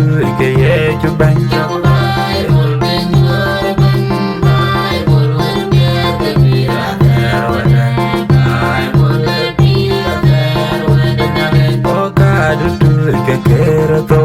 Cueikeer ye chuban Aduldul Cueikeer to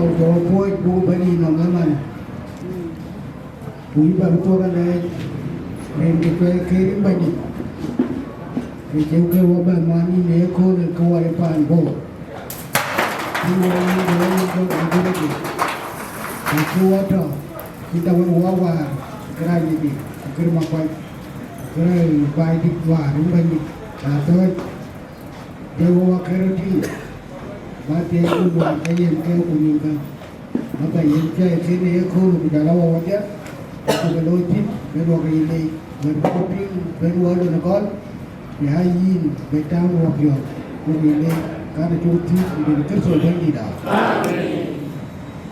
kau jauh boy bu bani nongaman bui baru tu kan nên cái cái bani cái jauh ke wabah mani ne ko ne kawai pan bo ini kau ada lagi itu ada kita wawa kerana ini kerana apa kerana baik di luar bani atau dewa kerja mati aku buat kajian kau kunyukan apa yang saya sini aku sudah lama aja aku berlojit berbuat ini berkopi berbuat dengan dihayin betang wakil ini karena cuti di kerja dan tidak.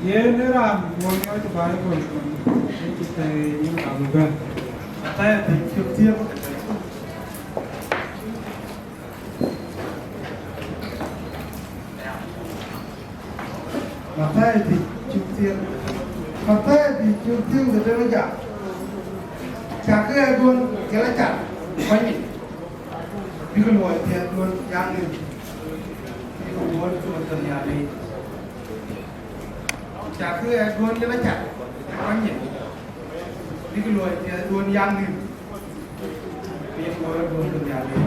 Ye neram boleh itu baru boleh kita ini agugan. Saya cuti Mataya di cuti kita aja. Cakap dua jalan cak, banyak. Bikul luar dia dua yang ni, bikul luar tu macam yang ni. Cakap dua jalan cak, banyak. Bikul luar dia dua yang ni, bikul luar dua macam yang ni.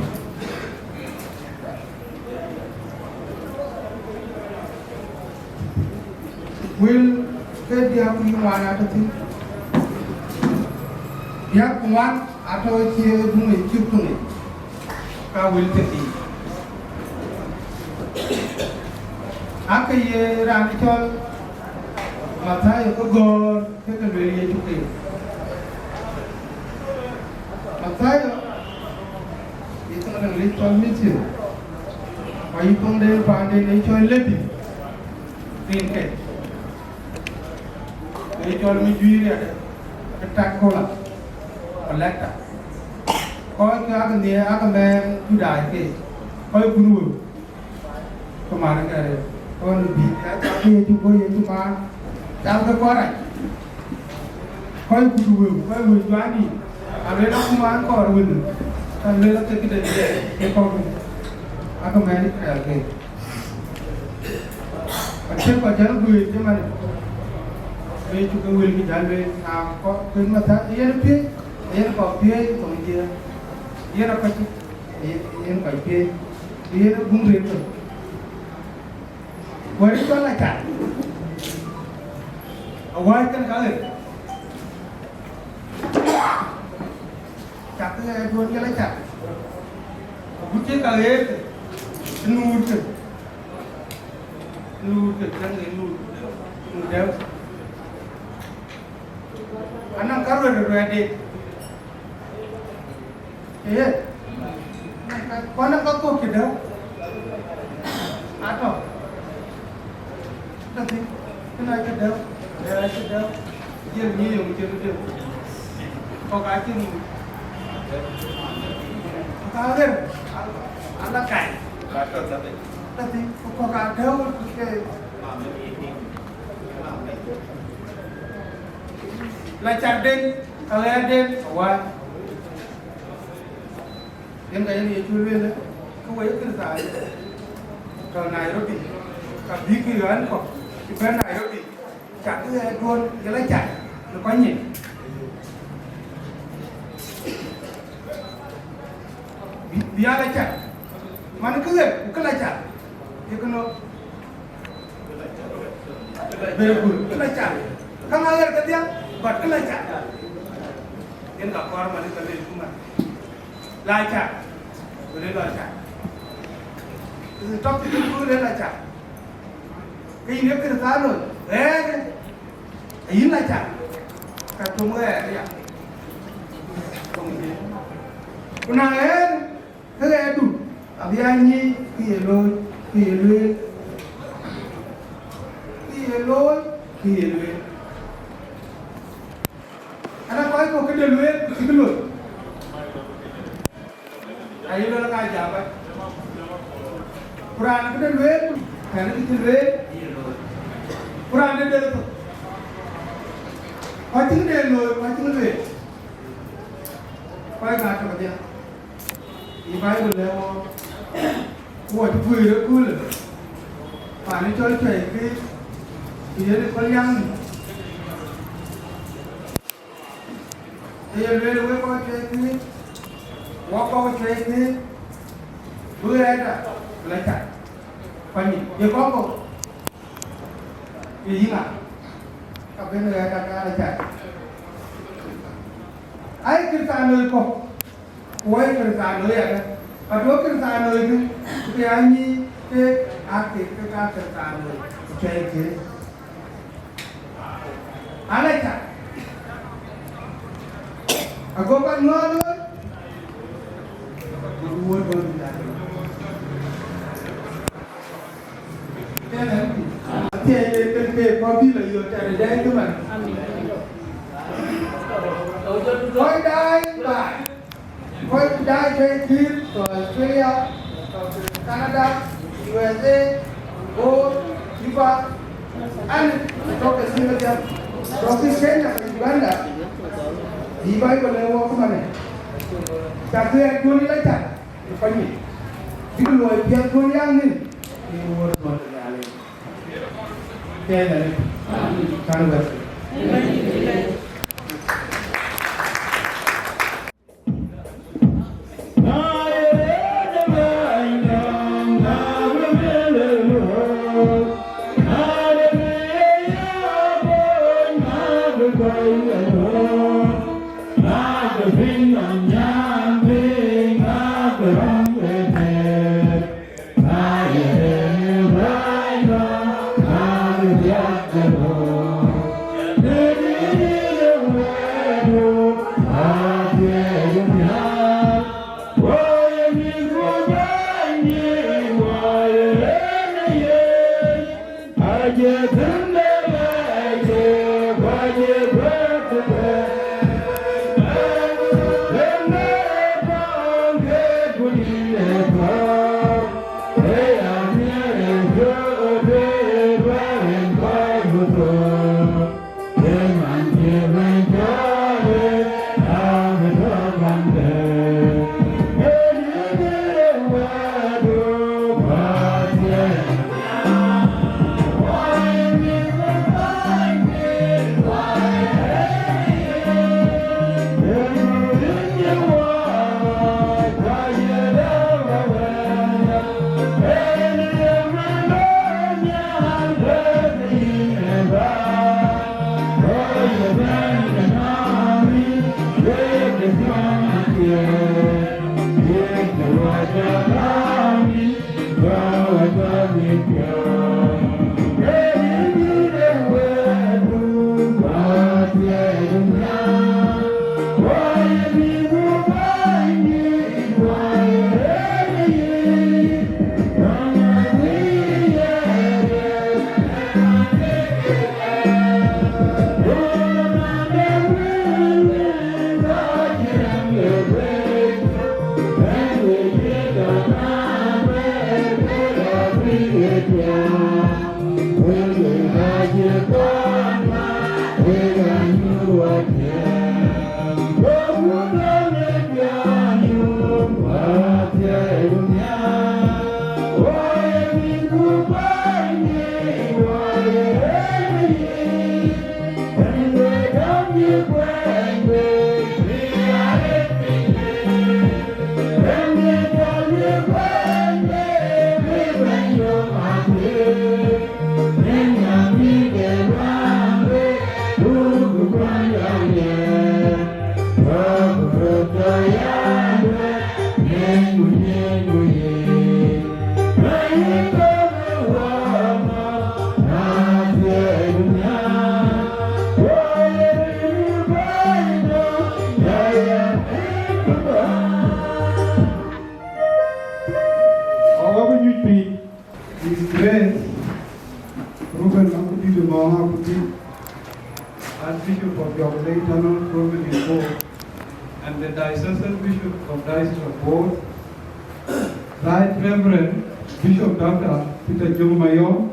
Will ke dia punya mana tu? Dia kuat atau dia bunyi cukup ni? Kau will tadi. Aku ye rani Chol, mata ye Kuocgoor ke beli cukup. Mata ye itu orang lihat Chol mesti. Ayu pandai ni Chol lebih. Tingkat. Ini Chol Wieu ada, ketak kola, kolekta. Kau akan dia akan main budaya ke, kau guru. Kemarin ada, kau lebih, tapi itu kau itu mah, jangan kekorai. Kau guru, kau guru juani, ada nak kuman kau guru, ada nak kita dia, kau akan main ke. Macam kau jangan guru je mana. Ini juga will kita jalan, kau kena mata, ia nak pergi Cueikeer, ia nak pergi, ia nak pergi, ia nak bungri tu. Kau itu lah cat, awal kan kali, cat tu dua kali cat, bukan kali, nur tu, jangan nur dah. Anak kau ada adik, kau nak kau kita, atau, nanti kena kita, dia ni yang dia, kau kacau ni, kau ada, anak kai, nanti kau kacau kita. Lacar den, kalau den, awal. Yang kaya ni cuci le, kau ayat kerja. Kalau Nairobi, kalau BIGBOY kau, di Nairobi, cakap dia dua, dia lacar, lepasnya. Biar lacar, mana kerja, bukan lacar. Dia kena bergul, lacar. Kamu agar kerja. Buat ke lacar, dia tak keluar mana kerja cuma lacar, boleh lacar. Top itu boleh lacar. Kini dia kerja lo, ini lacar. Kata mereka dia, pernah kerja tu, abianyi kiyeloi. Anak kau itu kerja luar, kita luar. Ayual nak ajar apa? Quran kerja luar, kerana kita luar. Quran dia tu. Macam dia luar, macam luar. Kau yang macam dia. Ibai boleh mau, kau tu boleh kul. Pani Chol Cueikeer, Yere kolyang. Yere we ko cheki. Wa ko cheki. Buga leka. Pani ye ko. Ye yinga. Ka ben ga ka leka. Ai kirta no ko. Woi kirta no ya. Ado kirta no ni. Ke ani ke ake ke ka kirta no. Cheki. Aleka. Ako pa ngalo. Duo do dai. Tiada ke kopi lah yo tiada dai tu man. Koi dai ba. Koi dai ke kir to Australia, Canada, USA, Cuba, and to ke sini dia. To ke Kenya, Uganda. Di bai ko lewo ko mane. Tapi aku ni lagi, pani. Di luar dia tu yang ni. Ini luar luar ni. Tiada ni. Kan betul. Archbishop of the Eternal Providence Board, and the Diocese Bishop of Diocese of Board, Right Reverend Bishop Dr. Peter Mapior,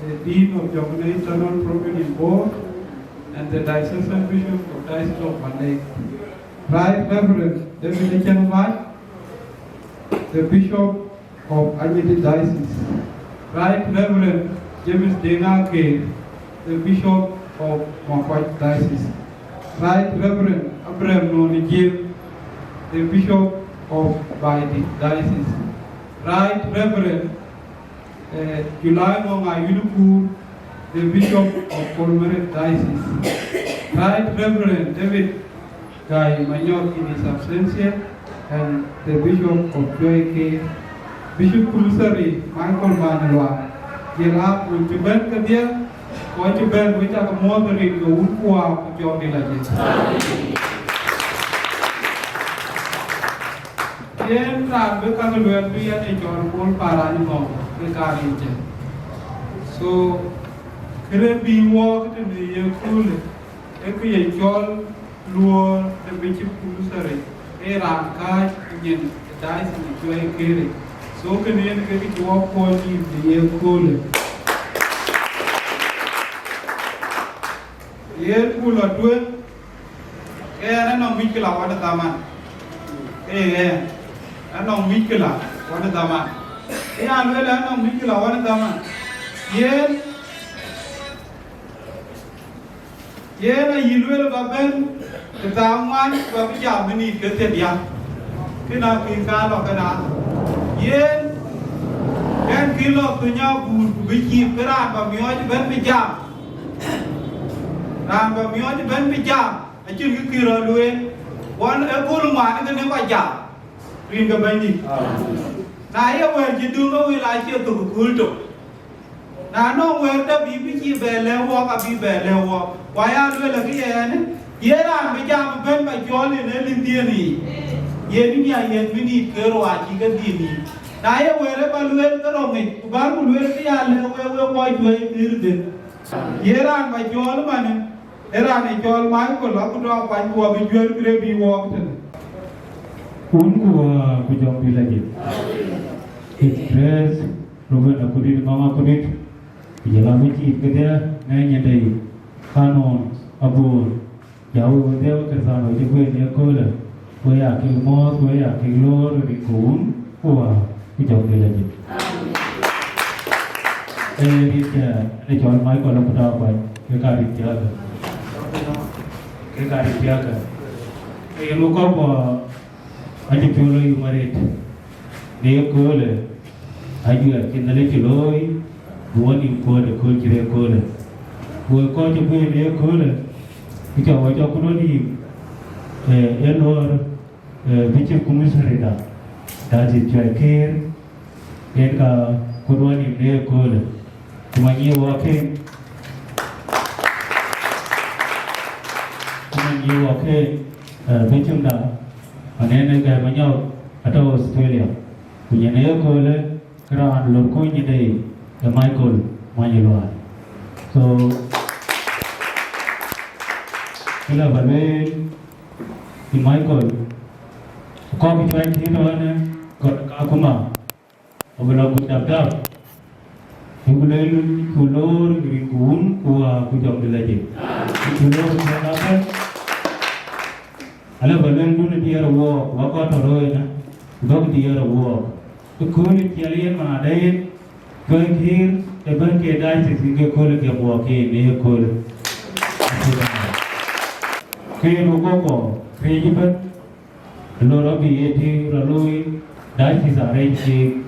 the Dean of the Eternal Providence Board, and the Diocese Bishop of Diocese of Malay, Right Reverend David Mach, the Bishop of Agity Diocese, Right Reverend James Denake, the Bishop of Makuach Diocese. Right Reverend Abraham Nonijil, the Bishop of Baidi Diocese. Right Reverend July Ayual, the Bishop of Kongor Diocese. Right Reverend David Guy Manyok in his absence, and the Bishop of Cueikeer, Bishop Kumissary Michael Lual. Yirol Dances Kadia, Kuocgoor which are more than in the Makuach John Villages. Yen Ran because we are doing John Paul Paranimo, the Carrington. So, could it be walked in the year cool? Akoi Chol, Lual, the Bishop Kumissary, Ran Kaj, and Diocese in Cueikeer. So can you get to walk for the year cool? Year cool or two? I don't Mikela, what a daman. I don't Mikela, what a daman. I don't Mikela, what a daman. Yena Yirol Baben, the Daman, Babia, many Ketia. Kina Kinkan of an hour. Yen can kill off the Yabu, which keep the Ramba Mioji Ben Bijam. Ramba Mioji Ben Bijam, a Cueikeer Lual, one a bull man and a Wajam. Dinka Bandi. Now, where you do know, we like you to Kulto. Now, no, where the BBC Belle walk a Belle walk. Why are you again? Here I'm Bijam Ben by Chol in Elidiani. Yenia yet we need Keroa, Chicken Dini. Naya wherever Luel the Roman, Babu will be a little white way. Here I'm by Joel Money, Eran and Joel Michael, Agutyar, and Wieu Gravy walked. Kuocgoor Community. His dress, Ruben Akudit, Mama Kudit, Yalamiki, Agaar, Nanya, Kanon, Abur, Yahoo, Kasano, Akol. We are king moth, we are king lord, we coon, who are Diocese village. The John Michael of Kuocgoor, Cueikeer. A look up Adhiok married. They call Ayual in the little loy, one in called the Cueikeer. Who called the way they call it. Because what you could Bishop Kumissary that is Cueikeer, Dinka Kudwani Dergel, Kumanye walking, Bishop Da, and then the Manyok at Australia. Kuyanea Kole, Grand Locoin Day, the Michael Manuel. So, Kila Balay, the Michael. Kau bicara kita mana? Aku mah, apabila aku dapat, aku lalu kulur ringun, aku jauh belajar. Kulur saya dapat, ala balan tu dia rawak, waktu terus na, dok dia rawak. Kulur kalian mana ada? Cueikeer, teban kedai sehingga kulur dia buat ni kulur. Kulur koko, kreatif. Nairobi eti raloi Diocese arrange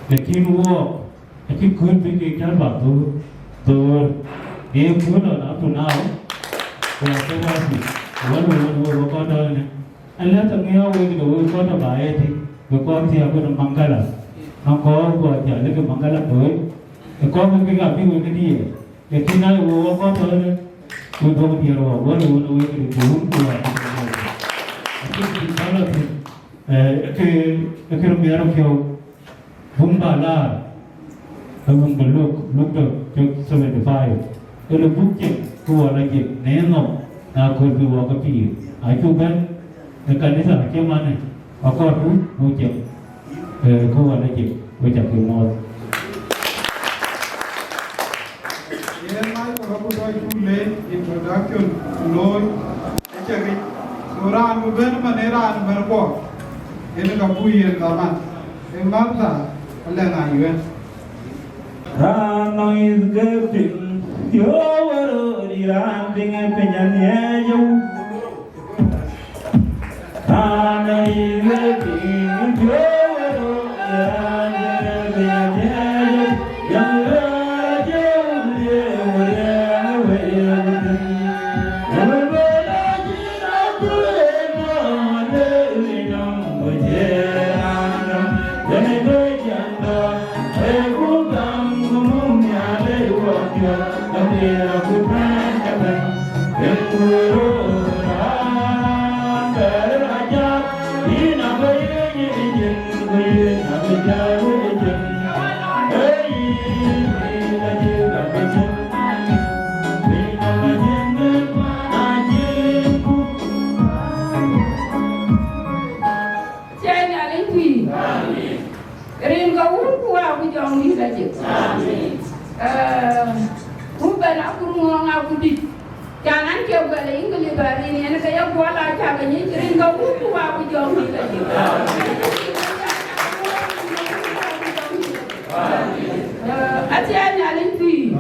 lekin wo eti kun bigi kalba to ye kuno na to now wa tawasi wo ko do ne alla ta ngia wo ki wo ko to ba eti ko ti ko mangala no ko ja le ke mangala boy ko mi ga bi wo ki di lekin na wo ko to ne ko do ti ro wo ki ko que rumbiaro que bumbala look to 75 cái lúc bút chụp của là chụp nén ngọc là khơi bị vào cái gì ai chụp bên cái này là cái mà này có bút bút chụp của là chụp với chụp kiểu một introduction loy echari Quran bukan maneran berko ini kapuyen zaman emangsa Allah ngayu Rano is gifting, you were the ranting and penyan. Rano is gifting, you were the ranting jangan coba lagi kelibat ini, anak saya buat aja begini, jadi nggak butuh aku jauh lagi. Asyik nyalin tu.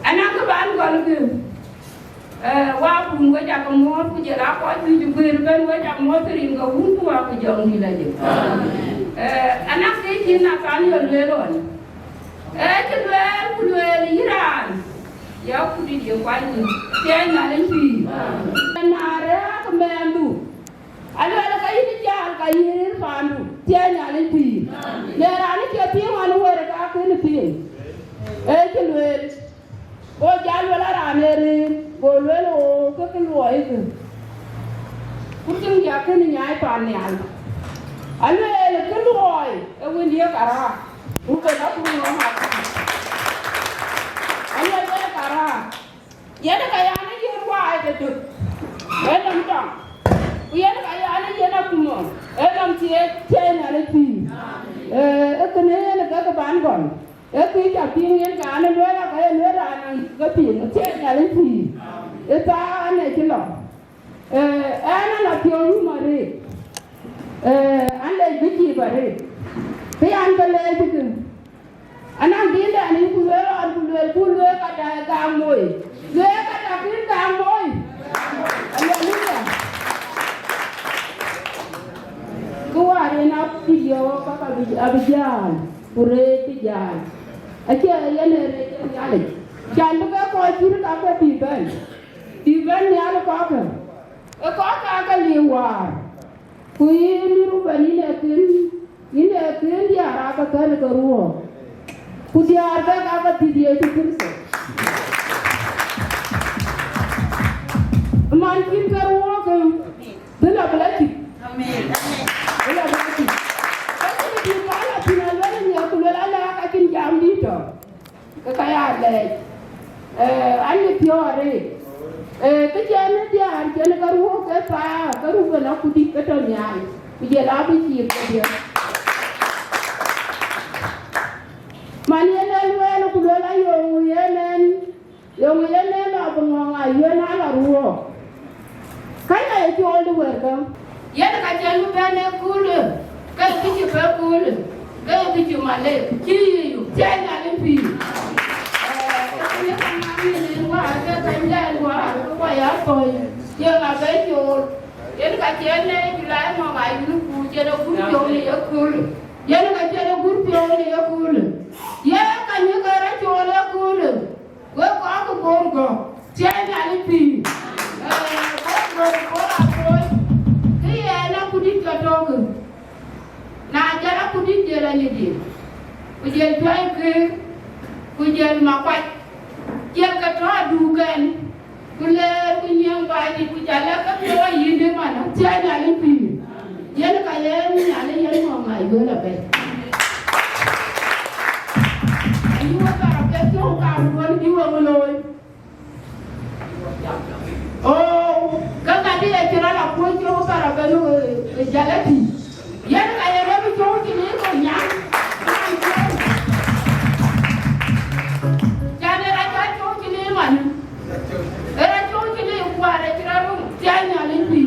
Anak keban kalau tu, wah pun gua cakap mau aku jadi apa tu juga, kan gua cakap mau sering nggak butuh aku jauh lagi. Anak saya cina kan yang lelon. Kedua Iran. Ya aku di dia kwani tiada lagi nara kembandu ada kayu jalan kayu pandu tiada lagi nara ni kepi mana orang aku ni pi keluar oh jalan wala ramere boleh lo keluar itu kucing jalan ni nyai panial ada keluar awin dia kara bukan aku rumah ayah dia kara, dia nak kaya anak dia ruai itu, dalam jam, dia nak kaya anak dia nak kumon, dalam tiada lagi, kena nak ke bangkon, kita pingin ke anak luar kaya luar anak keping, tiada lagi, itu anak cilo, anak nak pion mari, anak biji bari, pian beli itu. Anak dia ni puluh kata gamboy, kata pun gamboy. Anak dia, kau ada nak video apa abijan, pure tijan. Aja yang ni ada. Jangan buka kau curi apa tiban ni ada kau. Kau akan liwar. Kui ni rupa ni akan dia rasa kerja. Kuocgoor apa dia itu kursus. Mungkin kerja kan, bela belati. Amin. Bela belati. Kalau di mana final ni aku lelah akan jam di tu. Kekayaan leh. Ane piore. Kerjaan dia kerja kerja apa? Kerja nak kudi ketonnya. Kerja lagi sih kerja. Maniana luar kulola yung yenen apa ngonga yena la ruo. Kaya itu all the work. Ya nak kajian lu bane kulu, kaya kici berkulu, kaya kici malay, kiyu, jangan lempi. Kami kami ni luar, kaya luar, kaya toy, yang apa jol. Ya nak kajian ni jual ngonga yulu, jadi guru ni ya kulu. Ya nak kajian guru ni ya kulu. Ya kan you kara chola kulu. Gua aku gorgo. Tiada lipi. Gorgo aku. Dia nak kudit katong. Na jara kudit dia ni dia. Kujel Cueikeer, kujel Makuach. Dia kata dukan. Kuler kunyang bagi kujala kata yinde mana. Tiada lipi. Dia nak kaya ni ada yang mau ngai gua lepas. Oh, kalau dia cerita nak pulang jauh para belu jalati, yang kaya lebih jauh ni konyak. Jangan raja jauh ni mana? Raja jauh ni kuat cerita rum, jangan lempi.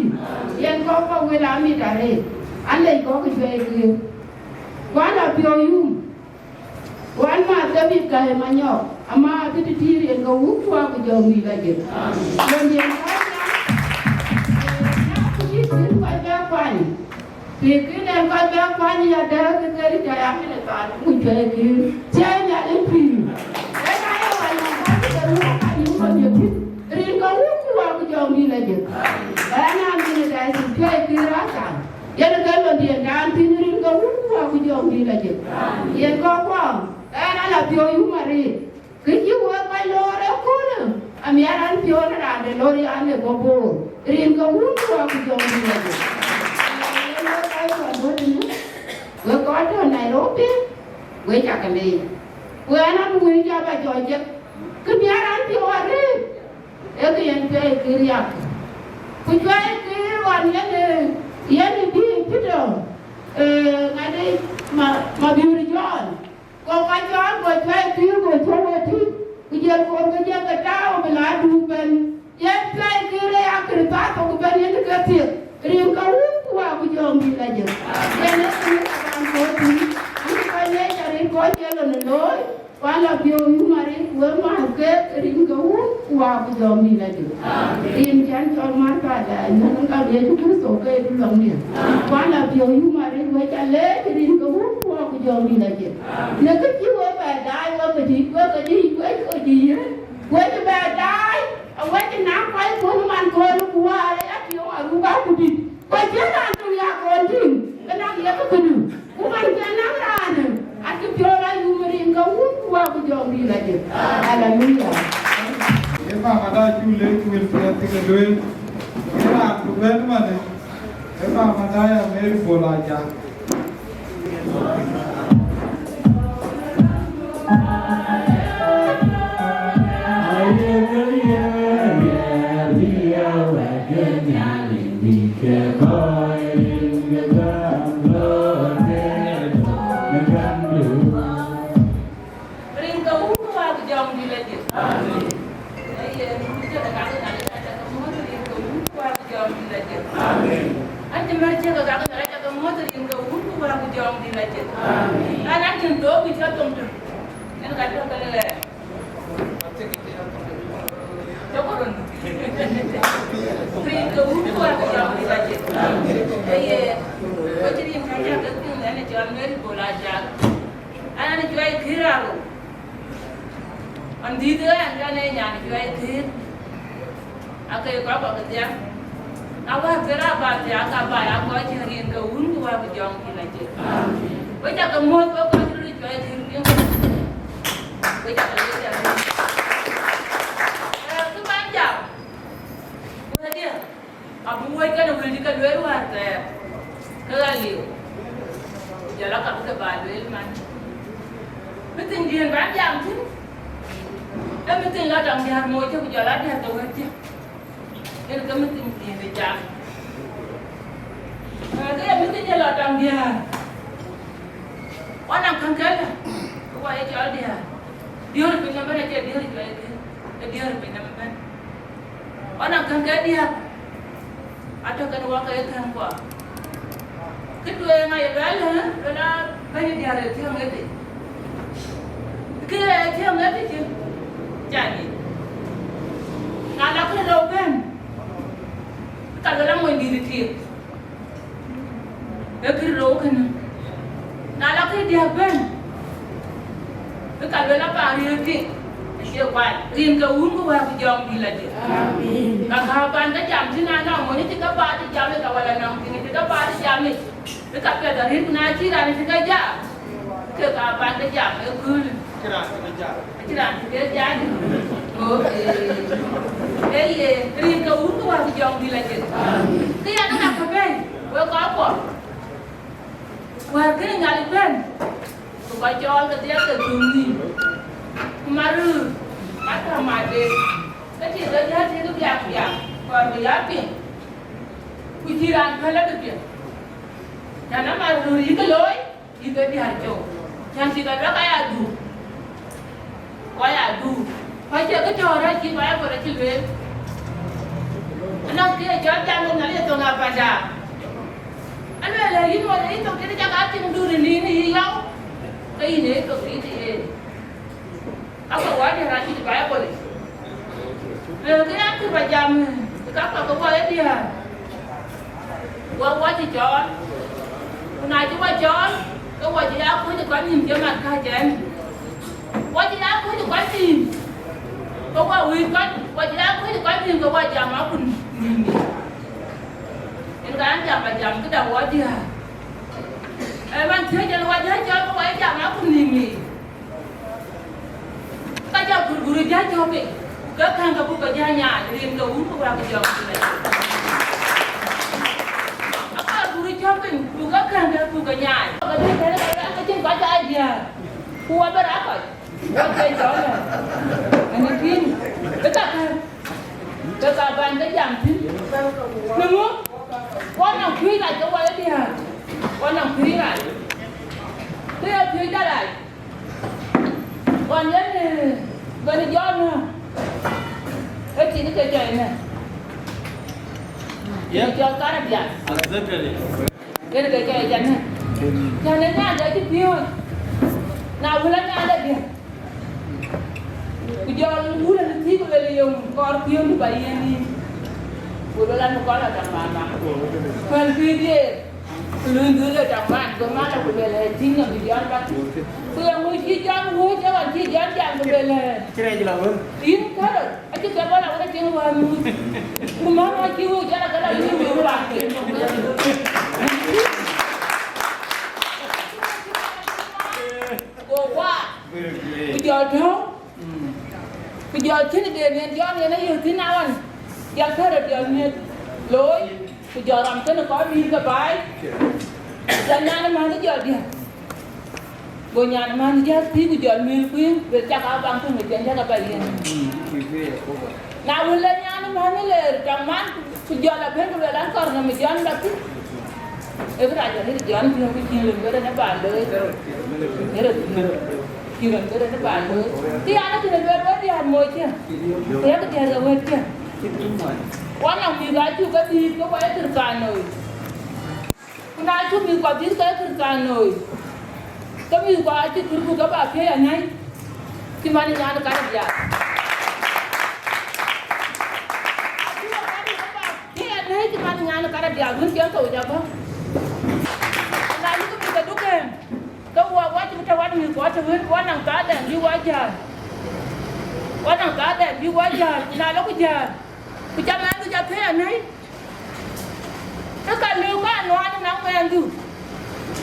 Yang kau wilami dari, anda kau kejual. Kuala biayum. Dabi kaya manyo, ama titi tiri en go ukwa ko jomi lagi. Londi en kaya, na kuji sin kwa ba kwani. Pikin en kwa ba kwani ya da ke kari kaya mine ta mu Cueikeer. Chanya en piru. E kaya wala ka ke ru ka ni mo ni. Rin go ukwa ko jomi lagi. Ana mine da sin Cueikeer aka. Yen ka londi en dan tin rin go ukwa ko jomi lagi. Yen go kwa ana la pio yu mari kiji wo kai lore kuna amiaran pio na rande lori ane gobo rin ka wundu wa ku jomi na jo ene kai wa bodi we ko to Nairobi we chakale we ana mu we ja ba joje kimiaran pio are e ke yen pe kiriya ku Cueikeer wan yen di pito ngade ma biuri jon ko ka jon ko Cueikeer ko chawati kujel ko ga je ka taw bela du ben ye Cueikeer ya krita ko ben ye ka ti rin ka wu wa ku jom bi la je ye ne ku ka ko ti ka ne ja rin ko je lo no wala bio yu mari we ma ke rin ka wu wa ku jom bi la je rin jan chol mar ka da nan ka ye ku so ke du long ni wala bio yu mari we ja le rin ka wu wa ku jom bi la je ne ka ji we ba dai we ka ji we ka ji we ka ji we ka ba dai we ka na kai ko man ko ku wa ya ki wa ru ba ku di ko je na tu ya ko din ka na ya ka ku ku man ka na ra ne at ki pyo la yu mari ka wu wa ku jom bi la je hallelujah Eva ada chule chule prati ke doel. Era tuben mane. Eva ada ya meri bola ja. Akoi ko Agutyar. Awa kira ba ya ka ba ya ko chi rin ka un wa bu jong ki la je. Ko ja ka mo ko ko lu Cueikeer ni. Ko ja ka lu ja. Ku ban ja. Ko dia. Abu wai ka na wul di ka lu wa ta. Ka ga liu. Ja la ka ka ba lu man. Mitin dien ban ja tin. Mitin la dang dia mo che ku ja la dia to wa che. Ini kami tinggi di jam. Kaya mesti jalan tang dia. Orang kangkala, kau aja jual dia. Dia orang punya mana dia jual itu. Dia orang punya mana. Orang kangkala dia. Ada kan orang kaya kan kau. Kedua yang ayah bela, bela banyak dia ada tiang itu. Kaya tiang itu je. Jadi, kalau kita open. Kalau orang mau diri dia, berkira rokan, nalak dia ben. Kalau orang pahari dia, dia buat, rin kau ungu aku jam bila dia. Kakak anda jam sini anak, mau ni tiga pagi jam ni kawalan nang sini tiga pagi jam ni. Dekat pada hari tu nak ciri ni tiga jam. Kakak anda jam, kul. Ciri dia jam. Oh, rin kau ungu aku jam bila dia. Kaya nak kapan? Kau apa? Warga ni ngali ben. Kau Chol ke dia ke Bumi. Maru, kata made. Kecil dia tu biak-biak. Kau biak-biak. Kuciran kalau tu biak. Jangan maru ikan loy, ikan diharjo. Jangan sih kata kayak adu. Kayak adu. Macam kecorak sih kayak pada cilwen. Anak dia jangan ngali tu ngapa dah. Anak lagi mau itu kita jangan hati mundur ini yang. Cái này cực kỳ thì dia. Qua chỉ chọn. Này chú qua chọn. Cái qua chỉ áo cuối thì có nhìn cho mặt khai chén. Qua chỉ áo cuối thì có nhìn. Có qua uy qua chỉ áo cuối thì có nhìn. Có qua chạm áo quần nhìn. Em gán chạm là chạm cái đầu qua dia. Em ăn chơi cho qua chơi cho có qua chạm áo quần nhìn. Cái cho guru giá cho mình. Các thằng các bố nhà nhà riêng cái uống qua cái dòng này. Apa guru cho mình buka thằng các bố nhà. Cái chuyện có ai gì à? Qua berapa? Cái chỗ này. Anh tin. Cái ban cái giảm chứ. Đừng có. Quan nào khui lại cho qua đi à? Quan nào khui lại. Thế là khui ra lại. Quan nhớ này. Cái này gió nữa. Cái chị nó chơi chơi nè. Cái cho cá đặc biệt. Cái này chơi chơi nè. Cho nên nha để chút phiêu. Nào vừa lên nha đây kìa. Cái do lú là nó thích về dùng con phiêu như vậy đi. Vừa lên nó có là chẳng mà. Phần phiêu đi. Lương cứ là chẳng mà. Cái má là về là chính là cái gió bắt. Tôi ngồi chi gió ngồi cho bạn chi gió chẳng về là. Cái này gì là ơn? Tiếng khá rồi. Anh chứ cái đó là cái tiếng hoa mù. Mù má nói chiêu cho là cái đó như nhiều bạn kìa. Cô qua. Bây giờ đó. Bây giờ thế này để gió này nó nhiều thế nào anh? Gió khá rồi giờ như lối. Bây giờ làm thế nó có đi cái bãi. Giờ nhà nó mang cái giờ đi. Bộ nhà nó mang giá tí của giờ miêu khuyên về chắc áo băng không người chuyện chắc là bài liền. Nào vừa lên nhà nó mang cái lề trong mắt của giờ là bên của đáng còn là mình giờ nó thích. Em cái này giờ thấy giờ nó không cái chiều cái đây nó bàn đấy. Thế rồi chiều cái đây nó bàn đấy. Thì anh nó thì về đi ăn mồi chứ. Thế cái giờ rồi chứ. Quán nào mình gái chú cái gì có phải từ cả rồi. Nay chú mình có tiếng cái từ cả rồi. Cái mình qua chứ cứ các bà phía này thì mà đi nhà nó cái gì à? Thế này thì mà đi nhà nó cái gì à? Vẫn chưa thổi ra không? Này cứ bị cái đúc em. Cái quá chúng ta quá nhiều quá cho vẫn quá năng cá đèn đi quá giờ. Quá năng cá đèn đi quá giờ. Này nó cái giờ. Cái cha mẹ cái cha phía này. Cái cả lưu cả nó ăn nóng men chứ.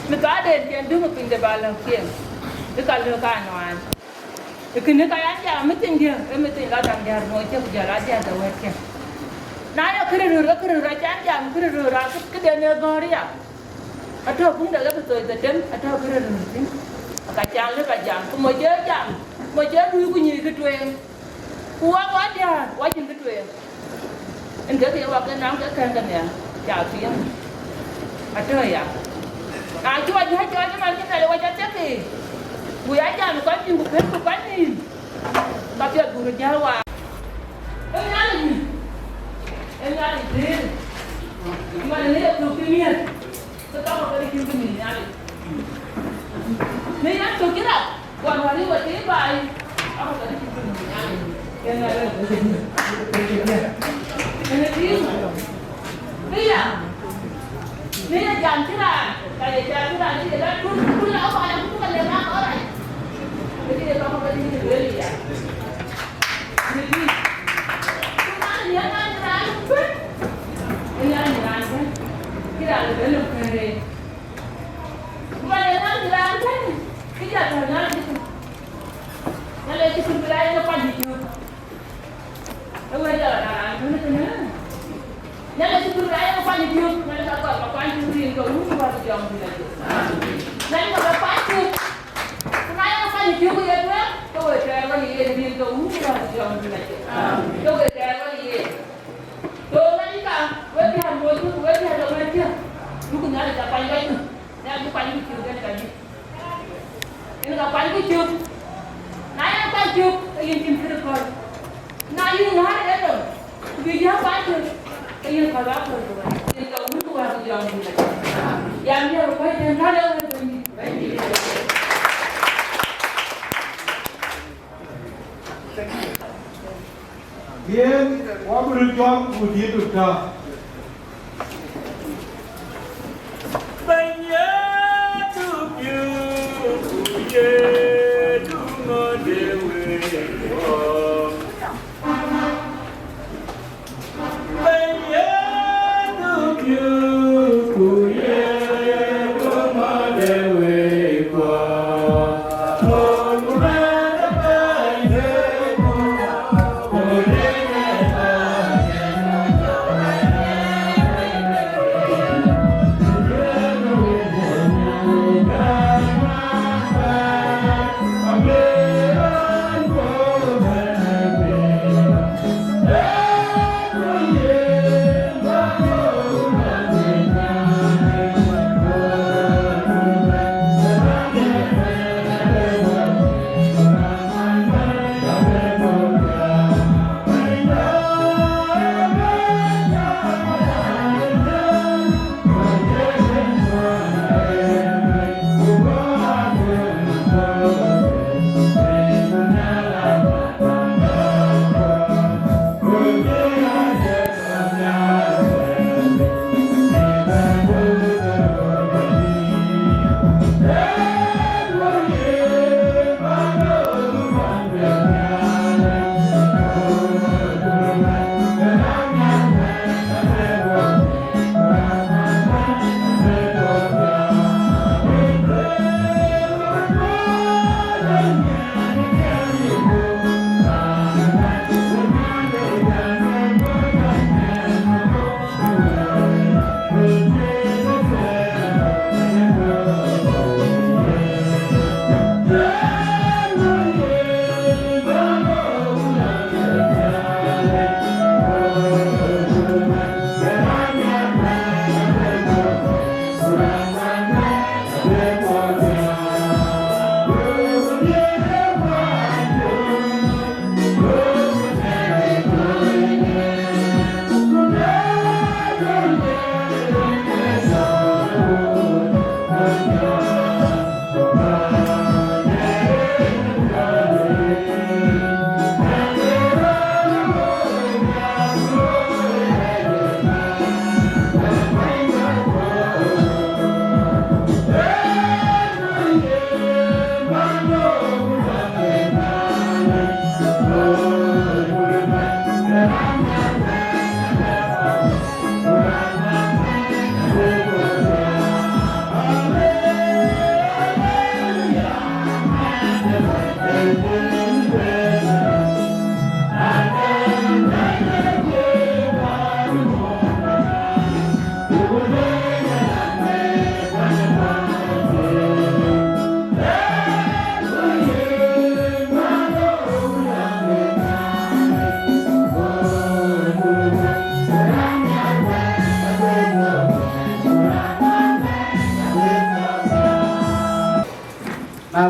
Mình có đến tiền đưa một bình để bảo làm tiền, cái cả lừa cả nói, cái này cái anh chàng mới tin gì, em mới tin là thằng già ngồi chơi giờ là già đâu hết kìa, nãy là cái rồi chán cái rồi cái đèn này gọi đi à, ở đâu cũng được cái tôi đến, ở đâu cái rồi đến, cả chàng với cả chàng, cũng mới chơi đuôi cái gì cái chuyện, quá già, quá chừng cái chuyện, anh kể thì vào cái nóng cái khen cái này, chào tiếng, ở đây à. À chú anh cho mà cái này là quay chết thì Wieu aja nó có nhiều một cái gì tapi guru Jawa em nyari din gimana nih tuh kimia sekarang mau dari kimia nyari nih yang tuh kira buat hari buat ini baik apa dari kimia nyari yang ada ini ya Ini jangan kira, kayak jangan kira ini adalah pun apa yang itu kan dengan orang. Jadi dia kamu tadi ini beli ya. Jadi, kita lihat kan, ini kan, kita belum kere. Bukan yang kan, kita jangan itu. Kalau itu sebenarnya apa gitu? Tahu aja lah, mana tu mana? Yang itu sebenarnya apa gitu? Mana tak tahu apa itu dia kalau lupa tu jangan dia. Nanti kalau apa itu? Sebenarnya apa gitu ya tu? Tahu saya kalau dia kalau lupa tu jangan dia. Tahu saya kalau dia. Tahu nanti kan, wajah hamil tu, wajah orang dia. Lu kena ada apa yang itu? Yang tu paling gitu kan tadi. Ini tak paling gitu. Nah yang tak gitu, yang kimper kau. Nah yang hari itu, dia apa itu? Ayual Songs Dinka untuk orang yang yang dia rupai dan ada orang ini. Dia wabur jom budi tu dah.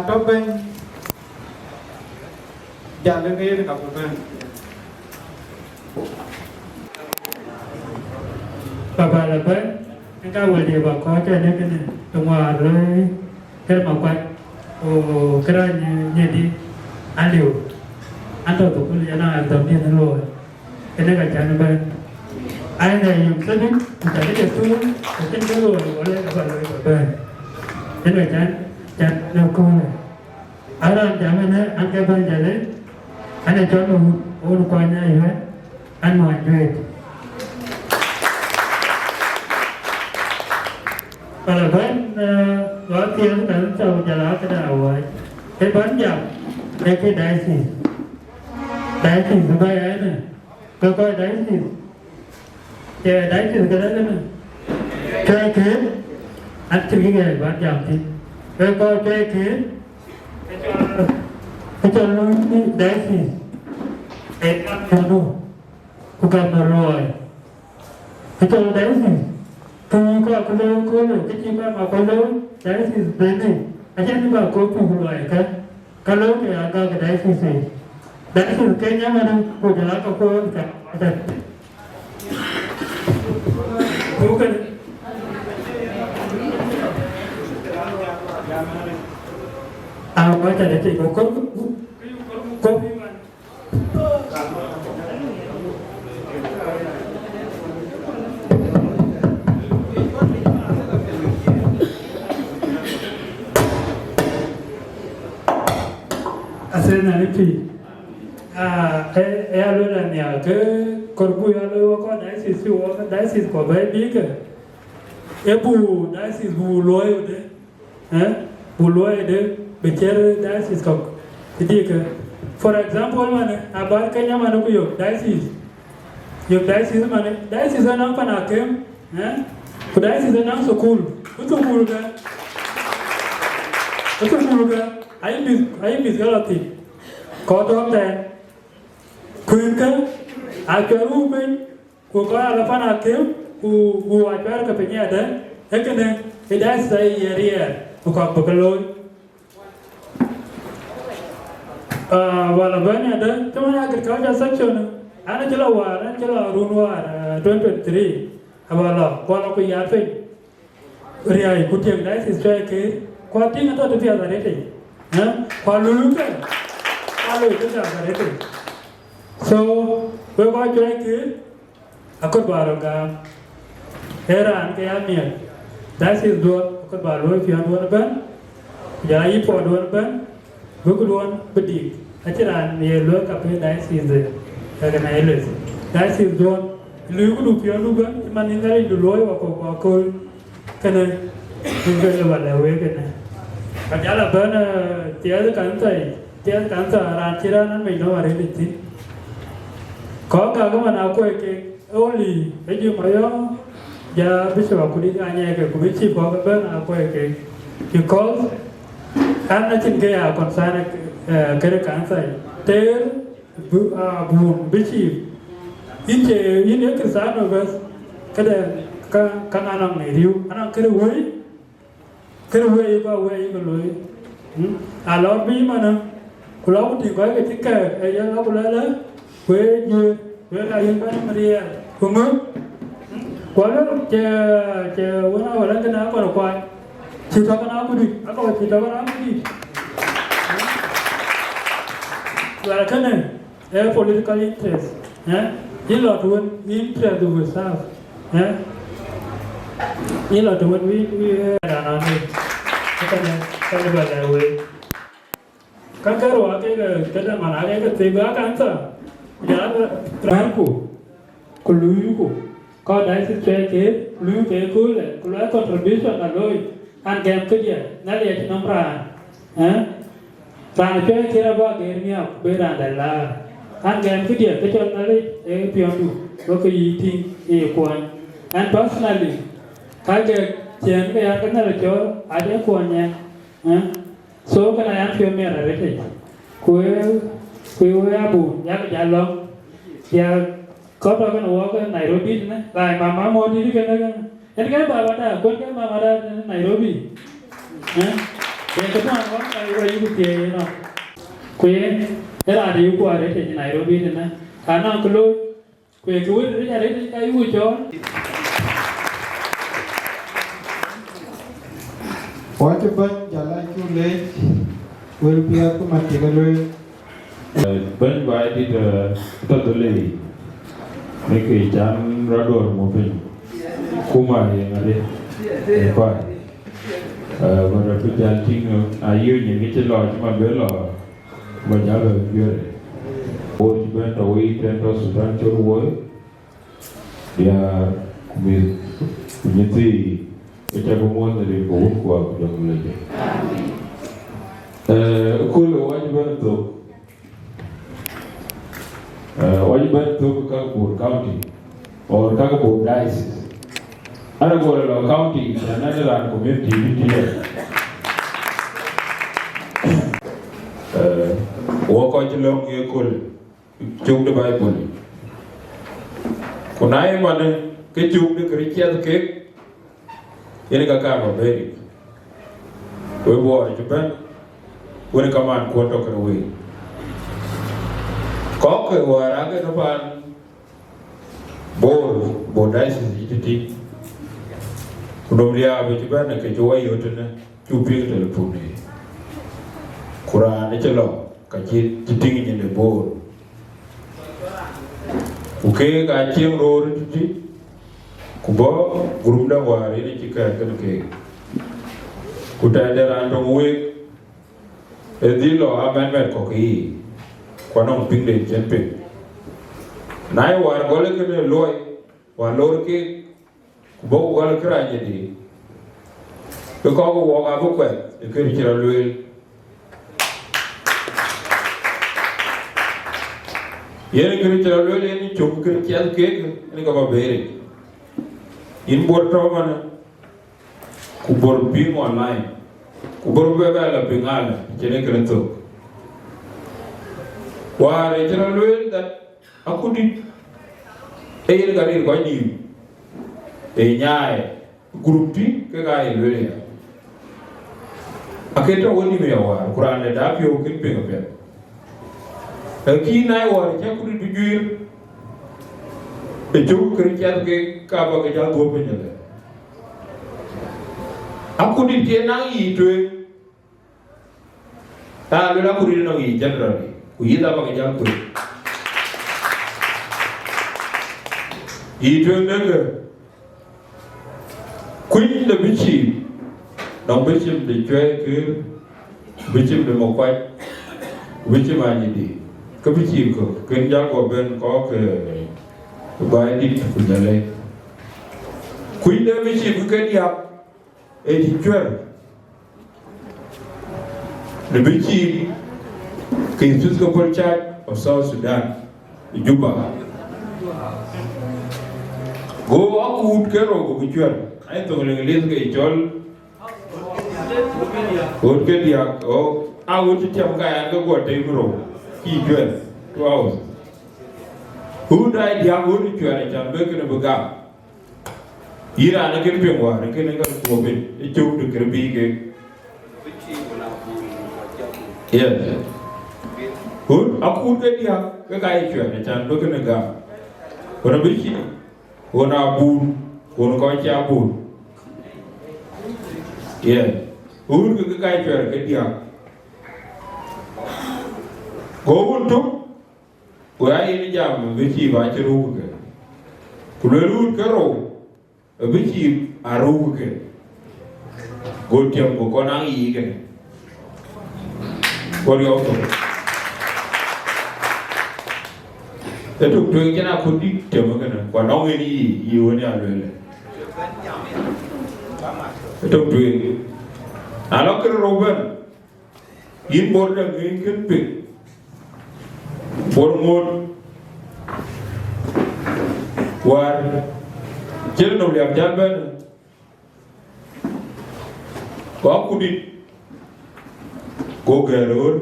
top bên giờ lên đây gặp bên bà là bên anh ta vừa đi vào có chơi đấy cái này đồng hòa rồi cái mà quay cái đó như đi ăn liều ăn thôi cũng có lý nào ăn tầm điên rồi cái này cả chán bên ai này dùng rất ít chả biết được tôi cái cái rồi gọi là gọi là bên cái này chán đâu coi này ở đây chán bên đấy ăn cái bên giờ đấy anh này cho nó ôn qua này hết ăn mọi người và là bên gói tiền đến sau giờ đó cái nào vậy cái bánh dòng đây cái đại gì của bay ấy nè tôi coi đại gì chờ đại gì cái đó nè chơi kiếm anh chưa cái nghề bánh dòng thì tôi coi chơi kiếm cái cho nó đại gì để ăn cho nó cũng cầm rồi cái cho nó đại gì tôi có cái lối có rồi cái chi mà có lối đại gì bên này anh chắc bảo có phụ loại cái lối thì cái đại gì đại gì cái nhá mà đâu côจะรับกับcô cả cô cái nói cho để chị có Asenality alo là nhà cái con vui alo có Diocese của bé biết cái bù Diocese bù lối đấy hả bù lối đấy bị chết Diocese có cái gì cái for example mà này abar cái nhà mà nó có dùng Diocese mà này Diocese nó phải là kem hả của Diocese nó school school cái ai biết cái là gì có đó tên khuyên cái Ayual bên của có là phải là kem của Ayual cái bên nhà đấy thế cái này cái đấy xây area của có cái lối và là bên này đấy chúng ta cái câu section anh chỉ là runway 2023 là qua là cái yapen riai của tiếng đấy thì chơi cái qua tiếng nó được việc đấy thì hả qua lulu cái đấy so với qua chơi cái Akol baru kan heran ke amir that is duot Akol baru fian duot ban jadi po duot ban buku duot bedik aciran ye lo kape that is the kana eles that is duot lu ku du fian du ban man ingari du loy wa ko kana ingari wala we kana ajala ban tiada kan sai ran ciran mình nó ở đây có cả cái mà nào quay cái only cái gì mà đó giờ bây giờ cũng đi ăn nhẹ cái cũng biết chỉ có cái bên nào quay cái because anh nói chuyện cái còn sai cái cái sai thế buồn biết chỉ in cái sao nó bớt cái này cái anh này điêu anh cái quay lối lót bí mà nè cô lót thì có cái tiếng kể cái giờ lót lấy quê như quê là yên bên Maria cùng mướn quá lớn chờ bữa nào lên cái nào còn được quay chỉ cho cái nào cũng đi còn chỉ cho cái nào cũng đi là cái này là political interest nhé Yirol tuan interest tu besar nhé Yirol tuan vi ada nanti kita belajar we kan karo cái mana cái tiga kan ta giá bán của lưới của có đấy sẽ chơi cái lưới cái cuối là có lẽ contribution là rồi anh kèm cái gì nó để cho nó ra hả và chơi cái là bao cái này bây giờ đây là anh kèm cái gì cái cho nó đi cái pion đủ có cái gì thì cái quan anh personally cái chuyện cái anh cái này là cho ai đấy quan nha hả số cái này anh pion mẹ là đấy Wieu abu ya jalan ya kau tahu kan awak kan Nairobi ni, lah mama mau diri kan, ini kan bawa dah, kau kan mama dah Nairobi, Yang kedua orang kaya ibu kaya no. Kue era ada ibu ada di Nairobi ni na. Karena kalau kue dia ada di kayu Chol. Wajiban jalan kulit will be aku mati kalau Ben by the totally make a jam rador moving. Kuma yang ada. Apa? Mana tu janting ayu ni kita lawan cuma bela banyak biar. Oh Ben away tento Sudan Chol dia kumiti kita semua dari Kuocgoor Community. Kalau wajiban tu Kuocgoor County or Kuocgoor Diocese. Ada Kuocgoor County dan ada community di dia. Akoi Gieu Akol Gieu the Bible. Kunai mana kejuk de kerja tu ini kakak apa beri? Wieu Japan, wieu kaman kuat tak kerui. Kau ke orang ke depan, Diocese itu, belum dia Japan nak kejuai itu na, cubi telefon ni. Quran ni celo, kaji tinggi ni bor. Oke kaji yang roh itu. Kubo grup dah war ini jika kan ke kuda ada random week edilo amen koki kuanong pingde jempe nai war gole ke loy war lor ke kubo gole kera jadi ke kau wong aku kwet ke dicira Lual yene ke dicira Lual ini cukup kerja ke ini kau beri in borto mana kubor bing online kubor beba la bingala jene krento wa rejara Lual dat aku di e gari ko ni e nyaay group ti ke gay Lual ya aketo woni me wa Quran da pio kin pe ki nay wa ja ku di juir Itu kerja ke kaba kerja dua penjela. Aku di tienang itu, tak ada aku di nangi general. Kuyi tak pakai jalan tu. Itu naga. Kuyi lebih cip, nang becim de Cueikeer, becim de Makuach, becim aja di. Kebicim ko, kerja ko ben ko ke. Baik di penjala. Kuih dah mesti bukan dia, dijual. Lebih cip, Institute Church of South Sudan, di Juba. Go aku kero go dijual. Ayo tu orang Inggeris ke Chol. Go ke dia, oh, aku cakap kaya aku buat temuro, dijual, 2 hours. Who died young, who did you and Jamaican Buga? Ira and a Gilpin war, and killing us to open, it took the Caribbean. Yes. Who? I could get young, the guy and Jamaican Buga. What a bitch, one our boon, one Cueikeer boon. Yes. Who would the guy get young? Go on to. Wah ini jam beci baca ruh ke, kulur kero, beci aruh ke, gotiam bukan angi ke, koriau tu. Itu tu yang nak kudik cuma kan, kuanong ini iunya ada. Itu tu yang, anak keroban, in border in kenpik. Bormod war jel no liam jaban ko kudit ko geror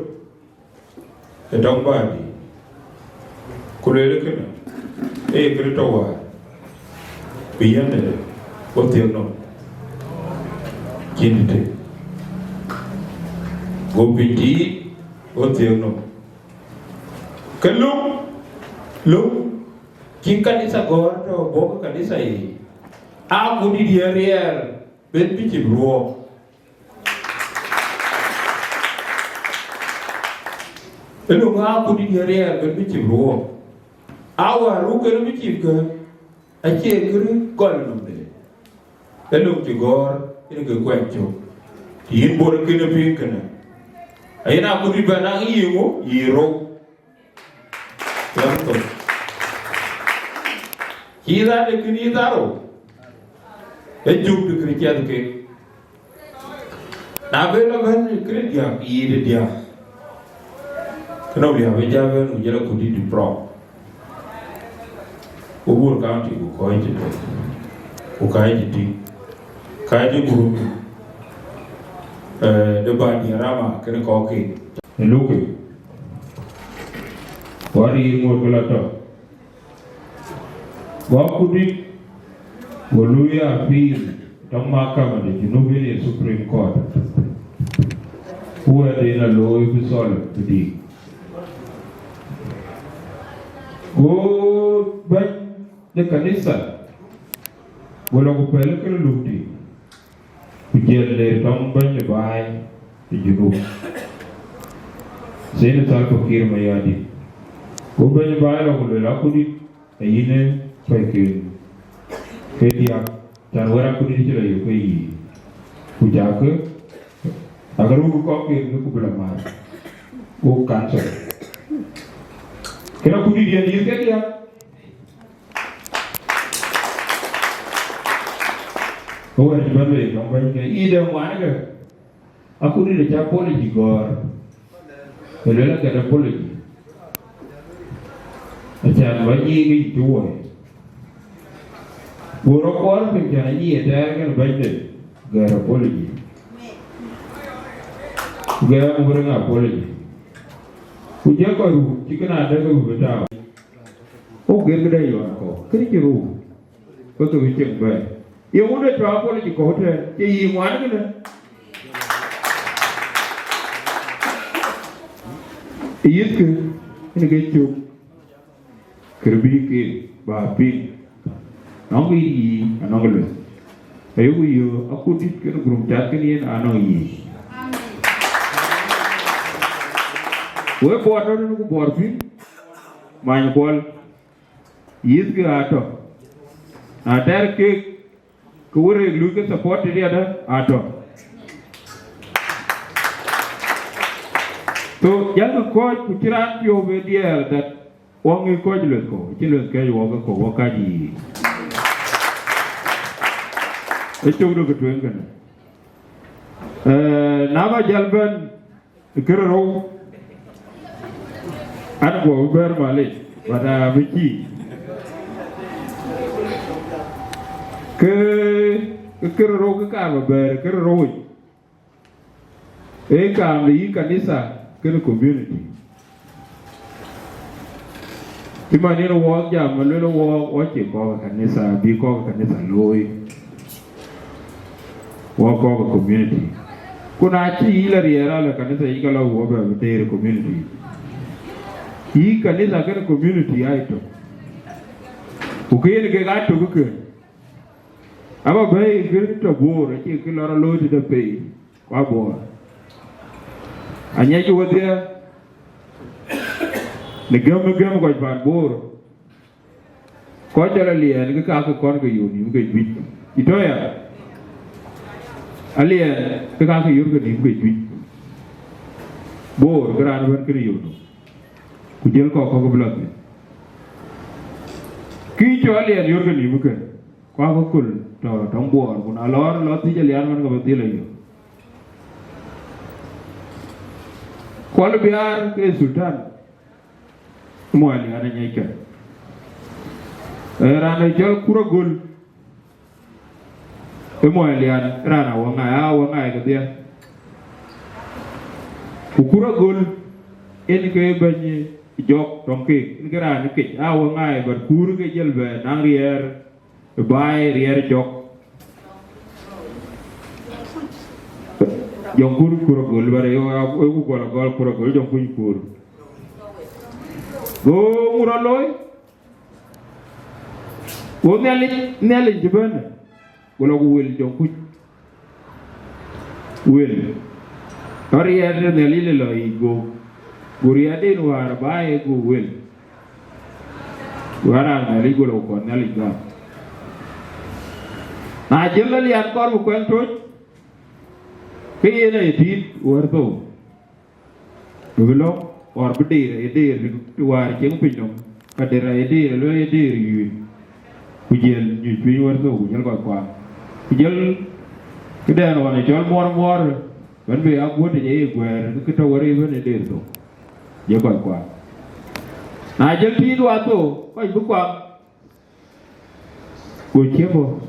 e dong badi kulele kena e krito wa biyane ko tieno kinite go piti o tieno kelum king kanisa gor to bo kanisa yi a ko di diarier ben biti bro elu nga ko di diarier ben biti bro awa ru ke biti ke a che kru gol no de elu ti gor ina ke kwencho yin bor ke ne pin kana ayina ko di bana yimo yiro yanto Kira de kini daro, ejuk de kerja de na bela ban kerja ide dia, kenapa dia bejalan ujala kudi di pro, ubur county Akoi Gieu, Akoi Gieu, kaya guru, depan dia ramah kena koki, luki, wari ingor belata. Wakudi Woluya appeal Mahakama the Junubian Supreme Court who had in a law episode today. Go back the Kanisa Wolokupelaka Lukti Ujele Tomban by the Junub Senator Kueikeer Mayadi Go back by Wolakudi Ayine Cueikeer Kedia Tanwara Kudi Chila Yukui Kuocgoor Agaru Kueikeer Nukubulamar O Cancer Kena Kudi dia Kedia Oh and Bambe Kambanka Ida Managa Akudi the Chapology Gor Lela get apology Achan Waji Joy Worokor Pekani attack and budget Gar apology Gar bring apology Kuocgoor chicken Adaga Beta Oh get the Yonko Kueikeer Go to Wichik Bay you want to drop apology quarter you want Yitku in a get you Kerbiki Bapi Nongi and Nongalus. Ayual, a good group Jackanian Anoi. Where water to Borfi? My ball Yizga Ato. Now there cake Kure Lucas supported the other Ato. So, young coach Kuchiran Pio Vedia that Wongi Kojluko, Children's Kay Waka Wakaji. A children of Twingan. Nava Jalban, Kero, and go over Malay, but Vicky. Kero Kama Bear, Kero. Ekam the Kanisa. Community. If I need a walk, jam a little walk, what you call Kanisa, be called Kanisa Loy, walk over community. Could I see Hilariera like Kanisa Igala over their community? He Kanisa get a community item. Who can't get out to look. I'm a very good to war, I take a lot of load to the pay. What boy? And yet you were there. The gum got bad bore. Quarterly, and the Kaka Kongor you get beat. Itoya Alia, the Kaka you get beat. Bore, Grand Verkriuno. Kujel Koko Blood. Kicho Alia and Jurgen Yuka. Quavakul, Tombor, when a lot of Lotijalian of a dealer. Qualibiar ke Sultan Muali ana nyaikan Rana jol Kuocgoor Muali ana Rana wanga ke dia Kuocgoor en ke banye jok tongke en ke rana ke wanga bar kur ke jelbe nang rier bai rier jok Jong Kuocgoor bare yo ku Kuocgoor jong Kuocgoor. Go muraloy. Go neli jibana. Go lo wel jong Kuoc. Wel. Ori ade neli le lo igo. Guri ade no arbae go wel. Wara neli go lo ko neli ga. Na jelali an kor bu kwen toj. Kaya na edit warto. Belum or berdiri edir luar jeng pinjam. Kadera edir lo edir yu. Kujel nyuci warto kujel kuat. Kujel kedai orang jual mor. Kan be aku tu je guer kita wari pun edir tu. Je kuat. Nah jel ti tu ato kau ibu kuat. Kujel bo.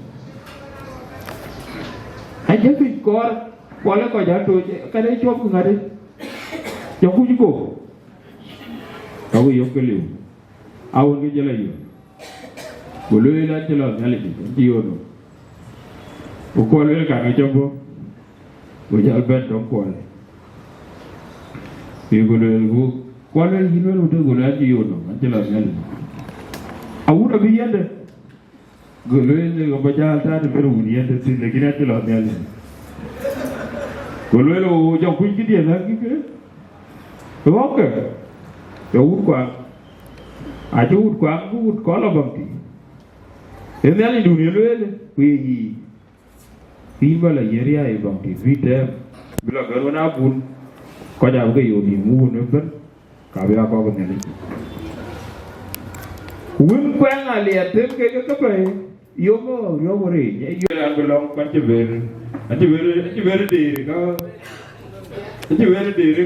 Aja tu kor. Kuala kau jatuh, kadang job ngari, jauh juga. Kau yang keliu, awak ni jalan. Boleh lah jalan jalan dia tu. Kuala kami jumpa, berjalan bentong kuala. Dia kuala hilang udah kuala dia tu, jalan jalan. Awak dah biar dah. Kuala berjalan tadi berunian tu, lagi nak jalan jalan. Kalau lo jauh pergi dia lagi ke? Tahu ke? Jauh kuat. Aja kuat kalau bangti. Ini ada dunia lo ada. Wih, tiba lah jadi ayah bangti. Kita bila kerana pun kau jauh ke yoni mu nember. Kau aku akan neli. Win kuang aliat tem ke apa? Yomo re. Yo yang belong panceber. Nanti baru diri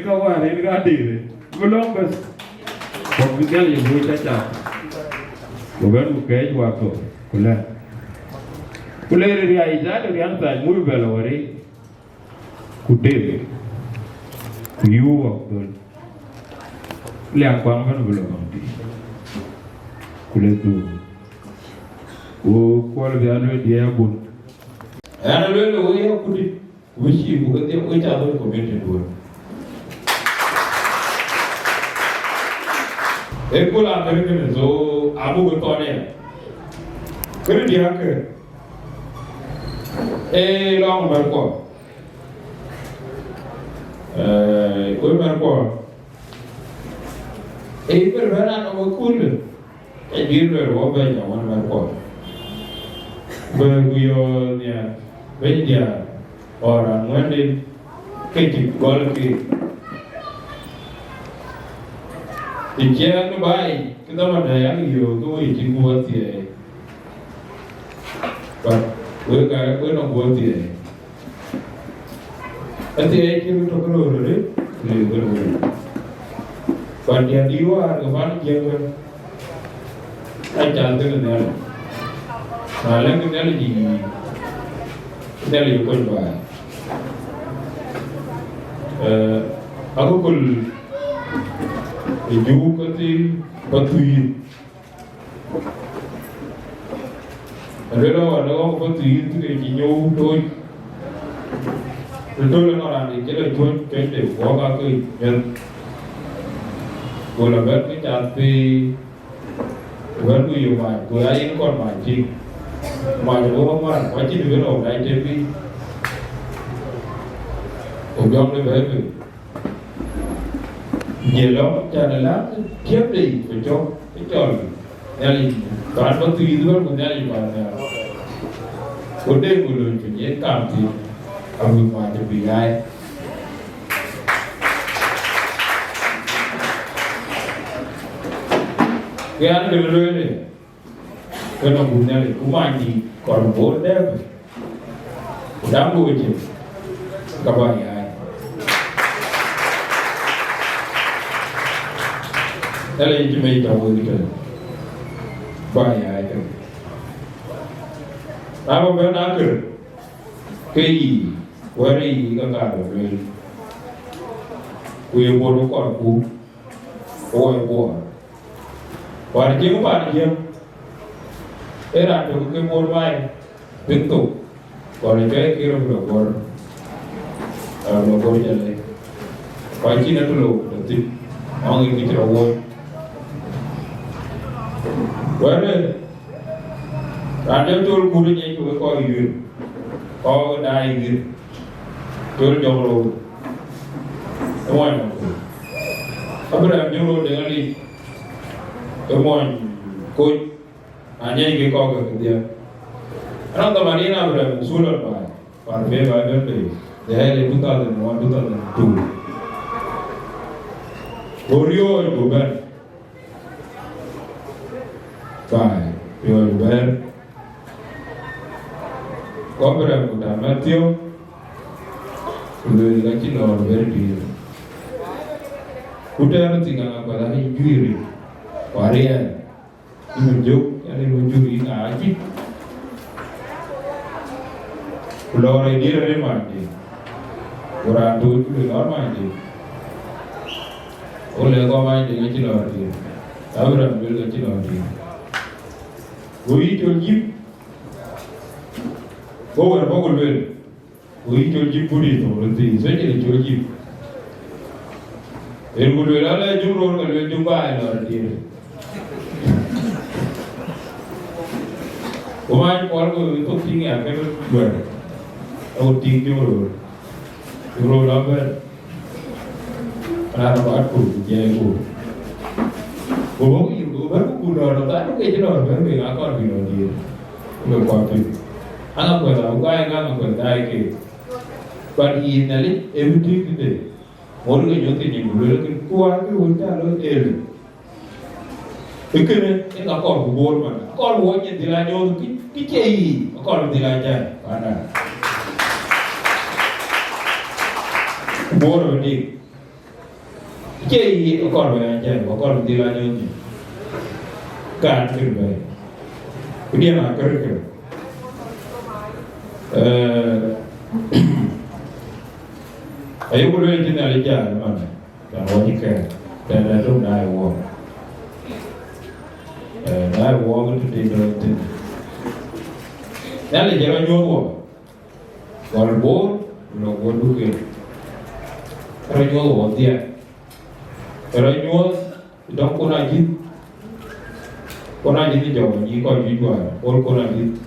kau hari ini kan diri belum bas komputer yang boleh caca bukan bukai waktu kula dari aja dari antar mulu belawari kude Wieu waktu liang kuang kan belum nanti kula tu kuala dia pun ana lo ya kudi wishi bukan dia uca tu community dua ekula amerikan so abu bertanya kerana dia ke long berko berko berbeda nama kul dia berapa zaman berko Wieu ni Benya orang mandi kecik gol ke. Ikan tu baik kita mana yang Wieu tu ikan buat dia. Wieu nak buat dia. Nanti ikan tu keluar ni, keluar. Pandian diwa, kepan jangan. Ajar tu ni. Malang kita lagi pun buat. Aku kul Gieu kati Twic. Ada orang Twic tu Gieu tu. Betul orang ni kita pun kita buat aku yang kalau berbicara tapi Wieu mai, kau ini kau macam orang macam ni orang lain jadi orang ni berapa Yirol Dances tiap day Chol nali kan waktu itu kan nali mana kode gulu punya kamti abu macam biaya kian dulu ni kena guna ni kumandi korban deh udah boleh kabarnya Kalau cuma itu kita banyak itu. Apa benar ke? Kei, wari Agaar Community. Wieu bodoh korku, boy. Warjeng. Era tu ke bodoh mai, bentuk. Kalau Cueikeer berkor, lo go jale ko chi na to lo ti ong ki tro wo wale rande tol guru ni ko yu ko dai yu tol jong lo moy Abraham jolo de ali moy ko anya ke ko ga dia ana to marina Abraham sulor ba par be ba de de hele 2001 2002 Orio go ben Bye. You are well. Abraham Buga Da Mapior. Lual lagi nor berdi. Kuda tinggal apa lagi juiri. Varian. Menunjuk, yang menunjuk ini aji. Pulau ini ada mandi. Orang tu lor mandi. Oleh kau mandi dengan cilor dia. Abraham dengan cilor dia. Wieu tol jip Bogor wel Wieu tol jip budi to lonti seje tol jip gulu ala jumro ngal wel jumba ala dire Omai por ko to tingi ake ber au ting jumro la ber ana ba ku je ku Bố yêu bố cũng rồi nó tại cái chứ rồi với mình còn bị nói gì người quan tâm anh không phải là ông ai ngang không phải ai kì còn in là lấy everything cái đấy mỗi người nhớ thì nhìn một đứa cái qua cái hồn ta nó êm cái này cái nó còn của bố mà con bố nhìn thì là nhớ cái gì con thì là chạy bạn à bố rồi đi cái gì con về anh chạy con thì là nhớ kan kirbai dia nak kerja ayo boleh jadi aja mana yang wajib dan ada nai wong itu di dalam tu nanti jangan jual walaupun lo dulu kalau jual dia kalau jual dong pun lagi Kona jadi jauh, ni kau jual, or kona jadi.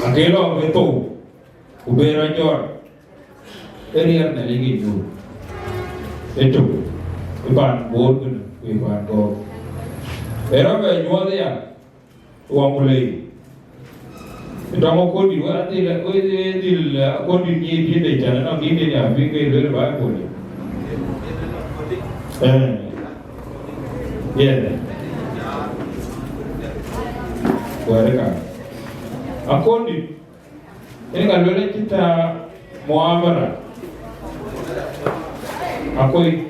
Akelo betul, ubera jual, teriak nak lagi jual. Itu, iban bor kan, iban bor. Berapa jual dia, uang mulai. Kita mau kau jual, tidak kau kau ni dia jalan, nak dia habis kau lebih baik boleh. Yeah. Mereka. Akol ni. Ini kalau kita muamalah. Akoi.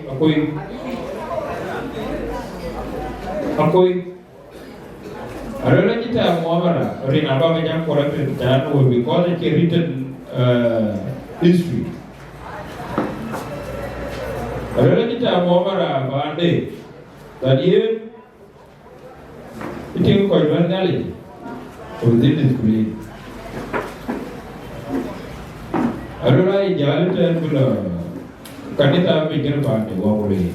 Kalau kita muamalah, hari napa macam korang percaya, because it's written history. Kalau kita muamalah, bandai. Tadi itu kau jual ngali, untuk display. Adurai jalan tu pula, kanita mikir pandai, wah boleh.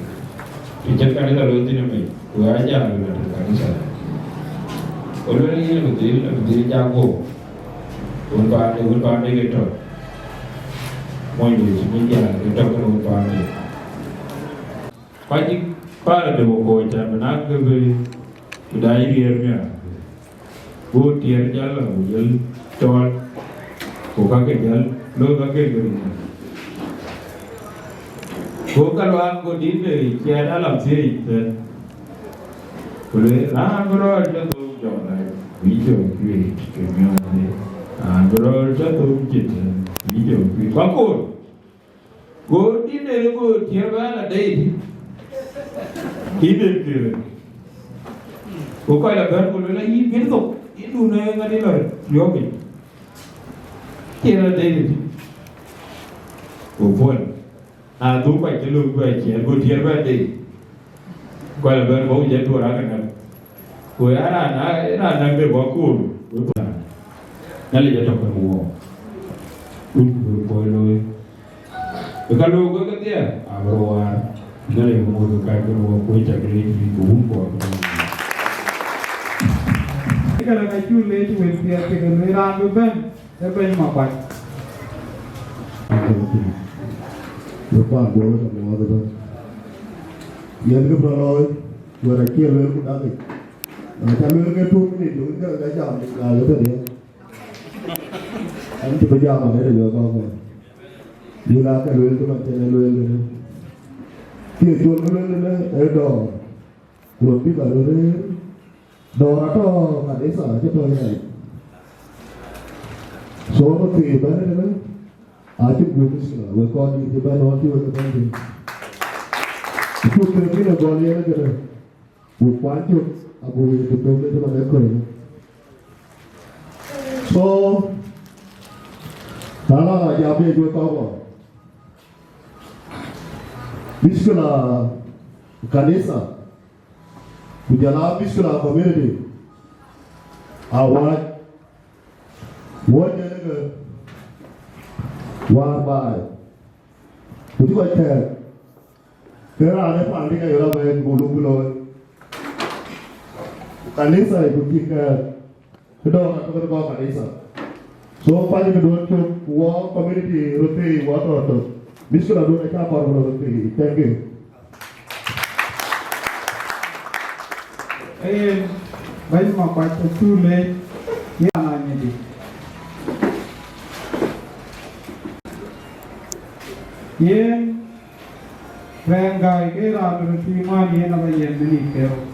Pijat kanita luti nama, gua aja luar kanita. Orang ini betul jago, pandai gitu. Mau jadi media, kita kan pandai. Pagi para de ko ta manak be dai riernya bo tier jala yel Chol ko ka ke jal lo ka ke gari ko kalwan ko din de ya dalam siri te kule ran bro ja to jona video kwi ke me an bro ja to jit video kwi ba ko din de ko tier ba dai Hidup dia. Bukan lah kan kalau lagi hidup itu naya ngani lah, yogi. Kira dia ni. Bukan. Tu baik celur baik kian, dia baik dia. Kalau kan mau jadi orang kan. Kau ada berbuat cool. Nanti jadi apa semua. Bukan Kalau gue ketia, abarwar, nilai mau tu kai kalau kau cakap ini gum kau. Kalau kau late with dia kita leran bukan, tapi Makuach. Lupa boleh semua tu. Yang ke berlalu, dua rakyat lalu pun ada. Kalau lalu ke tu ni, tu kita jam lalu tu dia. Ani tu jam ada juga kau. Dia kan lalu tu macam lalu. Dia tu lalu ada. Kurang baru ni. Dora tu ada sah, cepat ni. So tu tiba ni. Aduh bukan sih, kau ni tiba nanti orang tu ni. Itu kerana boleh ada. Bukan tu, aku itu problem tu macam kau ni. So, kalau ada apa yang kau tahu, Bismillah, kanisa, Bujala Bismillah community, awak, wajah ni. Wahai, betul betul. Kerana ada pandai yang orang main bulu-bulu. Kanisa itu kita kedua kanisa. So paling kedua tu Kuocgoor Community rupi water. Misalnya dua ekor baru rupi. Thank you. Baik Makuach tu late, ya nanya di. Yen Ranggai kira berterima yen apa yen beli kero.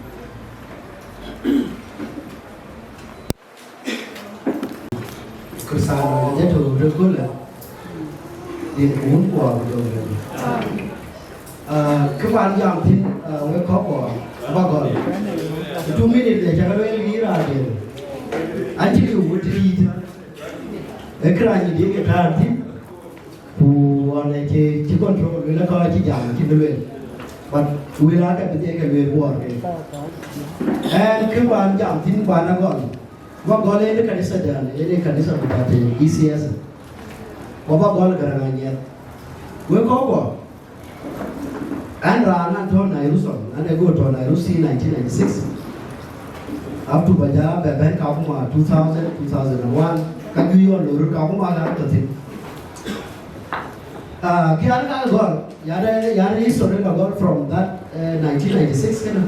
Kesana aja tu betul lah. Di Kuocgoor tu. Kebanyakan tin Kuocgoor, apa kau? 2 minutes je jangan lupa kira dia. Anjir tu berdiri. Kerana dia kita tin. Orang yang control, mereka kalau jam kita luar, but mereka kan betul kan luar buat. And kemudian jam tin mana gol, gol ini kanisa jalan, ini kanisa berkata ECS. Bapa gol kerana gue kau and Rana tahun Nairobi song, and I go to Nairobi 1996. Up to Baja, Beben Kakuma 2000, 2001, Kaguyo Luru Kakuma dah tertib. Kian kan gol, yada history gol from that 1996 kan.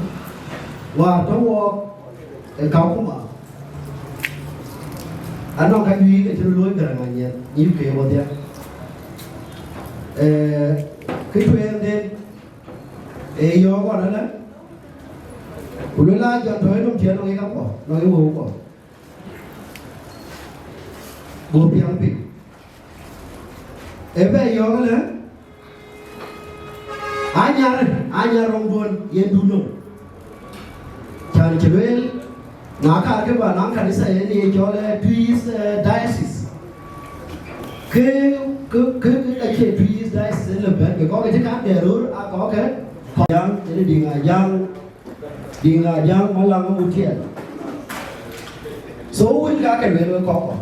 Wah, tu Kakuma. Anak Kaguyo itu luar kerana ni ke buat dia. Ketua yang yo ko na ulula jo to no je no ga ko no yo ko go piang pi ebe yo la anya rombon ye duno chan chebel na ka ke ba na ka disa ye ni jo le Diocese ke ke Diocese le ba ke ko ke ka de ru a ko ke yang jadi yang malang Agutyar. So we got a little cocoa.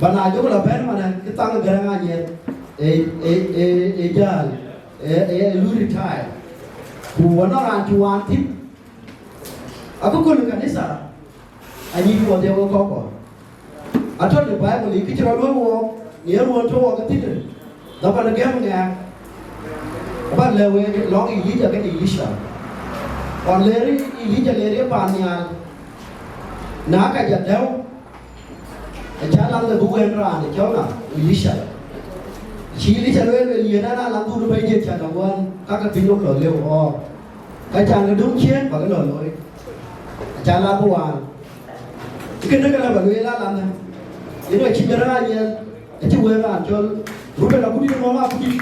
But I do a pen man, the tongue of Garanganya, a jar, a retire, who were not to want him. I could look at this. I need what they were cocoa. I told the Bible, you can walk, you want to walk a theatre. The one again. But lewe long Elijah kan Elisha. Or Larry Elijah Larry Panya. Naka jadau. Jalan le bukan ran jona Elisha. Chili jalwe Eliana lam tu bai je chadawan các pinok lo leo o. Ka chan le dum chien ba lo loi. Jalan buan. Ikan nak la ba le la lam na. Ini chidara nya. Itu wera jol. Rupa la budi no ma budi.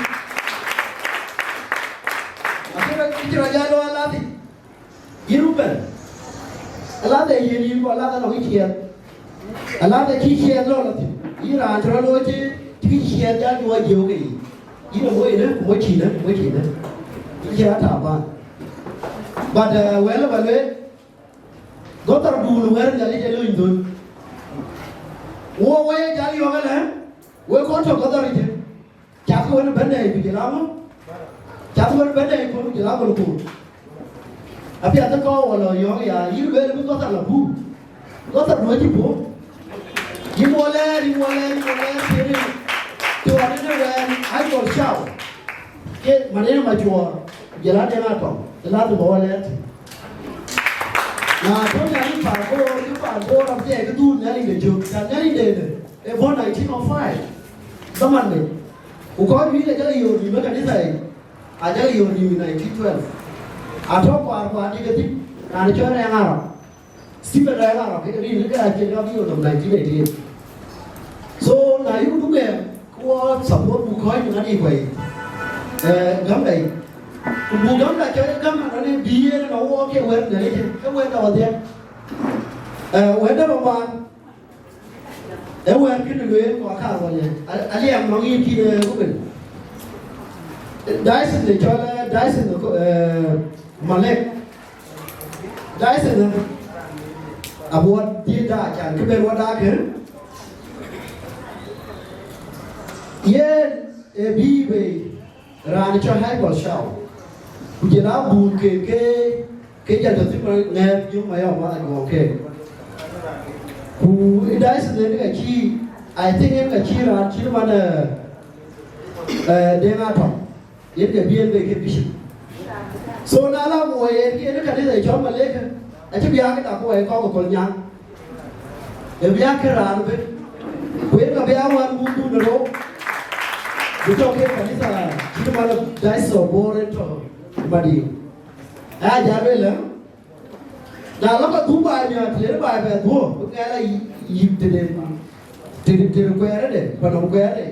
Kita jalan alati, Irupan, alati ini pun alati nak ikhtiar, alati ikhtiar alati. Ira antara loje ikhtiar jalan dua jauh ke, ini boleh Cina, ikhtiar apa? But well, gotor dulu jadi Indo. Wah, jalan orang lah, kau gotor itu, chả có vấn đề bị gì lắm chả có vấn đề cũng gì lắm còn cũng à bây giờ có là giống như yêu về cũng có thật là bu có thật nói gì bu đi mua lên thì đi chùa đến đây ai còn sao cái mà đến mà chùa giờ lá đen to lá từ bỏ lên là có nhà đi phản cô làm gì cái tu nhà đi để chùa nhà đi để cái bọn này chỉ có phải tấm ăn này cũng có biết là cái yêu gì mới cái này à cái yêu gì này chỉ chuyện à thôi qua đi cái tiếp à nó chơi ra ngào xin về ra ngào cái đi cái này trên nó yêu tầm này chỉ để đi so này cũng đúng rồi qua support bu khói nó đi vậy gắm này bu gắm là chơi gắm nó đi bia nó cái quên này cái quên đâu vậy quên đó mà quên cái người qua khảo vậy anh em nói gì thì của mình Diocese để cho là Diocese Malek Diocese abuat dia dah jangan keberwadah ke ye bi be ran cho hai quả sầu bây giờ nó buồn cái giờ tôi thích nghe nhưng mà ông nói ok ku Diocese cái chi I think cái chi ran chi mà để ngã thòng yết cái biên về cái bishop so na la ngồi cái nó cái này cho mà lấy cái chứ bây cái nào cũng có một con nhang để bây cái ran về quên cái bây giờ quan buôn nó Chúng tôi phải đi ra, chúng ta là đại số bố lên cho bà đi. Giá về lớn. Là nó có thú bài nhờ, thì nó bài về thua. Cũng nghe là dịp thì nó quê đấy, và nó quê đấy.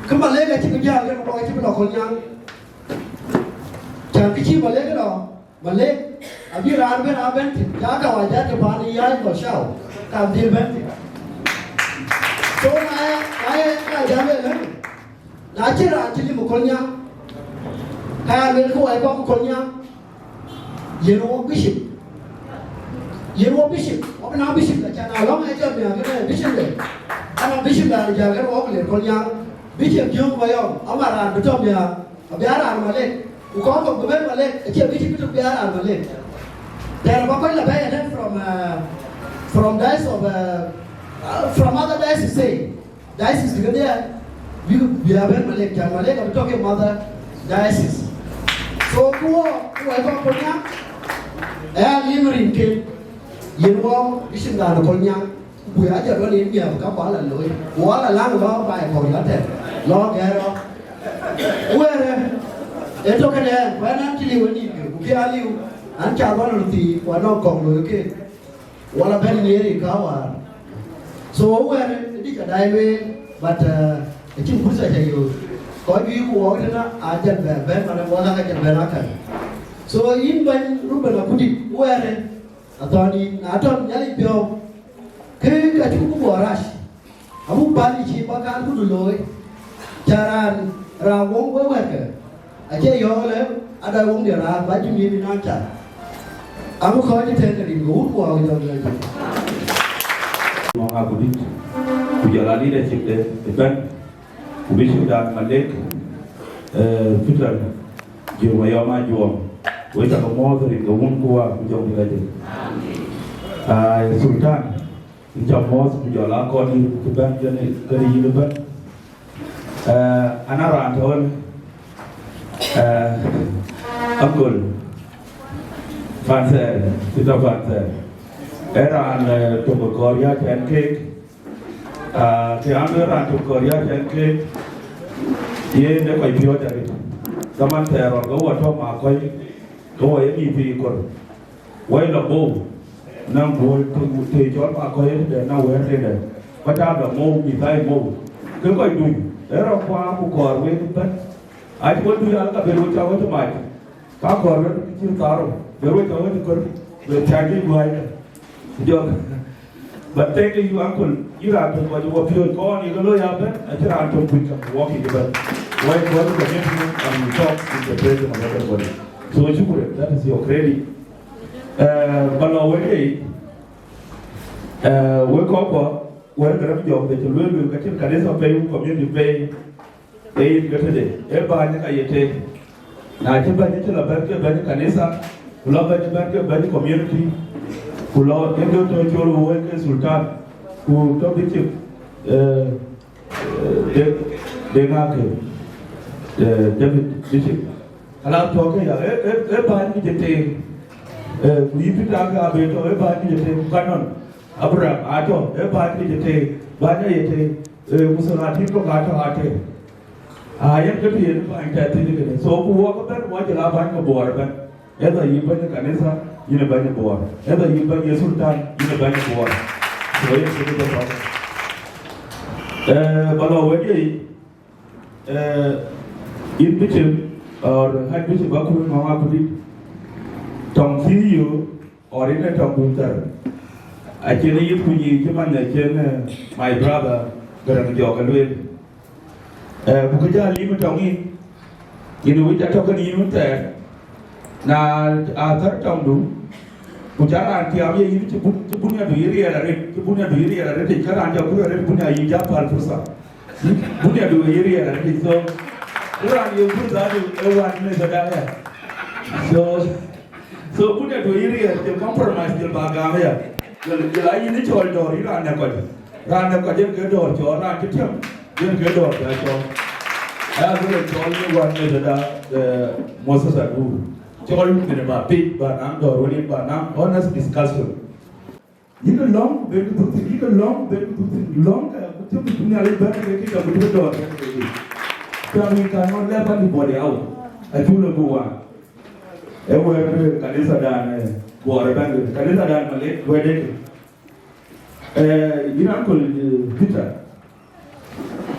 Cứ mà lấy cái chiếc cái dao, cái nó nói chiếc cái đó con nhang. Chẳng cái chi mà lấy cái đó, mà lấy. À biết ra bên thì giá cao à giá cho bà đi ai vào sau. Cảm tiền bên thì. Số này giá về lớn. Đã chết ra chỉ một con nhang, hai bên không ai có một con nhang, Yirol bishop, ông nào bishop là cha nào lắm hay cho nhà cái này bishop này, anh bishop là giờ cái ông liền con nhang, bishop dương vậy ông mà làm được trong nhà, bé làm mà lên, có một cái bên mà lên, chỉ bishop bé làm mà lên, there là có là bé lên from diocese of from other diocese say, diocese cái đấy. We have been Malek, I'm talking mother diocese. So, who I got Konya? Limerin came. Yirol, Bishop Dana Konya, we are just running here, Kapala Louis, Walla Lang law by Koyate, Lord Garo. Where they took it there, when actually when you get you, and Chavality, were not Kongor, Walla Ben Yeri Kawa. So, where did you die? But cái chuyện cũng sẽ hay rồi, có view của cái đó à chân về bên mà nó qua ra cái chân về nó cần, so in bên lúc bên là cũng đi qua đây, à toàn đi à toàn nhảy đi biểu, cái chuyện cũng bỏ ra, à muốn bán đi chỉ bán cái cũng được rồi, charan ra vốn với cái, à chơi vô lên, à đây vốn điều ra bán chim gì nó chả, à muốn khói như thế thì ngủ qua cái chỗ này, mong aku dit, ujalan leadership deh, event. Bishop da Malek Fitran Gieu Mayoma Juom với cả công mô thì có muốn qua trong cái gì Sultan trong mô thì giờ là con đi cái bên cho nên cái gì nữa bên anh Aran thôi Akol Fancy thì đâu Fancy Aran trong một Korea pancake thì anh Aran trong Korea pancake ye ne ko biyo tare zaman tero go wato ma koy go way mi fi ko way la bo nam bo te jor ma koy de na we de de bata da mo mi dai mo ko koy du era kwa ku ko we tu ai ko du ya ka be ro cha wo mai ka ko ro ki taro be ro cha wo ko be cha ki boy jo but take you uncle you are to what you appear ko ni go ya be a tira to quick walking the why God is the and you talk with the president of everybody. So that is your credit. But already, we call for where the job that you will get in Kadesa pay community pay e ba ni ka yete na ke ba ni la ba ke ba ni kanisa kula ba ke ba ni community kula ke do to cholo wo ke sultan ku to bi ke de nga ke David bishop ala to ke ya e ba ni jete ku yipita ga be to e ba ni jete kanon Abraham ato e ba ni jete ba ni yete musulati ko ga to ate ayam ke ye ba ta ti ni so ku wo ko ben wo jala ba ko bor ben e da yi ba ni kanisa yine ba ni bor e da yi ba ni sultan yine ba ni bor so ye ke do ba lo we ye in between or had bishop Akoi Mama Kudi Tong Fiu or in a Tong Bunter. I can eat Kuni Kiman, my brother, Garanjokalwin. Buga Lima Tongi, in which I took an even there. Now, after Tongu, Pujara and Tiavi, Punya to Iria, Punya to Iria, Karanja, Punya Ija Palfusa. Punya to Iria, so. You put that everyone is a diet. So put it to area, the compromise the Bagamia. The line in the Chol door, you ran a cut. Ran a cut, get door, Chol, ran to him. Then get door, that's all. I will tell you one the Moses Adu. Chol Minima, Pig, Banam, or William Banam, honest discussion. You can long, very good, you can long, very good, long, door. We cannot let anybody out. I feel a good one. Everywhere, Kanisa Dan, Boraban, Kanisa Dan Malay, where they your uncle Peter.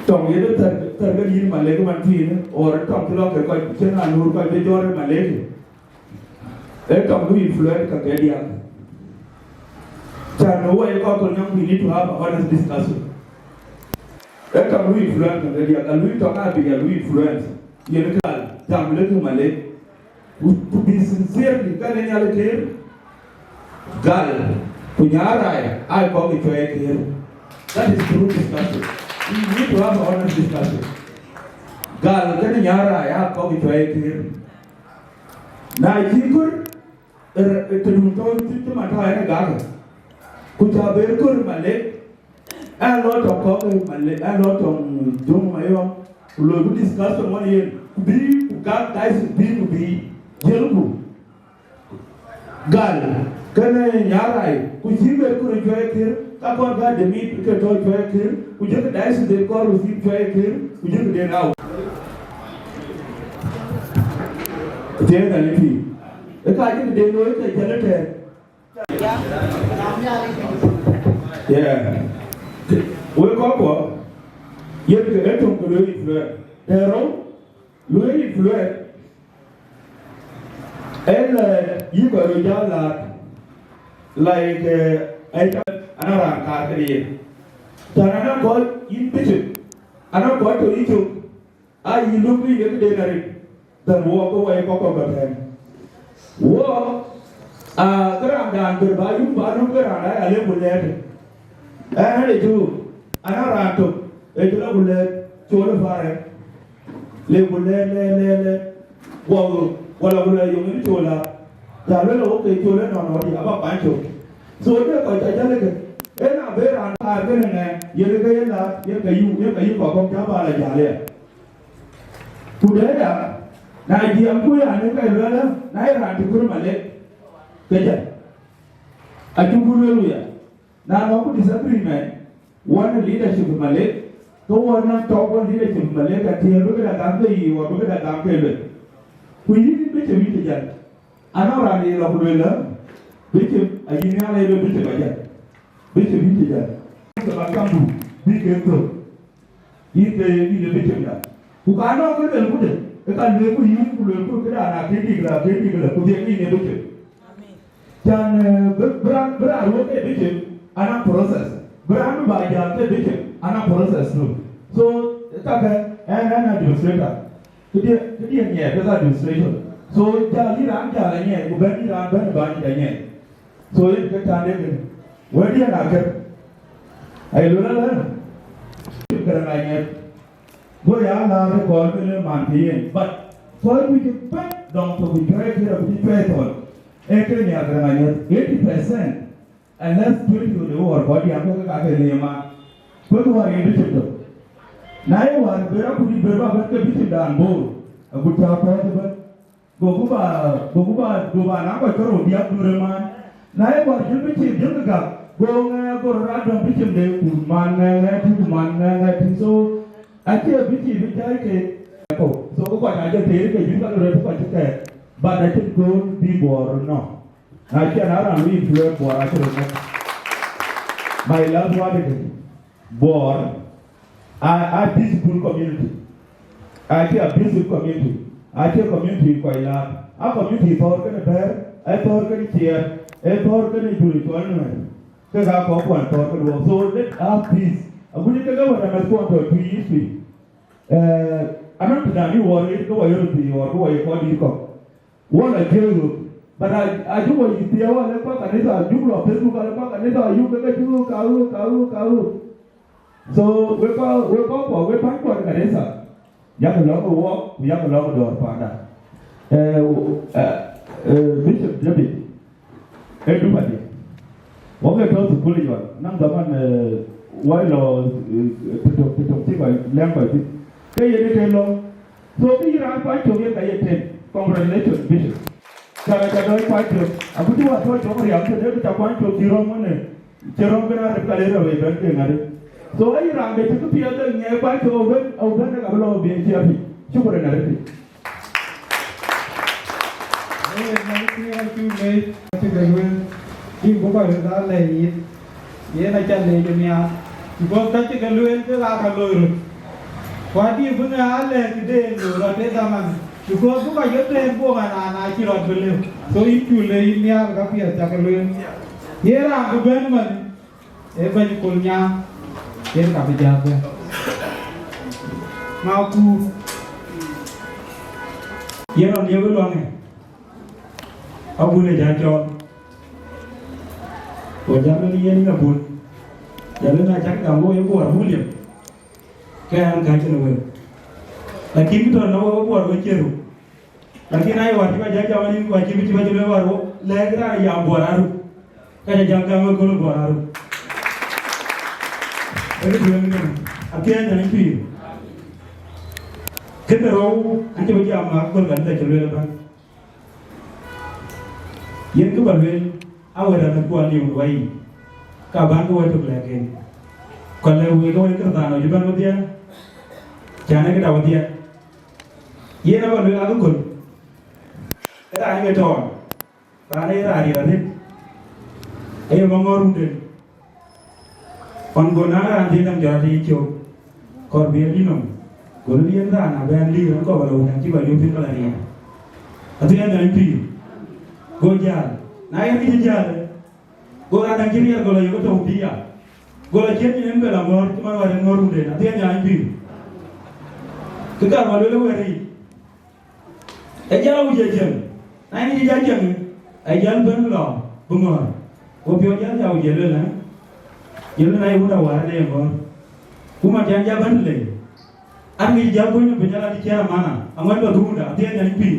Tom, you know that Targan Malay Mantin or Tom Clock, a China, who by the Jordan Malay. They come to influence Kadia. Chan, no way, we need to have a honest discussion. Let us influence and we talk about influence. You know, Jam Little Malay, to be sincerely, can any other care? Gal, Punyara, I call it Cueikeer. That is true discussion. We need to have an honest discussion. Gal, can any other I call it Cueikeer. Now, if you could, to do my time, Gaga, could have very good Malay. A lot of talking, a lot of doing my own. We discuss on 1 year. Be God dies be yellow. Gal, can I yarai? We see where could Cueikeer, Akol got the meat, we can talk Cueikeer, we just dice the call with Cueikeer, we just get out. Then I leave. If I didn't know it, I tell it. Yeah. We go yet the etum to Louis Fluent. Pero Louis Fluent and you go to Yala like another cartridge. Tanana got in bishop. I don't go to Egypt. I look me every day, then walk away, pop up again. Walk, Grandam, goodbye, you, Baruka, I live with that. And I do. Another to a Chol Chol Le while I will you Chola. Jalelo, okay, Chola, no, about Pancho. So they're quite delicate. And I bear on Yerga, you come Jabala Jalia. Today, Nigeria, Naira, Naira, to Kurmale. Kaja. I can Guruya. Now, no disagreement. One leadership of Malay, no one not talk one leadership of Malay that he look at Gampe or look at Gampe. We need to be a meeting. I know I need a Lula, Bishop, I give you a bishop again. Bishop Meeting. Bakambu, big and if they need a bishop. Who cannot get a good, they can live with you who will put a critical, put their in a bishop. Can Brad look at bishop and a process. Brand by the bishop and a process. So, and an administrator. Today, administration. So, Jali and Jali, who bend it and bend by the so, it gets under where do you I learn? go ya la re ko le man ti but for we get back down to we try to be faithful 80% unless 20 to the war body am ko ka ke le ma ko to wa ye to na ye wa be ra ku di be ba ke bi dan bo Agutyar ko go na ko ro dia ku re ma na ye wa ju bi ti ju ga go nga go ra do bi ti de ku man nga ti so a ti bi ti bi ja ke ko so ko na de te ke ju ka ro ko ti ke but I think go be bor no na ti na ra mi fle bor a ti no my love what it bor a peaceful community a peaceful community a community ko ila a community for ke ber a for ke cheer a for ke juri to no ke ga ko kwan for ke so let have peace a gudi ke ga wa na ko to yi anan da ni wori ko wa yo ti wa ko ko di ko wala jero but I do what you tell wala ko ka ni sa ju lo Facebook wala ko ka ni sa yu ke ju ka so we ko we pan ko ka ni sa ya ko lo wo ya ko lo do pa da Bishop David du ba di wo ke to su kuli yo nang da man wa lo to ti ba lem ba ti ke ye ke lo so ki ra pa to ye ka ye ten congratulations Bishop kala ka doi pa to abuti wa to ya to de ta kwan to tiro mo ne tiro bena re kale ro be ben ke ngare so ai ra be to pia de nge pa to o ben ka lo be ji api shukran na re Đi có phải là lệ ý là chân lệ cho nhà chỉ có cách cái luyện cái ra cả lười rồi qua đi với nhà lệ cái đền rồi là thế sao mà chỉ có cũng phải nhớ lên buông à chỉ là bên liều số ít chủ lệ nhà các phía chắc cái luyện thế là cái bên mình để bên cùng nhà thế cả bây giờ thôi mau cu giờ làm nhiều cái loạn này ông bùn này trả cho của nhà nó đi là bùn giờ nó là chắc đầu ngôi của hú liệp cái ăn cái chân người là kiếm cái nó có của với chơi là cái này hoạt cái giá cho anh qua chỉ biết cho nó vào lấy cái này giảm bùn ăn cái này giảm cam với con bùn ăn cái chuyện này à kia nhà anh phi cái đầu anh chỉ biết giảm mà con gần đây cho nó là yen ko balwe awara na ko ani wai ka ban ko to lage ko le wi ko ka ta no jiban wadia jana ke dawadia yen na balwe agu kun eta ani ke ton ta ne ra ri ra ni e mo ngoru de on go na ran de dam ja ri cho ko bi ni no ko li yen ra na ban li ko ba lo na ji ba yu pin la ni ati na pi go jal na ya ni jal go ra dang kiri go la yo to dia go la chen ni embe la mor tuma wa ngor unde na dia nya bi ke ka ma lo wari e jala u je jem na ni ja jem ai jal ben lo bu ngor go bi jal ja u je le na ye na yu da wa le ngor kuma jan ja ban le an ni ja bo ni be jala di kera mana amai ba du da dia nya bi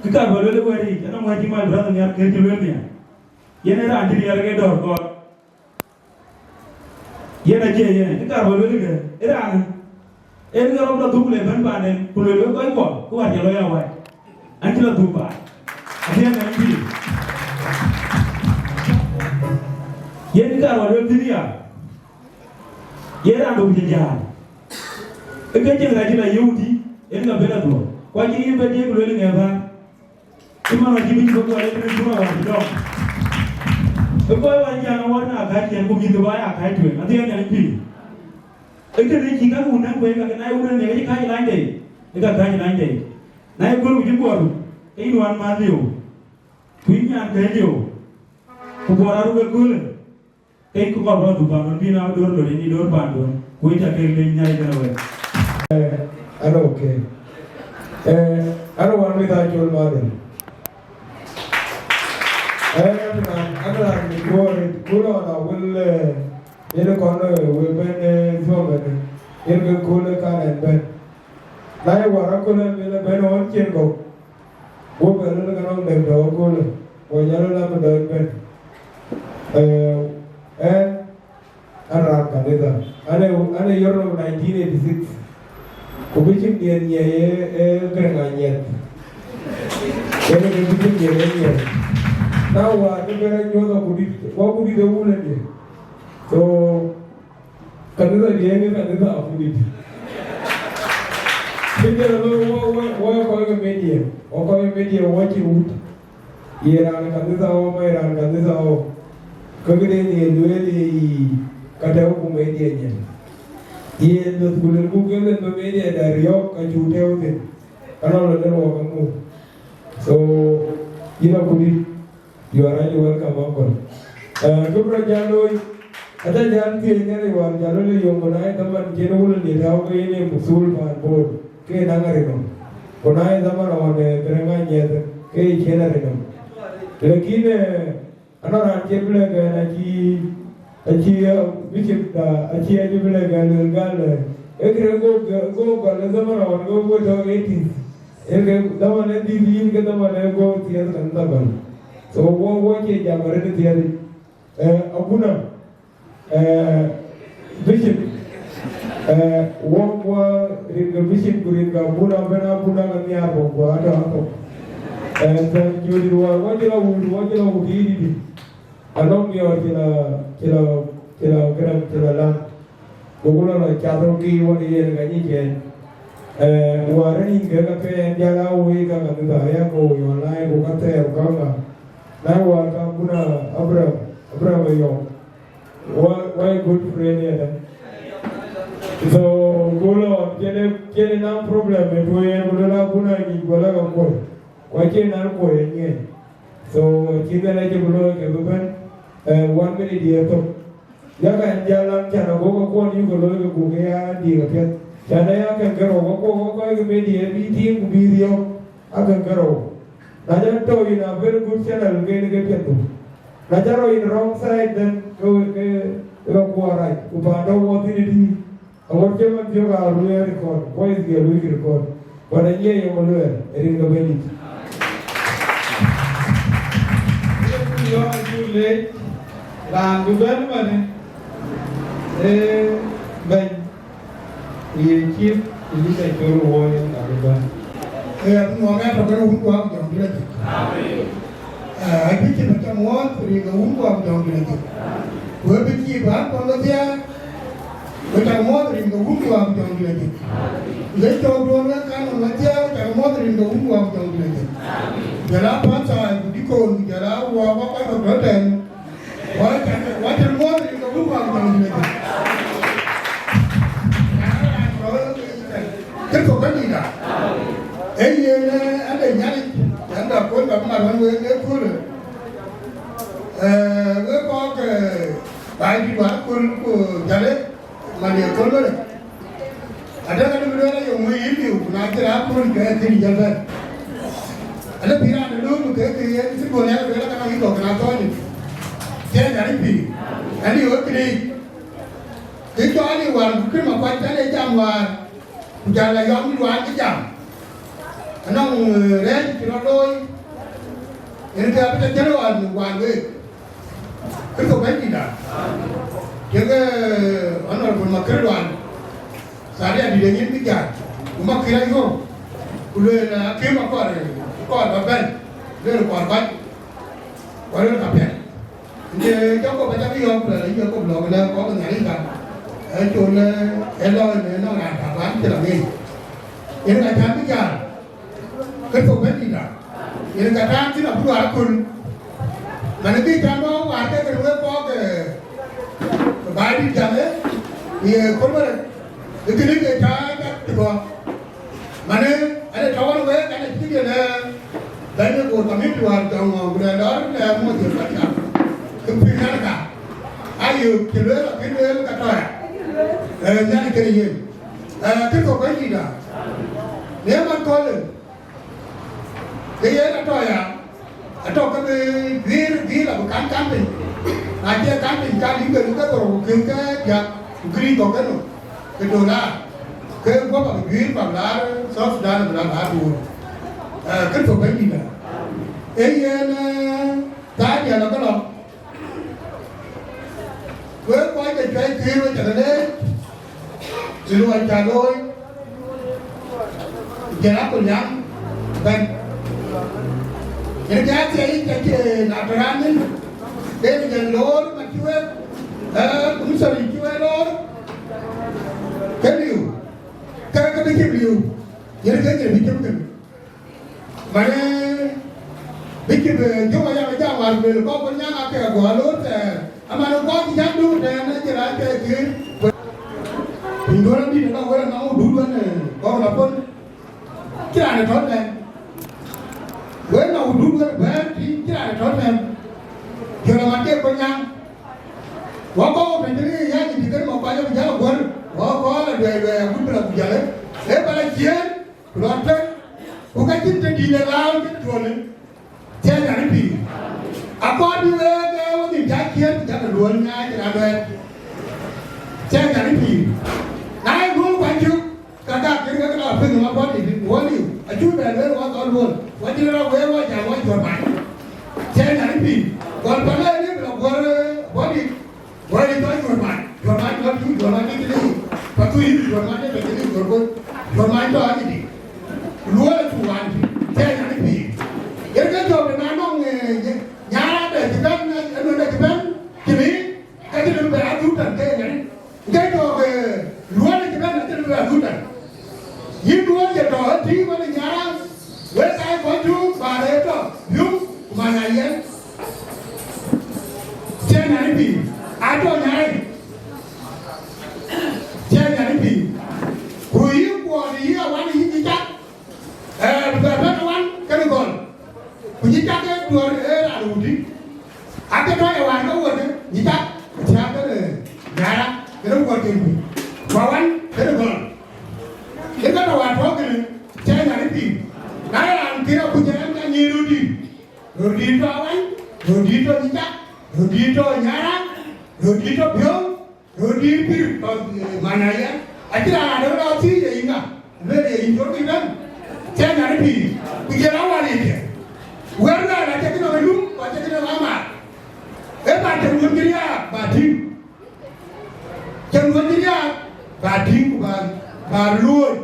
kita boleh le wari jana ngaji my brother nyar ke jelo ni yene ra andiri yar ke dor ko yene je yene kita boleh le ke era en ga robla duble ban ba ne ko le ko ko wa jelo ya wa anti la duba ati na ndi yene ka boleh dunia yera ndo bija e ke je ra jila yudi en ga bela do kwa ji be je ko le ngaba cuma lagi bikin buku ada terus cuma lagi dong. Buku yang jangan warna agak yang begitu banyak agak itu, nanti yang jadi pi. Itu ni jika undang boleh kalau naik undang ni jadi kaya lain deh, dekat kaya lain deh. Naik guru jadi baru, ini wan mario, punya kerja, buku baru ke gula. Kayak kau baru tu bangun bina dor dor ini dor bangun, kau itu kerja nyari kerja. Ano okay. Ano wan kita jual mana? Ana ni kulo na will yene kono will ben zomen Irga Kula Kan and Ben. Nai Warakula Villa Ben on Kirko. Woke a little around them, the Okula, or Yellow Ben. And Arab Canada. And a year of 1986. Kubichim Yen Grangan. Now, what would be the woman? So, Canada Yen and Canada of it. What media? Or media watching wood. Here and Canada, and Canada. Kagade Lueli Katao media. Here the Google and the media that Adhiok and you tell them. And all of them will move. So, you are right, welcome, Uncle. Kubra Jaloi, at a young thing, anyone, Jaloi, Yomonai, the man general, the Hawaiian, Musul, and board, K. Nangarino. Konai, the man on the Grangan, K. Kenarino. Lakina, another Kepler, and a bishop, a chia, and Gal. Go, go, go, 80s. The one at the beginning, the one I go to the other. So, what is the Abuna Bishop? What was the Bishop Kuringa, Buna, Buna, and Yabo, and then you do what you did. Along your killer lamp, Gugula, Chatroki, 1 year and Warren Gagape and Yalawi and the Ayako, your line, Bukate, Ganga. Now, Abuna, Abra, why good friend? So, Golo, get no problem if we have Buna in Golaga. Why can't I go again? So, China like a Golo, 1 minute here. Yaga and Yalan can go you go Gugea, Diocese. Chanaya can go media, meeting, video, I can go. Najato in a very good channel, get to. Najaro in the wrong side, then go right. Upando what did it? I want to yoga record. Why is the week record? But a year you will learn, in the village. You are too late. Land to burn money. Ben. We keep the little warrior and everyone. No matter where we go, don't get it. I think you can walk through the womb of don't get it. We'll be keep up on the there. We can water in the womb of don't get it. Let your brother come on the there, we can water in the womb of don't get it. There are parts of the cone, there are what kind of brother. What can water in the womb of don't get it? Cái cổ cái gì đã? Ấy anh ấy nhá đi, anh đã cuốn vào mặt anh người nghe cuốn rồi. Cái có cái bài đi bán cuốn của nhà đấy mà để cuốn rồi. Anh đã cái video này dùng người im điều, nói cái đó cuốn cái gì vậy vậy? Anh đã biết anh đúng một cái buồn này là cái nào ít đồ cái nào thôi. Thế là cái gì? Anh đi ở cái đi. Cái cho anh đi vào khi mà quay cái này chăm vào. Giờ là do mình đoán cái chẳng nó đấy thì nó đôi nên cái bây giờ nó hoàn với cái câu bánh gì đã những cái anh nói mà cái đoàn sáng đi đến những cái chẳng mà khi anh không rồi là kiếm mà còn ở bên đây là còn bánh còn đây là cặp hẹn thì cháu có phải cháu đi không là lấy cho công lộ là có cái ngày đi cả ở chỗ là em lo nó làm cả bán cho là gì những cái tháng bây giờ cái công việc gì đó những cái tháng chỉ là bữa ăn cùn mà những cái tháng đó ngoài cái người có cái bài đi chợ ấy thì con mới cái cái tháng cái có mà nên anh cháu nó về cái này chỉ là đấy nó còn tạm ít vào trong người đó là một chuyện phát triển cái phi năng cả ai yêu thì lứa là cái lứa cả trời nhà cái gì cái có cái gì đó nếu mà coi được cái ấy là trời à trong cái ví là một cán mình ai chơi cán mình cán những người cái đồ cái gì cái có cái cái đồ ra cái có bằng duyên bằng lá South Sudan là lá đồ cái phục cái gì cả ấy cái giờ nó có lòng với quay cái chơi kia với chẳng đấy thì luôn anh trả đôi giờ nó còn nhắm bên cái giá trị cái làm ra nên để bây giờ lỗ mà chưa cũng sao thì chưa lỗ cái liều cái cái liều giờ cái gì bị chấm kìm mà bị chấm chúng ta bây giờ ngoài về có con nhang ăn cái quả lốt mà nó có cái giá đu này nó chỉ là cái gì mình nói đi nó có nó đủ luôn này có là phân cái này thoát này với nó đủ luôn với cái này thoát này giờ là mặt cái con nhang có mình thấy giá thì cái một cái giá là quân có là về cũng là giờ đấy bà là chiến loạt đấy có cái chiến tranh đi là lao cái chuồn đấy che nhà nó bị có đi về cái gì trái chiến chắc là luôn ngay cái nào về che nhà nó bị này luôn phải chịu cả cái nào phình mà có thì muốn đi chú về đấy nó có luôn quá chứ nó về quá nhà quá chuồn mãi che nhà nó bị còn bà lên đấy là quá đi tới chuồn mãi nó chú chuồn mãi cái gì và tôi chuồn mãi cái gì chuồn mãi cho anh gì luôn là chủ anh che nhà nó bị cái chỗ này nó mong nhà để cái bên anh nói cái bên chỉ biết cái gì nó về rút trần cái chỗ về luôn là cái bên nó về rút trần nhưng luôn giờ đó thì mà nhà với cái có chú bà đấy đó đúng mà nhà yên che nhà nó bị ai cho nhà này che nhà nó bị hủy của thì quan gì chắc về bên quan cái còn chỉ chắc cái đùa là đủ đi cái nói là hoàn nó quên đấy chỉ chắc sao cái này nhà cái nó quên tiền và anh cái nó còn cái là hoàn có cái chơi nhà cái gì nãy làm kia cũng chơi em ra nhiều rồi đi cho anh rồi đi cho chỉ chắc rồi đi cho nhà rồi đi cho biếu rồi đi mà này á chỉ là nó đâu chứ gì mà về để chỗ cái đó chơi nhà cái gì bây giờ nó qua đi Where là cái nó phải đúng và cái nó làm mà cái bà chân muốn cái bà thím chân muốn cái bà thím của bà luôn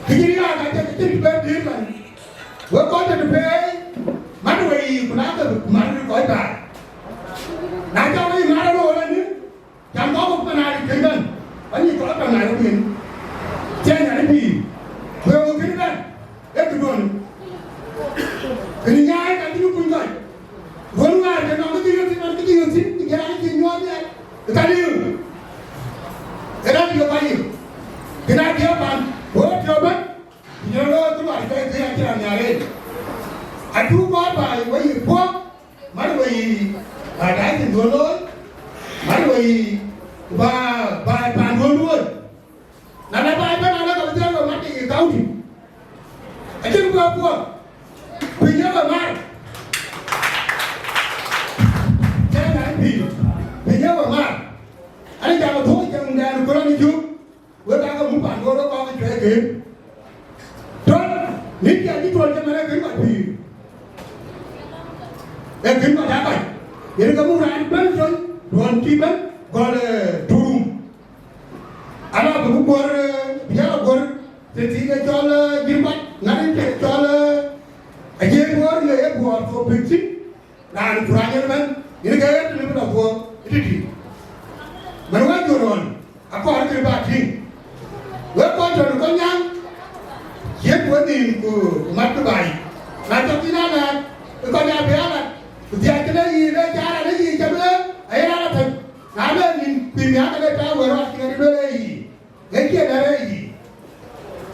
cái gì cái bên thím mà với con thì phải mắt quay của nó cái mắt nó coi bà nãy cho cái má nó rồi nữa chẳng có một cái này thì gần anh nhìn có cái này nó biển che nhà cái gì vừa một cái này cái đường cái nhà cái gì cũng vậy vốn là cái nó cái gì cái gì nhon vậy cái gì cái đó nhiều bao nhiêu cái này nhiều bạn bố cho biết nhớ nó cái loại cái làm nhà đây anh chú có bài với gì quốc mấy người bài đáy thì luôn thôi mấy người và bài bàn luôn là bài bên nào nó còn chơi vào mắt thì cao thì anh chú có quốc vì nhớ là mai cái này vì nhớ là mai anh chàng một thuốc chàng đàn của nó đi chú với ta có muốn bản của nó có cái chuyện kịp trốn nít kia đi trốn cho mày nó kính gọi vì em kính gọi đá vậy vậy nó có muốn ra anh bến rồi còn chi bến gọi là trùm anh nói cũng quên nhớ là quên thì cái cho là dính bắt ngắn đến cho là anh em có người em của của bình sinh là được ra như vậy những cái ấy thì nó của cái gì mà nó nói rồi có cái bà thì với con rồi con nhang giết với nhìn của mắt cái bài là cho cái đó là con nhà bé là thì cái đấy gì đấy cha là cái gì cho nó ấy là thật làm lên nhìn tìm nhá cái đấy cha vừa rồi cái đấy gì cái kia đấy gì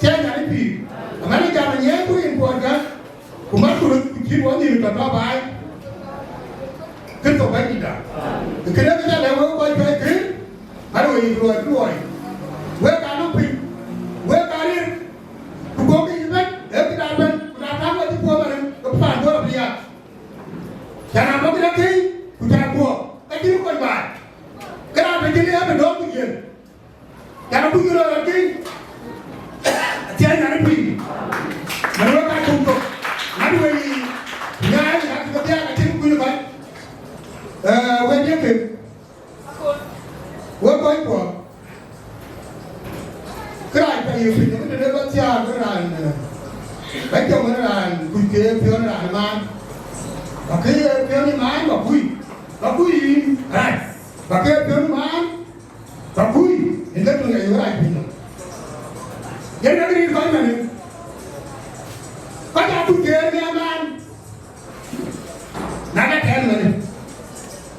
cha nhà cái gì mà nó cha là nhé của yên của cả của mắt của chỉ muốn nhìn cả ba bài cái tổ cái gì đó cái đó cái là nó coi cái rồi với cả nó bị với cả đi cũng có cái gì đấy để cái đàn bên đàn thắng với cái cua mà nó phản đối là gì à chả làm nó cái đó cũng chả cua cái gì cũng bài cái đàn bên kia mình đốt cái gì chơi nhà nó bị mà nó cái cùng tục nó đuôi nhà cái cái cái trên quy luật quen biết kịp quen coi của cái này phải hiểu thì những cái đứa con cha cái này bánh chồng cái này Cueikeer phiếu này mà và cái phiếu này mái mà vui này và cái phiếu này mái và vui thì rất là ngày cái này vậy nó đi coi mà có nhà Cueikeer nghe man nãy cái thèm này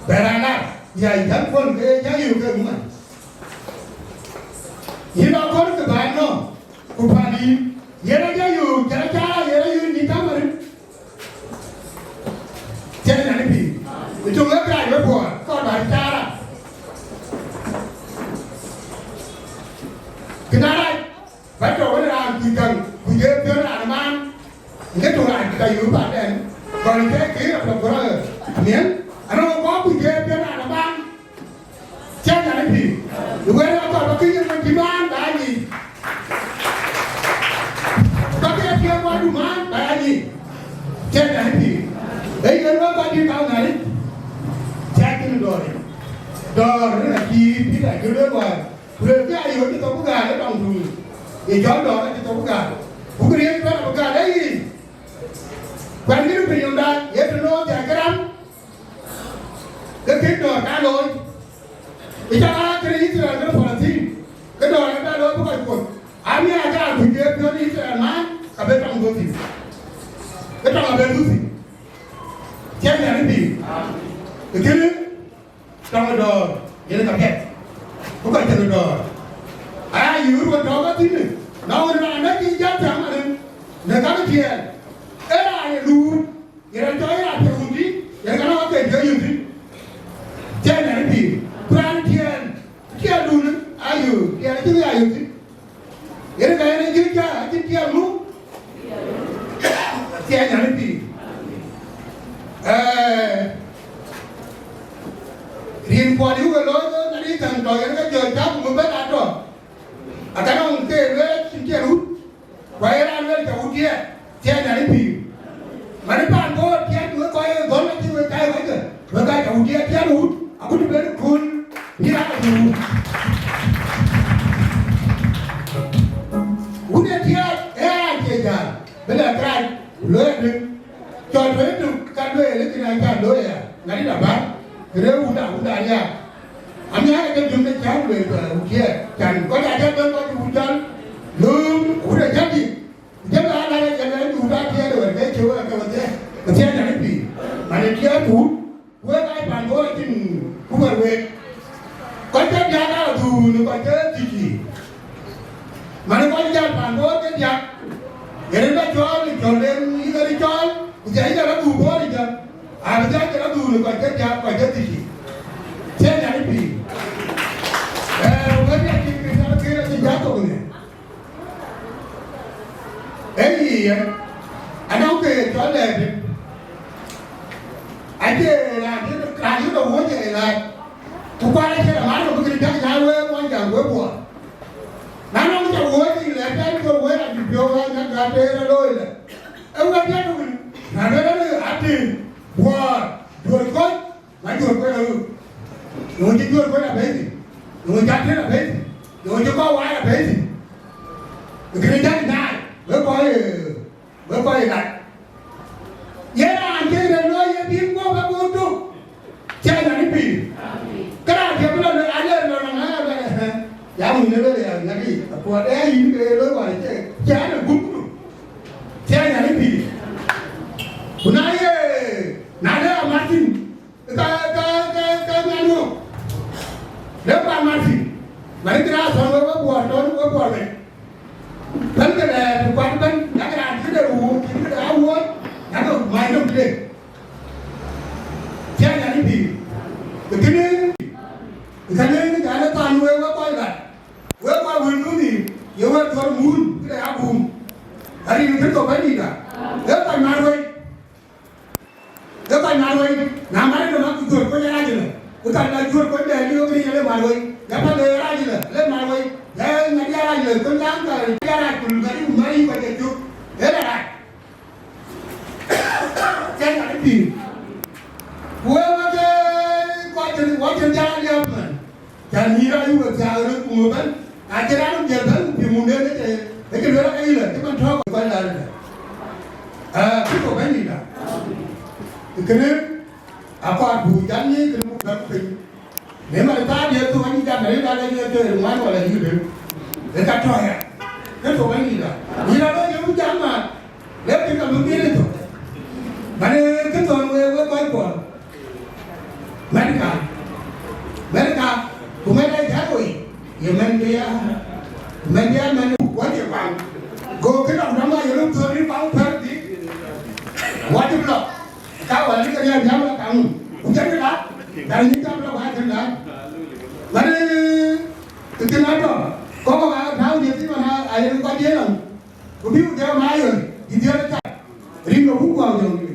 về là nào dạy thấm con cái giá yêu cái mà như đó có cái bài nó cũng phải đi vậy đó giá yêu giá vậy đó yêu đi tắm rồi chơi này đi thì chúng nó cái với bùa có bài cha là cái này bắt đầu cái là chỉ cần Cueikeer phiếu là man cái chỗ này cái yêu bạn này còn cái kia là có miếng anh không có Cueikeer phiếu là man chơi này đi rồi nó còn cái gì mình chỉ man đại gì có cái phiếu qua đủ man đại gì chơi này đi đấy cái nó có đi cao này chơi cái đồ nó là chi cái này cái đó mà rồi cái ai hiểu cái tàu Buga nó đồng thùng thì chọn đó cái tàu Buga cũng cái đấy nó Buga đấy quan cái lúc mình đây vậy nó chạy cái đám cái đồ cá lôi thì chắc cái này là nó phải cái đồ nó cá lôi không phải cuốn anh nghe ra Cueikeer nó đi là má cả bên trong cái gì cái trong là bên thứ gì chơi nhà nó gì cái kia trong cái đồ vậy là tập kẹt không phải chơi đồ ai hiểu rồi đó có tí nữa nó là cái giá chẳng mà nên có cái tiền cái này luôn vậy là chơi là chơi không gì vậy là nó có tiền chơi gì chơi này thì quan tiền luôn ai hiểu tiền chứ ai hiểu gì vậy là cái này chứ tiền luôn chơi này thì riêng qua điếu cái lối đó nó đi thằng rồi nó giờ cháu cũng biết ăn rồi cái ông kê lên kia hút quay ra lên cái hút kia chơi này thì mà nó bạn có chơi nữa coi vốn nó chơi cái vậy kìa với cái hút kia chơi hút cũng được lên khôn như là hút hút kia chơi chơi bây giờ cái lối được cho thuê được cái lối lấy cái này cái lối à này là bán cái đấy hút đã nha anh nhớ cái dùng cái cháu về hút kia chẳng có nhà chơi bên coi hút chân lương hút để chắc gì chắc là anh ấy cái đấy hút ra kia rồi cái chỗ là cái vấn đề cái xe này bị mà để kia hút với cái bàn gỗ thì cũng phải về có chất giá đó là thù nó còn chất gì mà nó có chất bàn gỗ chất giá vậy nó cho lên như cái đi cho vậy là nó thù gỗ đi chứ à bây giờ cái nó thù nó còn chất giá còn chất gì xe này bị với cái kia là giá của mình đấy gì anh không kể cho lệ thì anh kia là những đầu mối vậy là hôm qua đây là bán một cái chắc giá quê quan trọng quê bùa nó không cho quê thì là cái quê là chụp vô hay nhắc gà tê ra đôi là ông đã biết rồi là nó là Atem bùa chuột cốt mà chuột quê là người chỉ chuột quê là bế gì người chắc thế là bế gì người cho có quái là bế gì cái này chắc này với coi lại vậy là anh chơi này nói với tiếng của các cô chú chơi là cái gì cái nào thì bây giờ anh lên rồi là giá mình nó là gì của đấy gì cái lối gọi chơi là bún chơi là cái gì bữa nay nãy là Martin cái nhà luôn nếu bạn Martin mà cái nào xong rồi có buồn này vấn cái này quan tâm cái này cái đủ cái áo uốn cái đồ mày đâu đi chơi nhà đi thì cái này cái nó toàn nuôi quá coi lại với qua vườn núi thì nhiều hơn cho muốn cái này áo bùn ở đây nó thích có cái gì cả nếu tay mà rồi làm cái nó cứ chuột có ra gì này cái tay là chuột có để đưa cái đi lên mà rồi cái phần đề ra gì này lên mà rồi cái ngày ra gì con dám rồi ra cùng cái sao nó cũng vẫn cái đó nó giờ vẫn thì muốn đến đấy thì cái đó cái là cái con thọ coi là cái của cái gì đó thì cái này qua bùi chán như cái một cái bình nếu mà ta đi tôi anh ra đấy ra đây chơi được mấy gọi là gì được để ta cho à cái của cái gì đó vì là nó giống chán mà nếu cái cầm cái này thôi mà cái tuần người với quay quần America của mấy đây khác rồi giờ mình đi quá nhiều bằng cô cái đồng năm nay giờ lúc tôi đi báo phép đi quá chừng lắm cao ở cái nhà nhà là càng cũng chắc cái đó đang những trăm là hai thằng đấy mà đi từ từ nói rồi có cái tháo gì chứ mà ai cũng có gì đâu có biết theo mai rồi thì theo cái riêng nó cũng vào rồi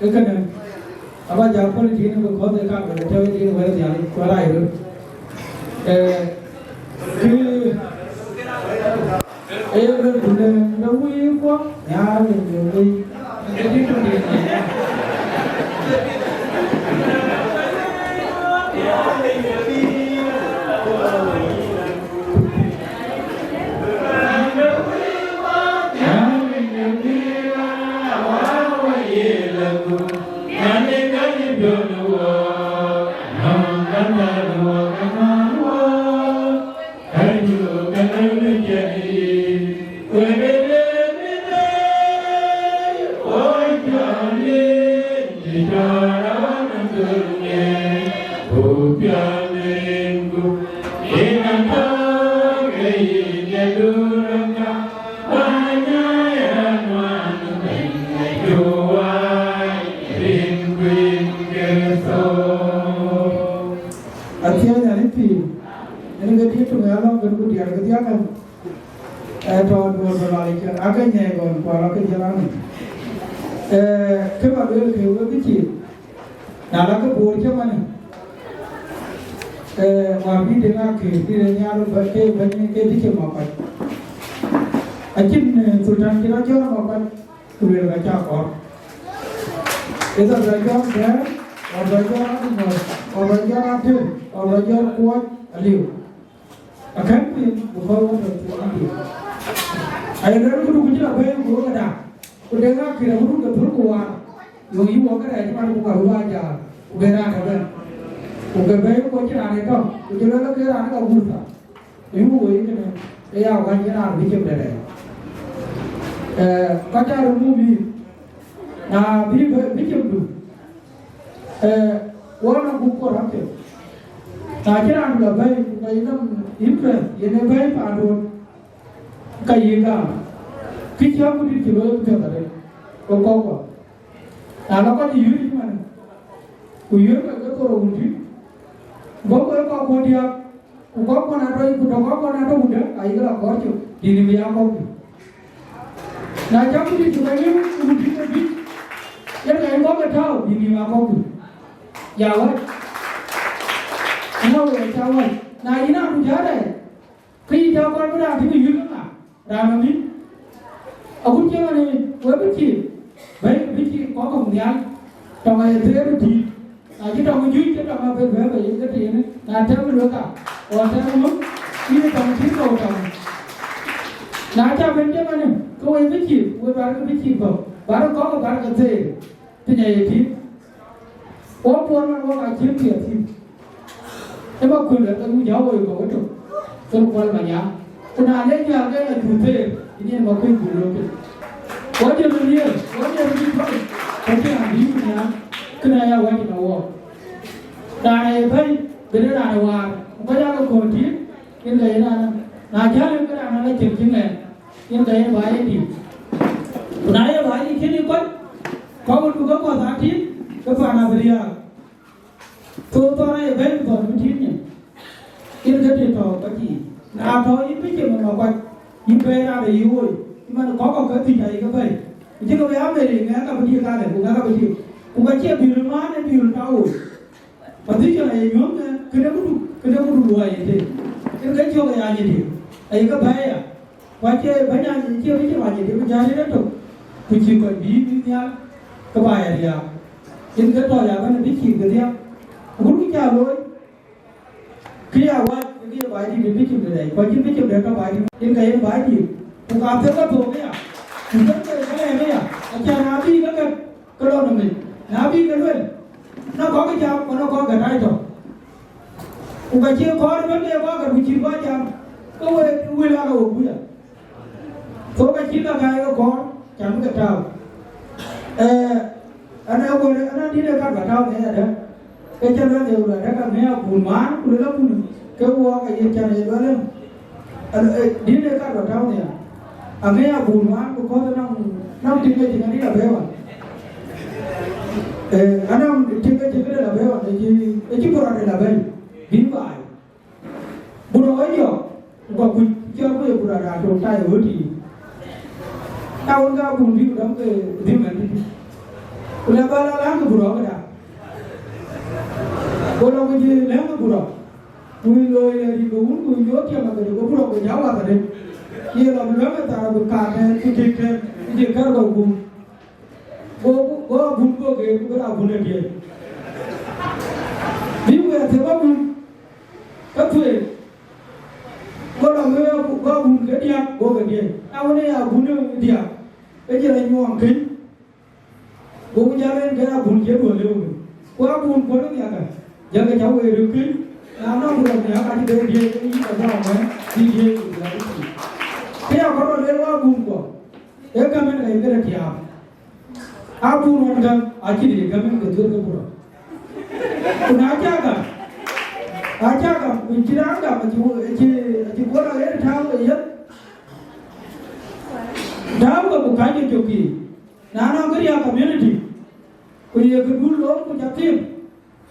cái này apa jawab politik ini kau dekat dengan cewek ini boleh jadi kuala itu berbunda nawi kuah ya nawi jadi tu dia Sultan kita jual makan kuliah kaca kor. Kita belajar dan belajar belajar Atem, belajar Kuat Aliu. Akan pun bukan orang itu. Ayat itu dulu kita bayar Buga Da. Udah kira dulu kita Kuat. Yang ibu akan ada cuma Buga Da aja. Udah ada kan. Udah bayar Kuat kita ada kan. Udah lalu kita ada Buga. Ibu ini kan. Ya orang kita ada bikin berada. Kaca rumumi na bikin du wannan bukor hake ta kira da bai nan influence yana bai fado kai ga kiya ku di kilo ta dare ko na la ko yuri man ku yuri ka ko ro undi ko dia ko na roi ku ko na to uda ai ga ko chu di ni ya ko na jamu di juga ni undi ni yang lain kau tahu di mana kau tu jawab kau jawab na ini aku jawab kau jawab kau dah di mana mana dah ni aku cakap ni kau bici baik bici kau kemudian tengah itu di na kita menjual kita apa berapa yang kita ni na jamu luka orang jamu ini tengah kita tahu na jamu mana kau yang bici kau baru bici baru kau baru kerja thế này thì ốp buồn mà nó lại chiếm tiền thì thế mà quyền là tôi giáo rồi có cái chỗ tôi quan mà nhá tôi nào lấy nhà cái là chủ thể thì nên mà quyền của nó có nhiều người nhiều có nhiều người thôi có cái hàng lý của nhà cái này là quan trọng nào đại thấy bên đó là hòa có giá nó còn thiết nhưng cái là giá lên cái nào nó chừng chừng này nhưng cái là bài thì nãy là bài thì khi đi quất kau berbuka puasa hati kepada beria. Tuan ayah baik tuan begini. Ini jadi tahu pagi. Nah tahu ini macam mana buat ini beria ada Wieu. Mana kau kerja ke baik. Jadi kau yang beri ni agak beria kali, bukan agak beria. Bukan cia biru mana biru tahu. Pasti kalau ayah nyom kena buru dua ini. Ini kerja ayah jadi. Ayah ke baik. Wajah banyak cia macam mana jadi berjaya tu. Puji kau biru ni cái bài này trên cái trò là nó biết chìm cái gì cũng biết chào rồi kia qua cái bài đi biết chìm cái này qua chứ biết chìm được cái bài đi trên cái bài gì cũng cảm thấy có thuộc đấy à cũng rất cái này đấy à cha nào biết cái đó là mình nào biết cái luôn nó có cái chào mà nó có cái này rồi cũng phải chưa có cái vấn đề có cái vị trí quá chăng có quên là đâu cũng vậy số cái chỉ là cái có chẳng cái chào anh đi đây các bạn trao thế là cái chân nó đều là các mẹ buồn má buồn lắm cái qua cái chân này đó lên đi đây các bạn trao này mẹ buồn má có năm tiếng cái chuyện này là béo anh năm tiếng cái là béo cái chứ còn này là béo biến bài buồn nói nhiều còn quỳ cho cái buồn là trong tay ở thì tao ra buồn đi đóng cái gì mà Kula bala lang ke buruk dah. Kalau kerja lang ke buruk, kuli loy dari kau kuli jauh dia macam tu, buruk kau jauh apa deh? Ia lalu lang ke tanah berkat, itu kerja kau gua bun kau ke, gua dah bunuh dia. Biu ke sebab bun, ketua. Kalau gua bun ke dia, gua ke dia. Awalnya ya bunuh dia, kerja lagi orang kin. Gua jalan kena bun dia dua lewu. Gua bun kau ni apa? Jangan jauh dari kin. Nama bulan ni apa dia ini ada apa? Dia lagi. Dia kalau lewu bun kau, kami nak ikut dia. Abu orang aji dia kami ketua kepura. Kuna aja kan, bincang kan, aji orang yang tahu ya. Tahu kan bukan je joki. Nana Agaar Community. Kueikeer loh, kujatim.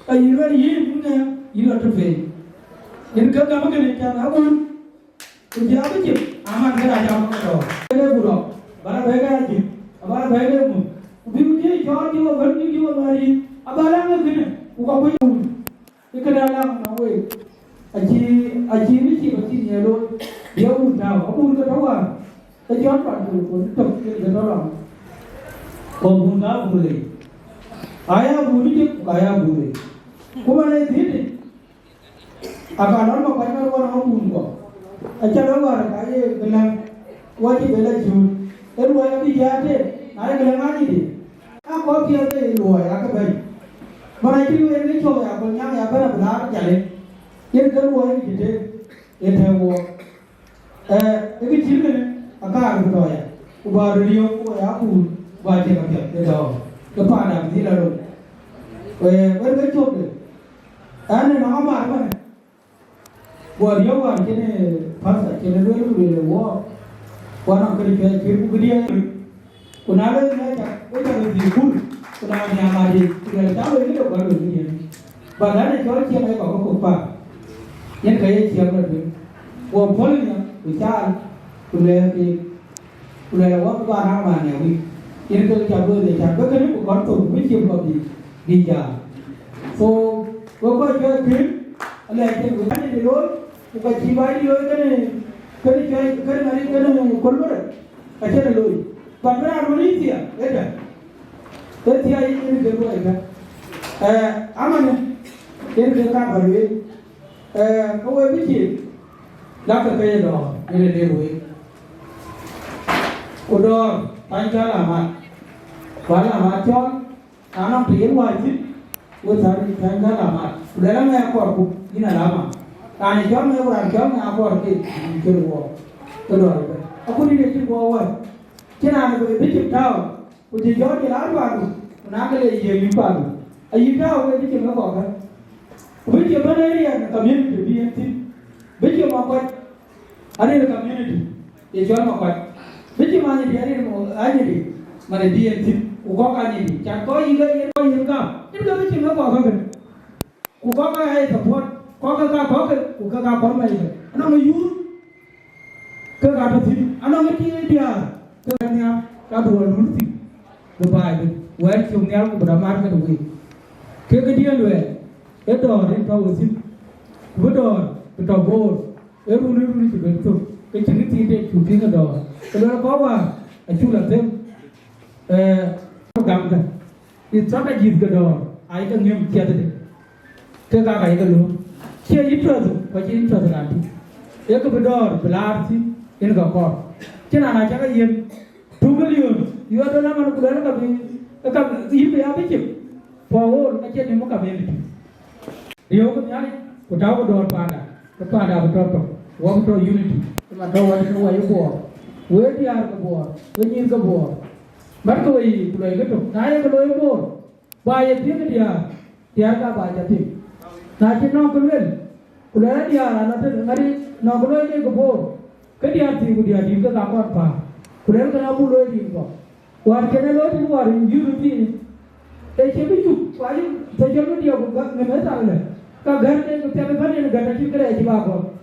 Ayual punya, Yirol terfei. Ini kagak macam cara abun. Kujatim aja, aman kerja aman kau. Ada buruk, barang baik aja, barang baik aja. Biuji Chol juga, berni juga lari. Abalang agaknya, bukan pun. Ikadalang nawe. Aji ni Yirol, dia pun tahu. Aku pun tahu. Ajian padu pun tak kita orang. Kau pun tahu boleh. Ayah boleh, ayah boleh. Kau mana ini? Agaran mau kaya orang pun kau. Ajar orang kaya gelang wajib bela jun. Terus wajib dijade. Naya gelang ani di. Aku kira tu luar, aku baik. Mana itu yang ni coba aku nyang ya pada benar jalan. Yang kedua ini jadi, yang kedua, ini ciri ni, Agaar betul ya. Ubah radio aku baca macam itu. Kepada dia lalu, berkecuali, ane nama apa ni? Buat dia buat kene pasal kene dulu, orang kerja kerja. Kunada ni macam di pun, kunada ni amari, kunada tahu ini tu baru ni. Badan ni Chol siapa yang kau kupa, yang kaya siapa tu, gua boleh bicara, kunada waktu barang mana ni, ini tu siapa dia siapa kerana bukan tu, mesti kau dia. So, gua Cueikeer, alah itu bukan di luar, bukan jiwa di luar kerana hari kerana Kongor, macam di luar. Pandra Indonesia, ada. Tertiada ini juga ada. Aman, ini juga baru. Kau bici, dah kerja dah, ini dewi. Udah, panjang lama, kalau macam anak pilih wajib, udah panjang lama. Udah lama aku ini lama. Kani jam orang jam aku arti keluar. Aku ni dia bawa. Kena aku bikin tahu, uji jauh di luar baru, nak le ye lupa. Ayu tahu aku bikin apa kan? Bikin mana ni yang community BNC, bikin apa? Ada community, ye jual apa? Bikin mana dia ada di mana BNC, Kuocgoor ni. Jangan Iga ye Iga, ini dah bikin apa kan? Kuocgoor hai support, Kuocgoor formal. Anak Wieu, kerana tu, anak dia. Kerana kado lulus, berbaik. Wajib cumnya aku beramal dengan gue. Kemudian gue, itu orang tahu sih, betul, betul bor. Lulus betul. Kecil tidak cuci ada. Kalau bawa, aculah tem, gambar. Itu apa jiz ada. Aida nyum tiada deh. Kekak aida lu. Cia itu tu, macam itu tu nanti. Ek betul, belar sih, ini gakor. Kena nak cakap yang 2 million, you ada nama nak kuda nak kami ini apa cip? Power macam ni muka beli. Dia aku nyari, aku tahu dua pada betul, waktu unity. Cuma tahu ada dua yang buat, Agutyar ke buat, Wieu ke buat. Mereka ini pulau itu, naya pulau itu buat. Bayar dia apa bayar dia. Nanti nak keluar, pulau dia, nanti nak keluar dia ke buat. Kedia di ke kamar apa? Kurang kena pulau di ko. Warga ni loh di luar Europe. Tapi tu, paling sejauh dia bukan ngemetal le. Kagar ni kita mana negara kita aja bawa.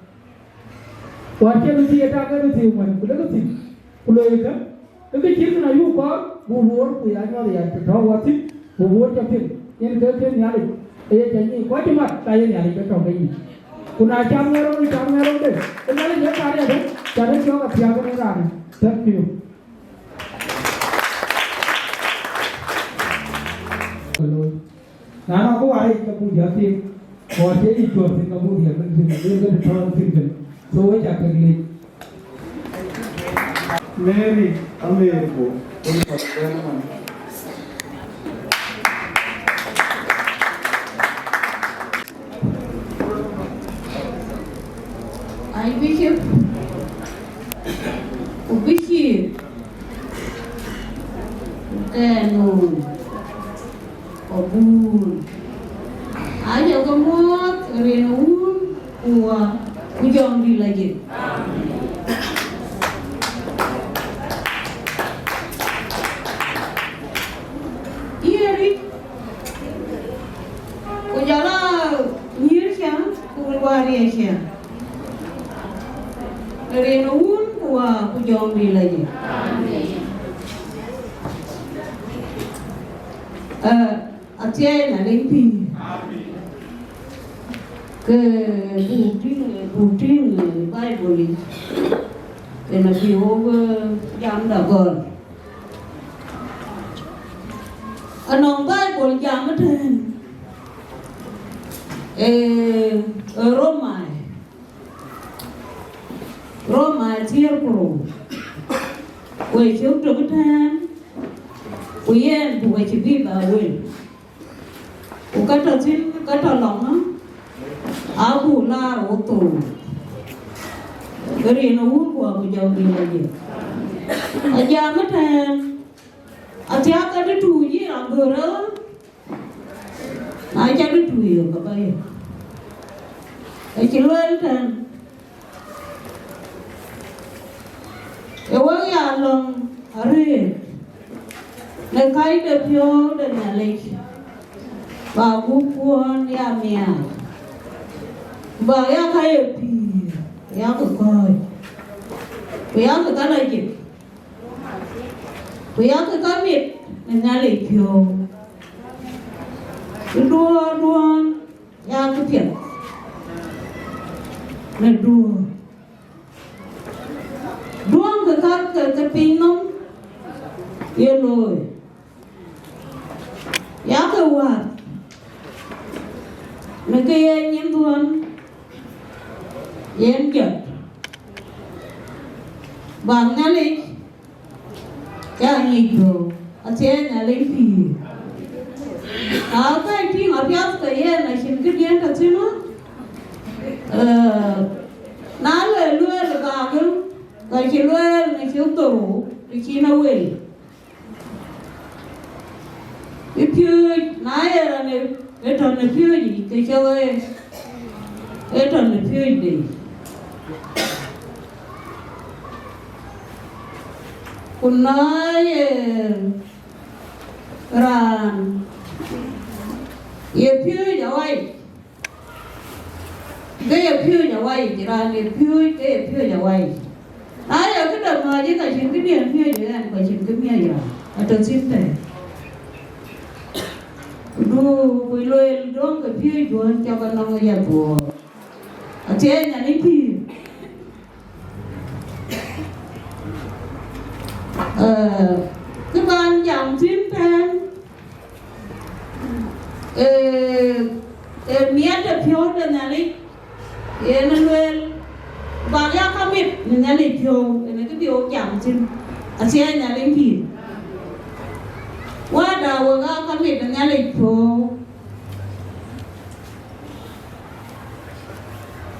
Warga ni dia tak ada tu mana, pulau itu. Tapi kita na yuk ko, buur punya ni ada. Tahu wajib wo cha pin yen ke pin ya le e cha ni ko ti ma ta yen ya le ke to ke ni kuna cham ngero de e na le je pa re de cha re cho ka pya ko ra ni thank you na na ko ai ka pu ja ti ko je i cho ti ka mu dia men ti ne ke thon ti ke so we cha ke ni Mary Americo un problema I bishop ubishir Kanu Obul Ayo kamot Renaun Kua Kujong di lagi Iri Kujala Nyirsia Kulwari Asia Renaun Kua Kujong di lagi Atem là đến phi cái bù trinh Bible cái là phiếu giam đã gần anh ông Bible giam ở trên ở Roma thier pro quay chiếu trực thân Wieu buat cibi bawel, kata long aku lar oto, keri na ulu aku jauh di lagi. Aja macam, aja kada tuji anggora, aja kada tuji apa ya? Aciluan kan, ewang ya long hari. Nên cái được phiếu được nhà lịch và cú cuốn ya mẹ và ya khai được thì ya cứ coi và ya cứ cái này gì và ya cứ cái miệt nên nhà lịch phiếu đua ya cứ thiệt nên đua cái pin nông yên rồi giá cơ hoạt mấy cái nhiễm thuần yên chật bằng nhà lịch cha nghịch đồ ở trên nhà lịch thì cái khi mà biết cái yên là xin cái yên thật chứ nó ná lời luôn là bà cứ cái chỉ luôn là chiếu tổ thì chỉ nó quên cái phiêu nãy là này cái tròn này phiêu gì cái chơi cái tròn này phiêu gì con nói rằng phiêu giờ vậy cái phiêu giờ vậy chỉ là cái phiêu giờ vậy nãy giờ cái đợt mà chỉ cả chuyện cái điện phiêu gì anh phải chuyện cái miếng gì à tôi xin thề quỳ lôi đón cái phía chuồn cho con ông nhà bùa ở trên nhà lính phi cái ban dòng chuyến thang miết được phiếu cho nhà lính nó lên và ra không biết nhà lính phiếu cái phiếu dòng chuyến ở trên nhà lính phi qua đầu ra con biết nhà lịch phố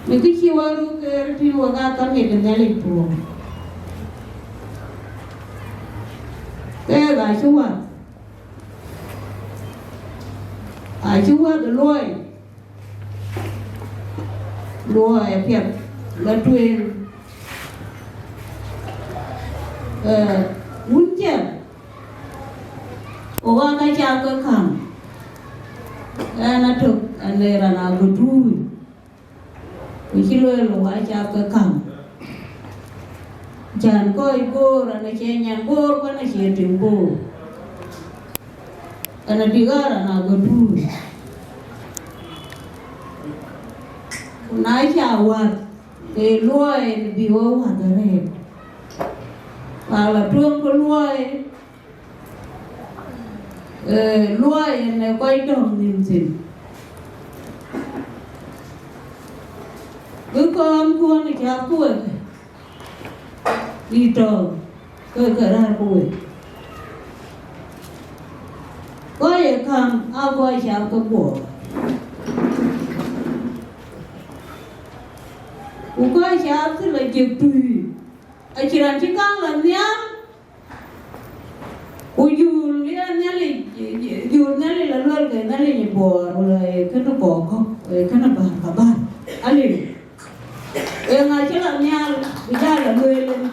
mình cứ chiều luôn cái chiều ra con biết nhà lịch phố cái bài chú được lôi phép là truyền muốn chèn Oga ka cha ka kham ana tuk anera na gudu Kilo lo wa cha ka kham Jan koi go ra na che nyan go ko na che tim go ana digara na gadu na chawar ke loe biwo wadare ala tuang ko loe ne koi dong nim sin cứ con cuốn thì kéo cuội đi trò cơ ra cuội có gì không Akoi chào cơ bộ Akoi chào thì là chịu tùy ở chỉ làm chỉ con là nhá dù là luôn cái này là bỏ rồi cái nó bỏ không cái nó bàn cả bàn ali ngay chỉ làm nhà bây giờ là người lên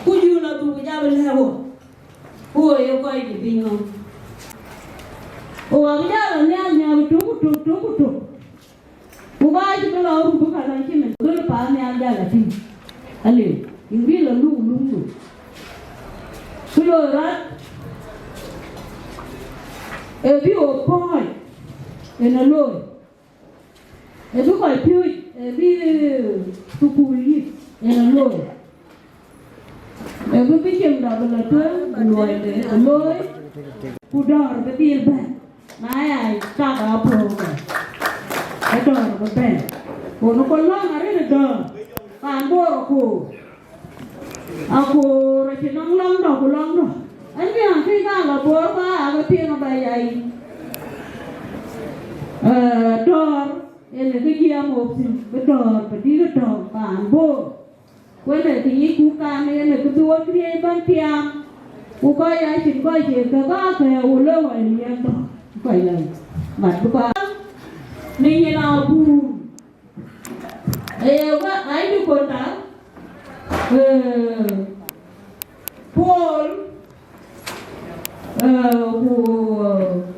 dù là tụi bây giờ bên heo yêu coi gì bình không bây giờ là nhà trúng ba chỉ có lo bữa cả là chỉ mình cứ phá nhà ra là gì ali những biết là lung cứ rồi đó biết ở coi nó lôi biết coi thui biết tu cùi nó lôi biết chừng đó là thứ lôi để lôi cu đỏ cái tiền bạc mai ai cha đó pro cái đỏ cái bèn cô nó còn lo mà đấy là đỏ phản bộ cô rồi chỉ nong long đỏ anh biết khi ra là bố ba cái tiền nó bay vậy đỏ là cái gì một cái đỏ phải đi cái đỏ phản bộ quên lại thì cú can này là cái đuôi kia bên tiang cú coi ai chỉ coi chỉ cái ba cái u lâu rồi liền đó vậy này mặt ba mình như nào bu quá ai đi con ta Paul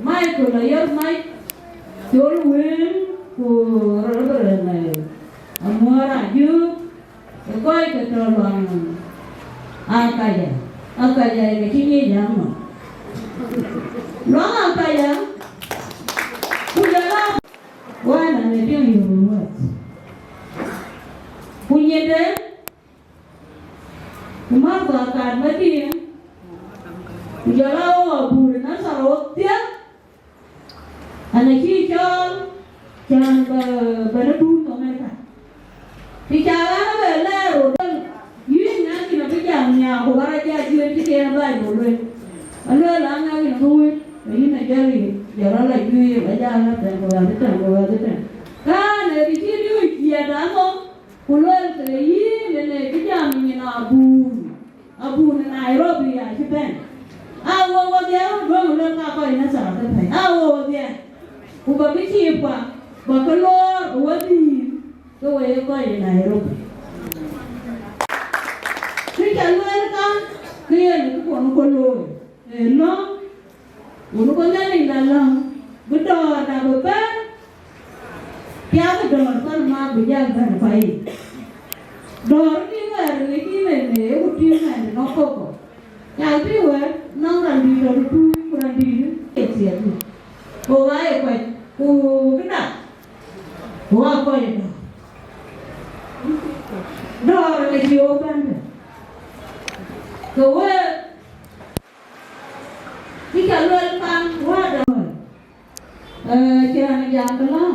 Michael là yếu Mike Chol Wieu của rồi này mua ra dư coi cái trò loạn Akoi cái chi gì vậy mà loạn Akoi bây giờ là quay lại để cho hiểu rồi bây giờ đấy mà vợ cạn mấy tiền bây giờ là bùn nó sao tiếc anh ấy chỉ cho bà nó đun cho mày cả thì chả nó về là rồi duyên nó thì nó cái chàng nhà của bà ra cha duyên cái kia nó lại rồi anh ơi là anh ấy nó vui đấy này chơi thì giờ nó lại duyên ở cha nó thành của cái này cái này thì chỉ đi gì đó không cô lên cái gì này cái chàng như nào bùn Nairobi à chứ bên wo dia do lên ka coi nó sợ cái phải wo dia cô bà biết chi qua bà cái lo wo đi cái way coi Nairobi cái chân lên con kia nó cũng con lôi nó con này là cái đò là bờ bên kéo cái đò con mà bây giờ gần phải đò cái này nếu cái này nó có nhà cái vậy nó là đi rồi tu là đi cái gì vậy cô ấy quay cô cái nào cô quay đó là cái chiều bên cô ấy cái cả luôn mang quá rồi kia là dạng cái đó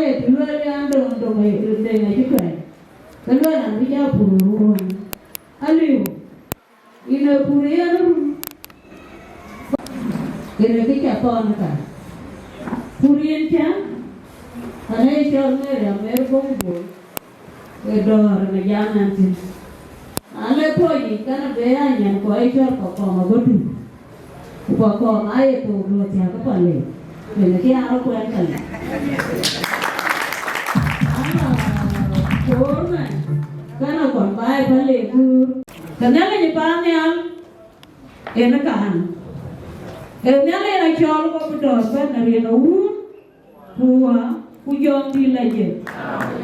này thì luôn đang đường này chứ cái luôn là cái giao phụ luôn Aliu ina puria nó cái chả con cả puria chả anh ấy cho người làm mấy công vụ cái đồ là giang ăn xin anh ấy coi gì cái nó bé anh nhận coi cho con mà có đủ con ai tụ đồ chả có phải liền để là cái áo quen cả chỗ này cái nào còn bài phải liền cứ cái này là gì ba này anh em nó cản em nhớ là cho nó có cái đồ bên này nó uống Cuocgoor đi là gì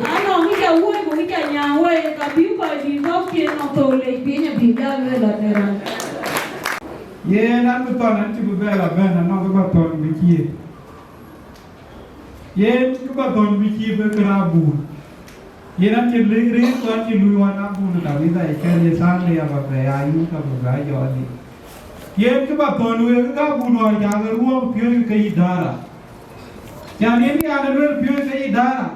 anh nói cái cháu quay của cái cháu nhà quay cả biếu coi gì góc kia nó tôi lấy phía nhà bị ra người là này ye nan ko ton an ti bu bela ben non ko ba ton bi ki ye ko ba ton bi ki be kra bu ye nan ti le re ko ti lu wa na bu na vi dai ke ye sang le ya ba be ayu ka bu ga yo ni ye ko ba ton we ka bu no ya ga ru pyo ke idara ya ni ya na ru pyo ke idara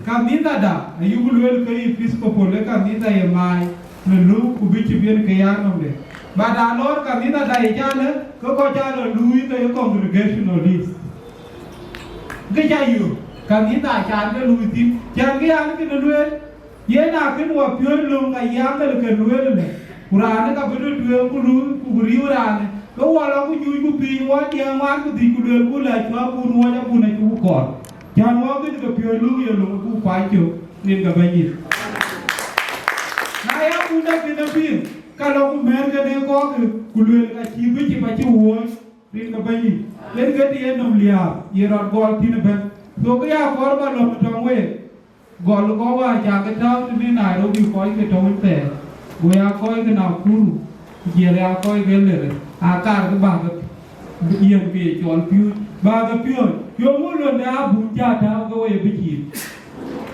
ka minda da ayu bu lu ke episcopal ka minda ye mai ne lu ku bi ti bien ke ya no le ba da lor ka minda da ya le ko ja lo lu ke congregational list ke ja yu ka minda cha ke lu ti cha ke ya ke lu ye na ke no pyo lu ka ya ke lu le kurane ka bu du ku lu ku ri urane ko wa la ku ju ku pi wa dia wa ku di ku lu ku la chwa ku no ja ku na ku ko jan wa ke ko pyo lu ye lu ku pa chu nin ka ba yi na ya ku da ke na pin kalau ku mer ke ne ko ku lu ka chi bi chi pa chi wo rin ka ba yi len ke ti en lia ye ro gol ti ne ben to ko ya ko ba lo to we gol ko wa ja ke ta ni Nairobi ko ke to te we ya ko ke na kuru ye ya ko ke le a ka ke ba ke yen bi chol piu ba ke piu yo mu lo na bu ja ta ko we bi chi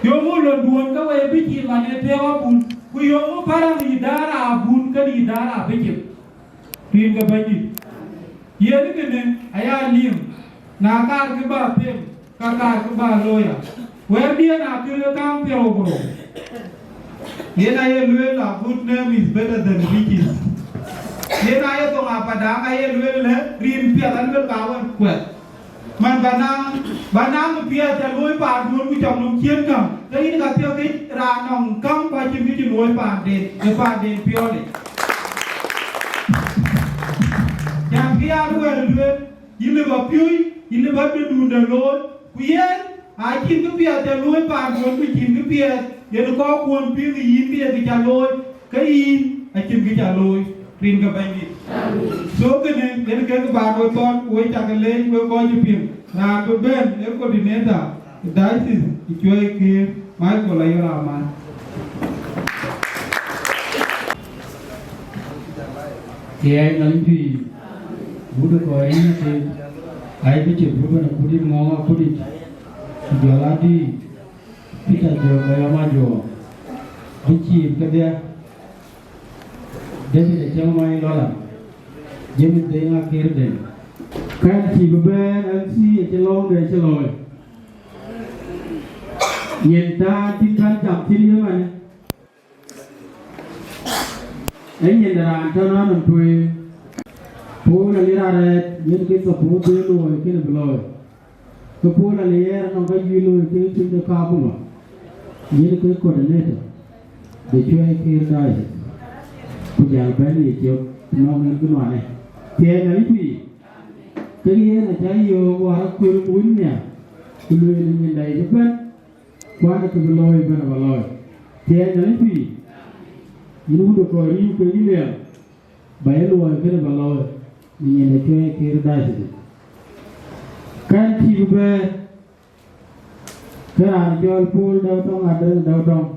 yo mu lo duon ka we bi chi ma ne te wa bu ku yo mu para ni dara bun ka ni dara bi chi tin ka ba ni ye ni ke ne aya lim na ka ke ba tem ka ke ba lo ya we bi na ke ka pe ro bro ye na ye lu la good name is better than riches ye na ye to ma pa da ka ye lu le rin pia kan le ka wan kwet man banang pia ta loi pa duon ku chom nom chien kam ta ni ka pio ke ra nong kam pa chi mi chi loi pa de pio le yang pia lu le ile ba pio ile ba de du de loi ku ye a chin ku pia ta loi pa duon ku chin ku pia ye no ko kuon pi ni yin pia ki cha loi ka yin a chin ki cha loi rin ka bai ni so ke ne yen ke ba ko ton we ta ke le we ko ji pin na to ben e coordinator Diocese Cueikeer mai ko la yora ma ye nang pi budu ko ai na te ai bi che budu na kudi ngo kudi jo la di pita jo ko ya ma jo bi chi ke dia de de che mai lo la jemi de nga kir de kan chi bu ben an si che lo de che lo yen ta ti kan chap ti ni ma ne en yen da an ta na nam tui po na li ra re yen ke so po de lo ke ne lo ko po na li era no ga yi lo ke ti de ka bu ma yen ke ko de ne de Cueikeer dai ku ja ben ni jo no ngi ku no ne te na pi ke ye na ja yo wa ku ku nya ku lu ni dai de ben kwa na ku lo yi ben ba lo te na pi ni mu do ko ri ku ni le ba ye lo ke ba lo ni ne Cueikeer dai kan ti be ka an jol pul da to ngadel da dong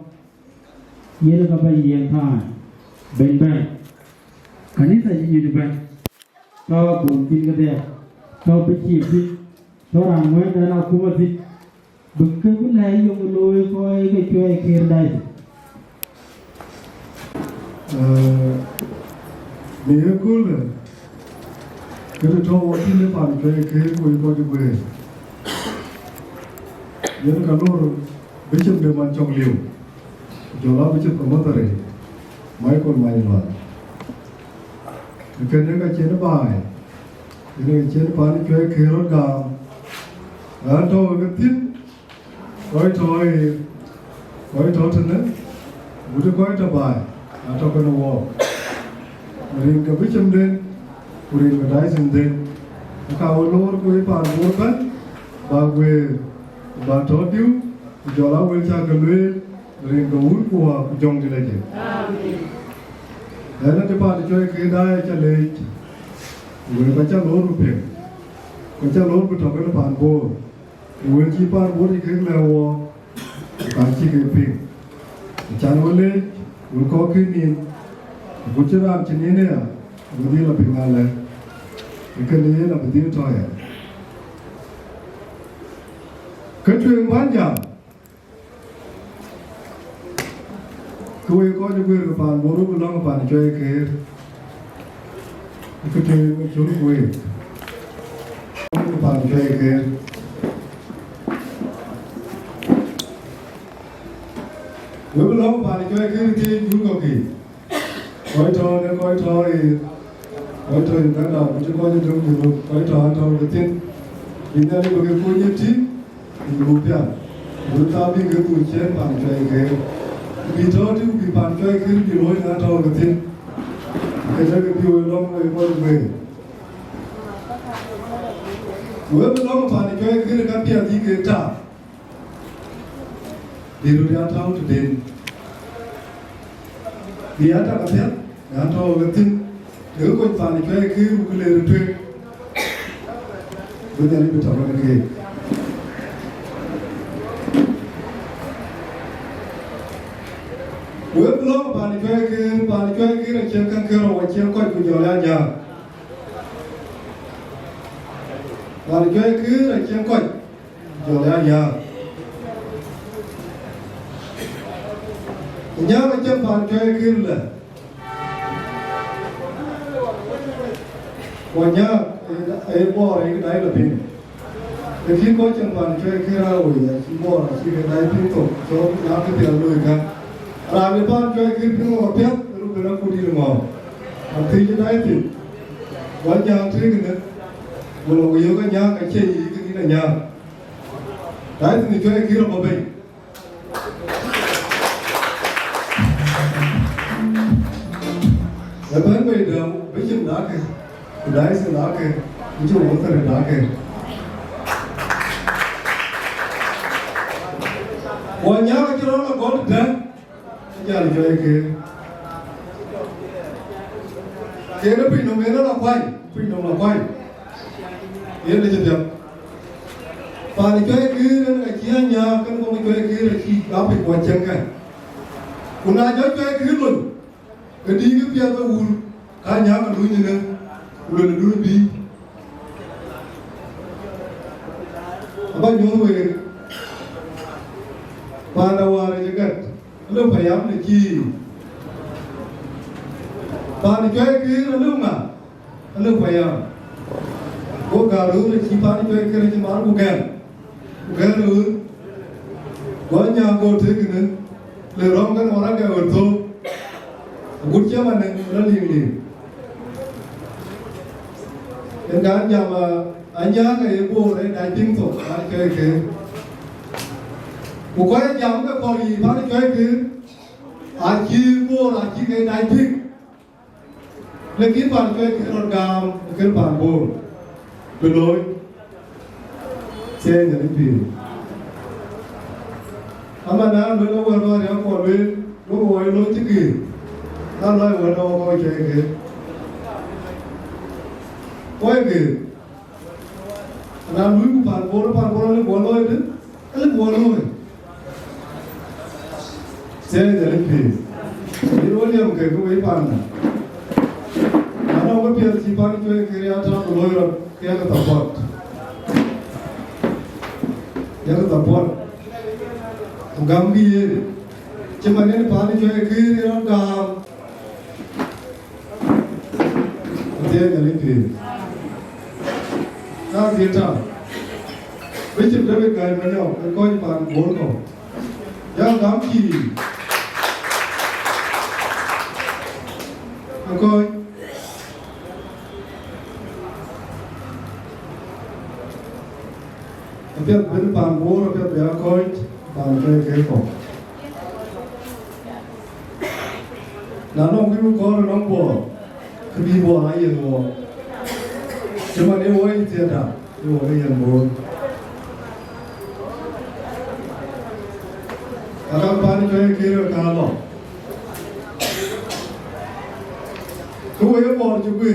ye ka ba yen tha ben ben kanisa yi ni ben to bun tin ga de to be chi bi to ran mo da na ku ma ti bu ke ku lai yo lo ko ai ke Cueikeer dai ni ko le ke to wo ti le pan Cueikeer ko di we ye ka lor be chim de man chong liu jo la be chim promoter mai ko mai lo ke ne ka chen bai ne chen pan Cueikeer ro ga a to ke tin koi to ne bu de koi to bai a to ko no wo rin ka be chim de rin ka dai sin de ka wo lor ko pan bo ban ba we ba to diu jo la wel cha ka le rin ka ul ko jong de le amen ana te pa de Cueikeer dai cha le we ka cha lor ru pe ko cha lor bu to ka pan bo we chi pan bo di ke le wo ka chi ke pe cha no le we ko ke ni bu cha ram chi ni ne bu di la pe nga le cái này là một tiếng thôi à cái chuyện quan trọng tôi có những người bạn bố lúc đó bạn chơi cái chuyện chúng tôi bạn chơi cái lúc đó bạn chơi cái thì chúng có gì coi trò nên coi trò thì cái nào cũng có những thứ gì coi trò cái tin hiện nay có cái cô nhất trí thì bố biết bố ta biết cái buổi chơi bạn chơi cái vì cho thì vì bạn chơi cái gì rồi là trò cái tin cái cái điều đó người coi về bữa đó bạn chơi cái bia thì cái trả đi rồi ra thao cho đến đi ăn cái thế ăn thao cái tin nếu con bạn chơi cái lời tuyên bữa nay bị thằng cái gì bữa đó bạn chơi cái là chơi căn cơ rồi chơi coi của nhiều là nhà bạn chơi cái là chơi coi nhiều là nhà nhớ cái chân bạn chơi cái là còn nhớ ấy bỏ cái đấy là bình cái khi có chân bạn chơi cái ra rồi khi bỏ là khi cái đấy bình tổ cho làm cái tiền lười cả làm cái bạn chơi cái bình ngọt biết lúc đó cũng đi được mà thì cái đấy thì còn nhớ thế cái nữa một lần yêu cái nhớ cái chơi cái là nhớ đấy thì chơi cái là một bình Để bán về đường, với chừng đá kìa Đáy sẽ đá kìa Với chừng muốn thật đá kìa Còn nhớ cái đó là có được đấy Cái nhà này cho em kìa Kìa nó bình đồng nó là quay Bình đồng là quay Yên là chụp chụp Và này cho em kìa Nên là chia nhà Cái con cho em kìa là khi đá bình quan chân kìa Còn là cho em kìa luôn cái đi cái phía cái ul cái nhà cái núi như thế ul là núi bi bao nhiêu người ban đầu là cái cái lúc phải ấm để chi ban để chơi cái là lúc mà lúc phải ấm có cả lúc là chi ban để chơi cái là chi bán có ghen nữa có nhà có thế cái nữa lời rong cái nó ra cái ở thôi Agutyar mà nó liền cái nhà mà anh nhớ cái bố đấy đại tiếng tổ anh chơi cái một cái nhà cái con gì bác chơi cái anh chi bố là chi cái đại tiếng lấy cái bàn chơi cái con gam cái bàn bố bên lối xe nhà đi về mà nó mới nó vừa rồi nó còn bên nó ngồi lối chứ gì nó nói vừa đâu coi chơi kìa coi kìa nó núi của bạn bố nó lên bố lôi đấy nó lên bố lôi xe để lên kìa đi đối liêm kìa có mấy bạn này nó có biết chỉ bạn chơi kìa ra trong lôi rồi kia là tập bọt gam gì chứ mà nên bạn chơi kìa nó gam thế là linh thủy các thiên trả với chụp đấy cái mà nhau cái coi bạn bốn cổ giao đám gì coi biết bên bạn bố là biết bé coi bạn cái cổ là nó cái có là nó bò cái bi bò hay gì bò chứ mà nếu ấy thì đã nếu ấy là bò các bạn chơi kia là cá lò cứ ấy bò chứ quê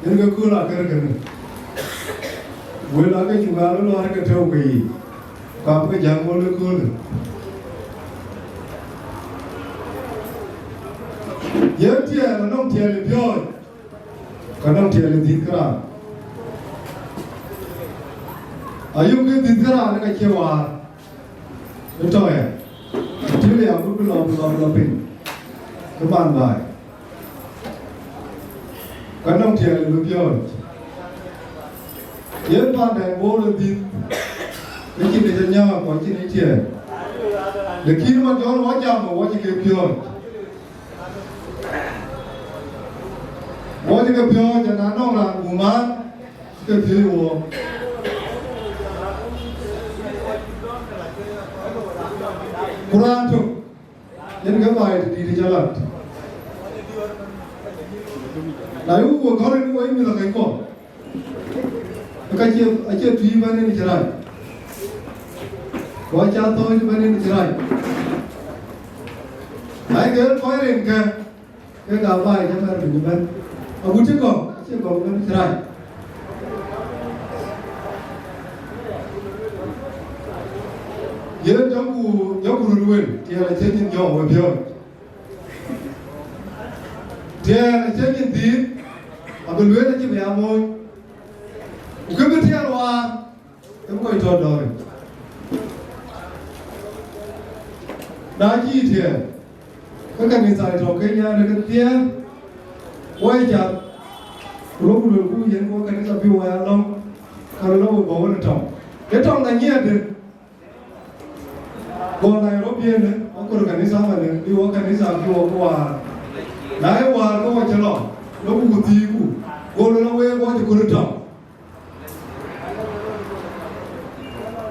nên cái cứ là cái này với là cái chúng ta nó lo cái theo cái cả cái dạng bò nó cứ nhớ tiền là nông tiền thì thôi kadang dia le dikra ayu ke dikra ne ka chewa betul ya dia le aku belum pin keman bai kadang dia le lupion yen pa dai bo le di ke ki de nya ko ki ni tie le ki ma jo wa ja mo wa ki ke pion wa ki ke pion ja na no la bu ma ke pi wo Quran tu yen ke bai di jalan lalu wo ko ni wo mi la kai ko aje tui bane ni cerai baca to ni bane ni cerai ai ke koi ren ke ga bai ke mar ni ban agu che ko ni cerai ye jogu ruwen ti ala chekin jo wo bio ti ala chekin di abul we na ji be amoy Ukabiti alwa, emko itodore. Daji ite, kanisa ito Kenya nakatia, waija, rogu yen ko kanisa biwa ya long, karolo bawa netong. Netong na nyede, go Nairobi ene, okoro kanisa mane, biwa kanisa biwa kwa, nae wa ko wachalo, logu kutiku, go lona we go jikurutong.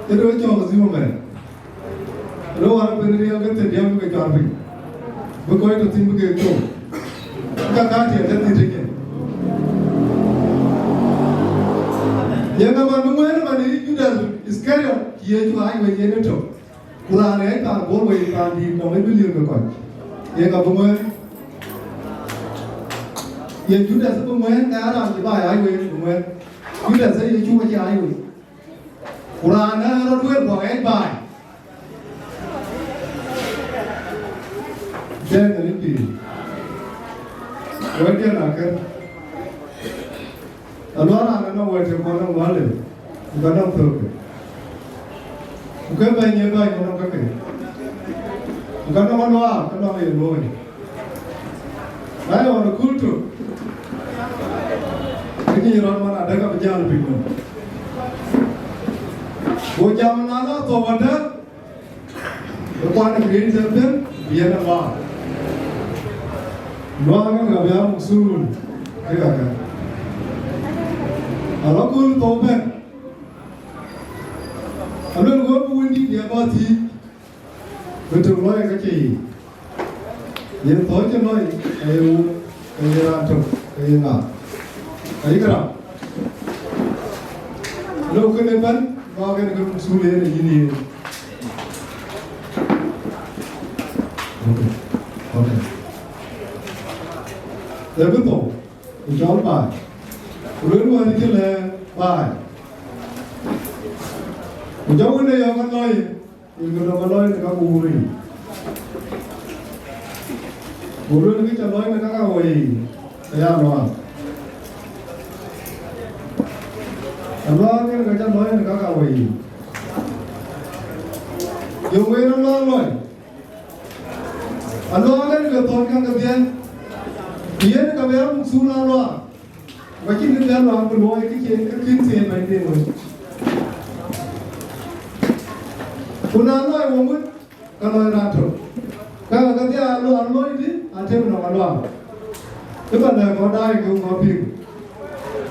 Itu cuma sih mana, lo orang berdiri aja tu dia bukan carpi, bukan itu tim bukan itu, kakak dia jadi tiga. Yang nama mana ini juga sekarang dia juga ayam ini itu, Quran ini kan boleh kan di nama beliau kekal. Yang apa mana? Yang juga sebelumnya orang di bawah ayam ini, juga saya cuma ayam ini. Quran nó đuôi bỏ cái bài trên là những gì với cái là cái ở đó là nó quay theo con nó lên con nó thường cái bài như vậy nó cái con nó loa con nó liền luôn đấy là nó culture cái gì đó mà đã gặp nhau là bình thường Wo jam nana to wanda, depan green serpent, biar apa? Luar kan nggak biar musuh, ya kan? Kalau kul toben, kalau gua pundi dia mati, betul loy kaki, yang tahu je loy, kayu rantum, kayu ngah, kayu kerap. Kalau kena ban Bagian ke musuh ini. Okay. Tapi tu, ucap apa? Ulur hari ke le, apa? Ucap mana yang kan loy? Yang kan loy nak kuburi. Ulur ni kita loy nak kawai. Saya loy. Allah ni kerja loy nak kawai. Yang wewe loy. Allah kan kerja kan kerja. Dia nak kerja musuh loy. Macam ni dia loy berloy kita sih main dia loy. Punan loy wong kalau ratu. Kalau kerja loy ni, Atem nak loy. Lepas dah kau dah ikut Mapior.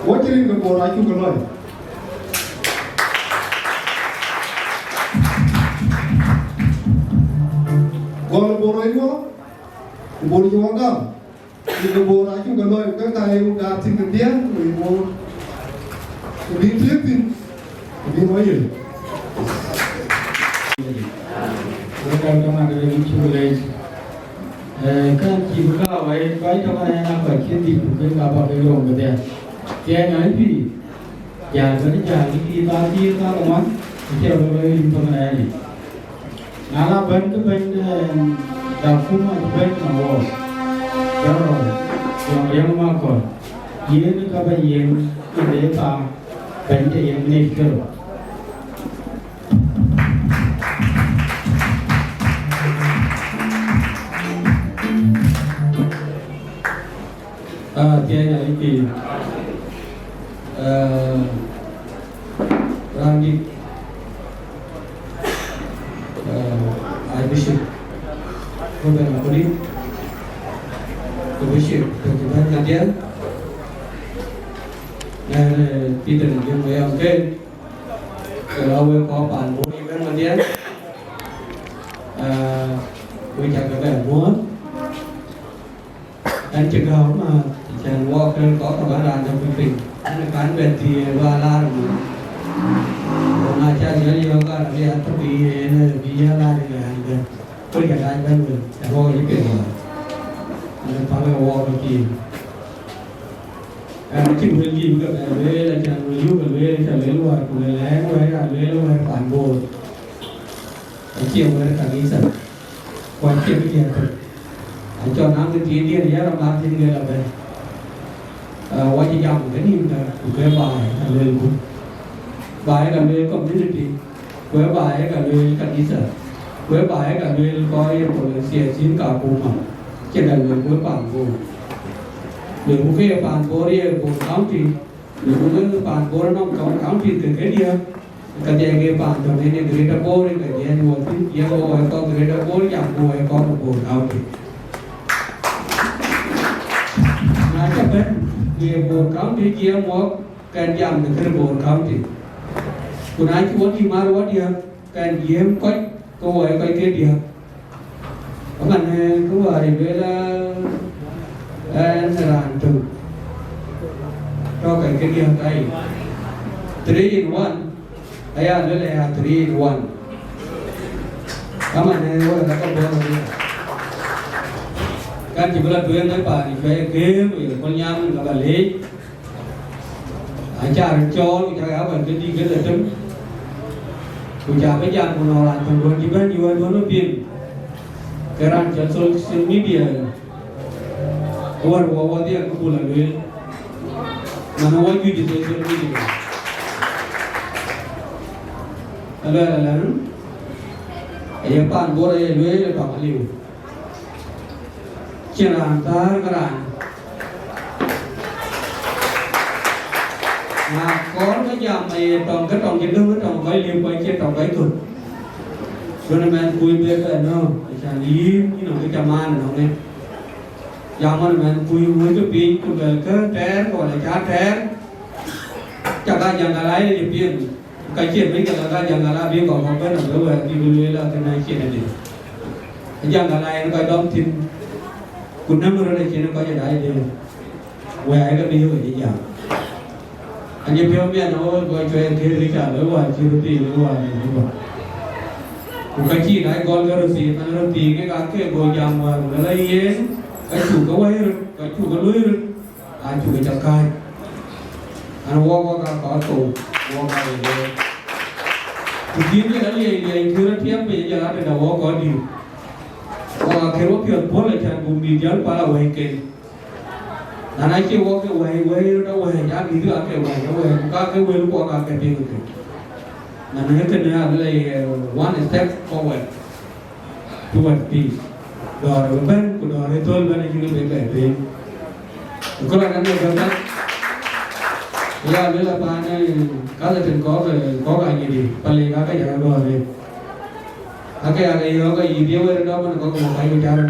Wajirin ke bola itu loy. Kalau bola itu, bola juga kan. Jika bola itu kalau kita tahu dah tinggal dia, bola lebih tertib, lebih mahir. Bukan kemana lagi culai. Kan jika baik orang yang nak kerja bukan apa belum betul. Dia nanti jangan di tadi kalau man kita boleh implement ini. Nala ban ke ban dah kuma ban nawa. Yang makor. Yen ka ba yen ide pa ben te yen ne kero. Dia yang ini Randy Bishop Robert Makuri Bishop Tuhan Nadia dan Peter yang bayar mungkin kalau kau pan boleh kan Nadia boleh jaga kan semua dan cegah mà chẳng qua cái có các bạn làm trong phim anh cán về thì qua la rồi mà cha nhớ như các bạn đi ăn tập đi la thì là anh về tôi cả anh bên mình chẳng qua những cái mà anh phải về qua cái gì anh chỉ muốn gì cũng được về là chẳng muốn giúp về chẳng lấy luôn cũng lấy quay ra lấy luôn hay phản bội chiều với cả nghĩ rằng quan chiều cái gì anh cho năm cái tiền đi giá làm ăn thì người là về qua chỉ dòng cái niềm của cái bài là lời của bài là lời community với bài là lời cả đi sở với bài là lời coi của lời xin cả cùng mà chỉ là lời của bản của lời của cái bản của đi của cáo thì lời của cái bản của nó không cáo thì từ cái dia cái cái bản cho nên người ta bố cái dia nhiều thì dia có người ta bố giảm của có một bộ cáo thì nói cho biết về bộ cáo thì kia một cái giảm được cái bộ cáo thì của nói chú đi mà rồi dia cái diêm coi câu ấy coi cái dia các bạn câu ấy về là anh làm từ cho cái dia đây 3 in 1 đây là nó là 3 in 1 các bạn nói là có bao nhiêu kan jibla tuan mai pa ni fe ke con nhang là lệ cha Chol cha áo bài cái đi cái là chấm của cha bây giờ của nó là thằng con chỉ bên nhiều hơn nó tiền cái ran chân social media qua dia aku là người mà nó quay video social media là ai pan bore lue le pa liu chỉ là ta cái này mà có cái dòng này trồng cái trồng trên nước trồng cái liêu quay trên trồng cái thuật cho nên mình vui biết cái nó chả lý như là cái chả man nó này dòng mà mình vui với cái pin của về cái trén gọi là cá trén chả cả dòng là lấy để pin cái chuyện mấy cái là dòng là pin còn không cái nào nữa về đi là cái này chuyện này đi dòng là này nó coi đông thìคุณน้ำมันอะไรเช่นนั้นก็จะได้เลยแหวกก็มีอยู่อย่างอันนี้เพื่อนเมียน้องก็ช่วยเทริกาหรือว่าชิรุตีหรือว่าอะไรหรือว่าคุณก็ชี้นายกอลก็รู้สิมันรู้ตีก็การเกี่ยวกับยามว่าอะไรเย็นก็จู่ก็ไว้ก็จู่ก็ลุยจู่ก็จับกายอันว่าก็ขอตัวว่าก็เลยคุณยิ้มก็ได้เลยคือเราเทียบไปอย่างนั้นแต่ว่าก็ดีว่าแค่ว่าเพียงพอเลยฉันบุญมีเยอะกว่าเราเองเก่งนั่นไอ้เจ้าว่าแค่ว่าเราว่าอยากมีเรื่องแค่ว่าก็แค่ว่าลูกว่าแค่เพียงแค่นั่นให้กันเนี่ยเลย one step forward toward peace ดอร์เป็นกูดอร์ให้ตัวเป็นยังไงเป็นแบบนี้ก็แล้วกันเนี่ยครับเวลาปานเนี่ยก็จะเป็นก็อะไรดีปลีก็จะอย่างนั้นเลยAkoi Gieu cái gì điều đó mà có một cái cha đó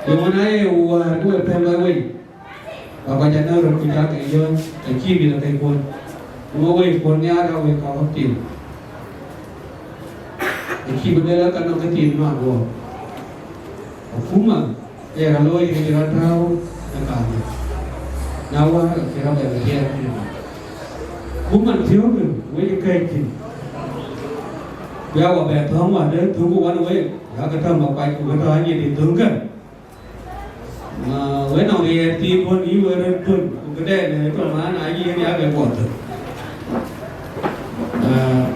nhưng mà này tôi thêm lại quên và bây giờ nó rồi tôi cha cái Gieu cái chi bị là cái quân mua quên quân nhà đâu quên có tiền cái chi bây giờ cần cái tiền mà của phú mà giờ là lôi cái gì đó thao là cả nào qua cái đó là cái gì phú mà thiếu rồi với cái gì bây giờ về thằng mà đến thằng của anh ấy, đã cái thằng mà quay của cái thằng gì thì tướng cái, mà với nào thì tìm con ý với tuần cái đèn này còn má này gì này cái quạt rồi,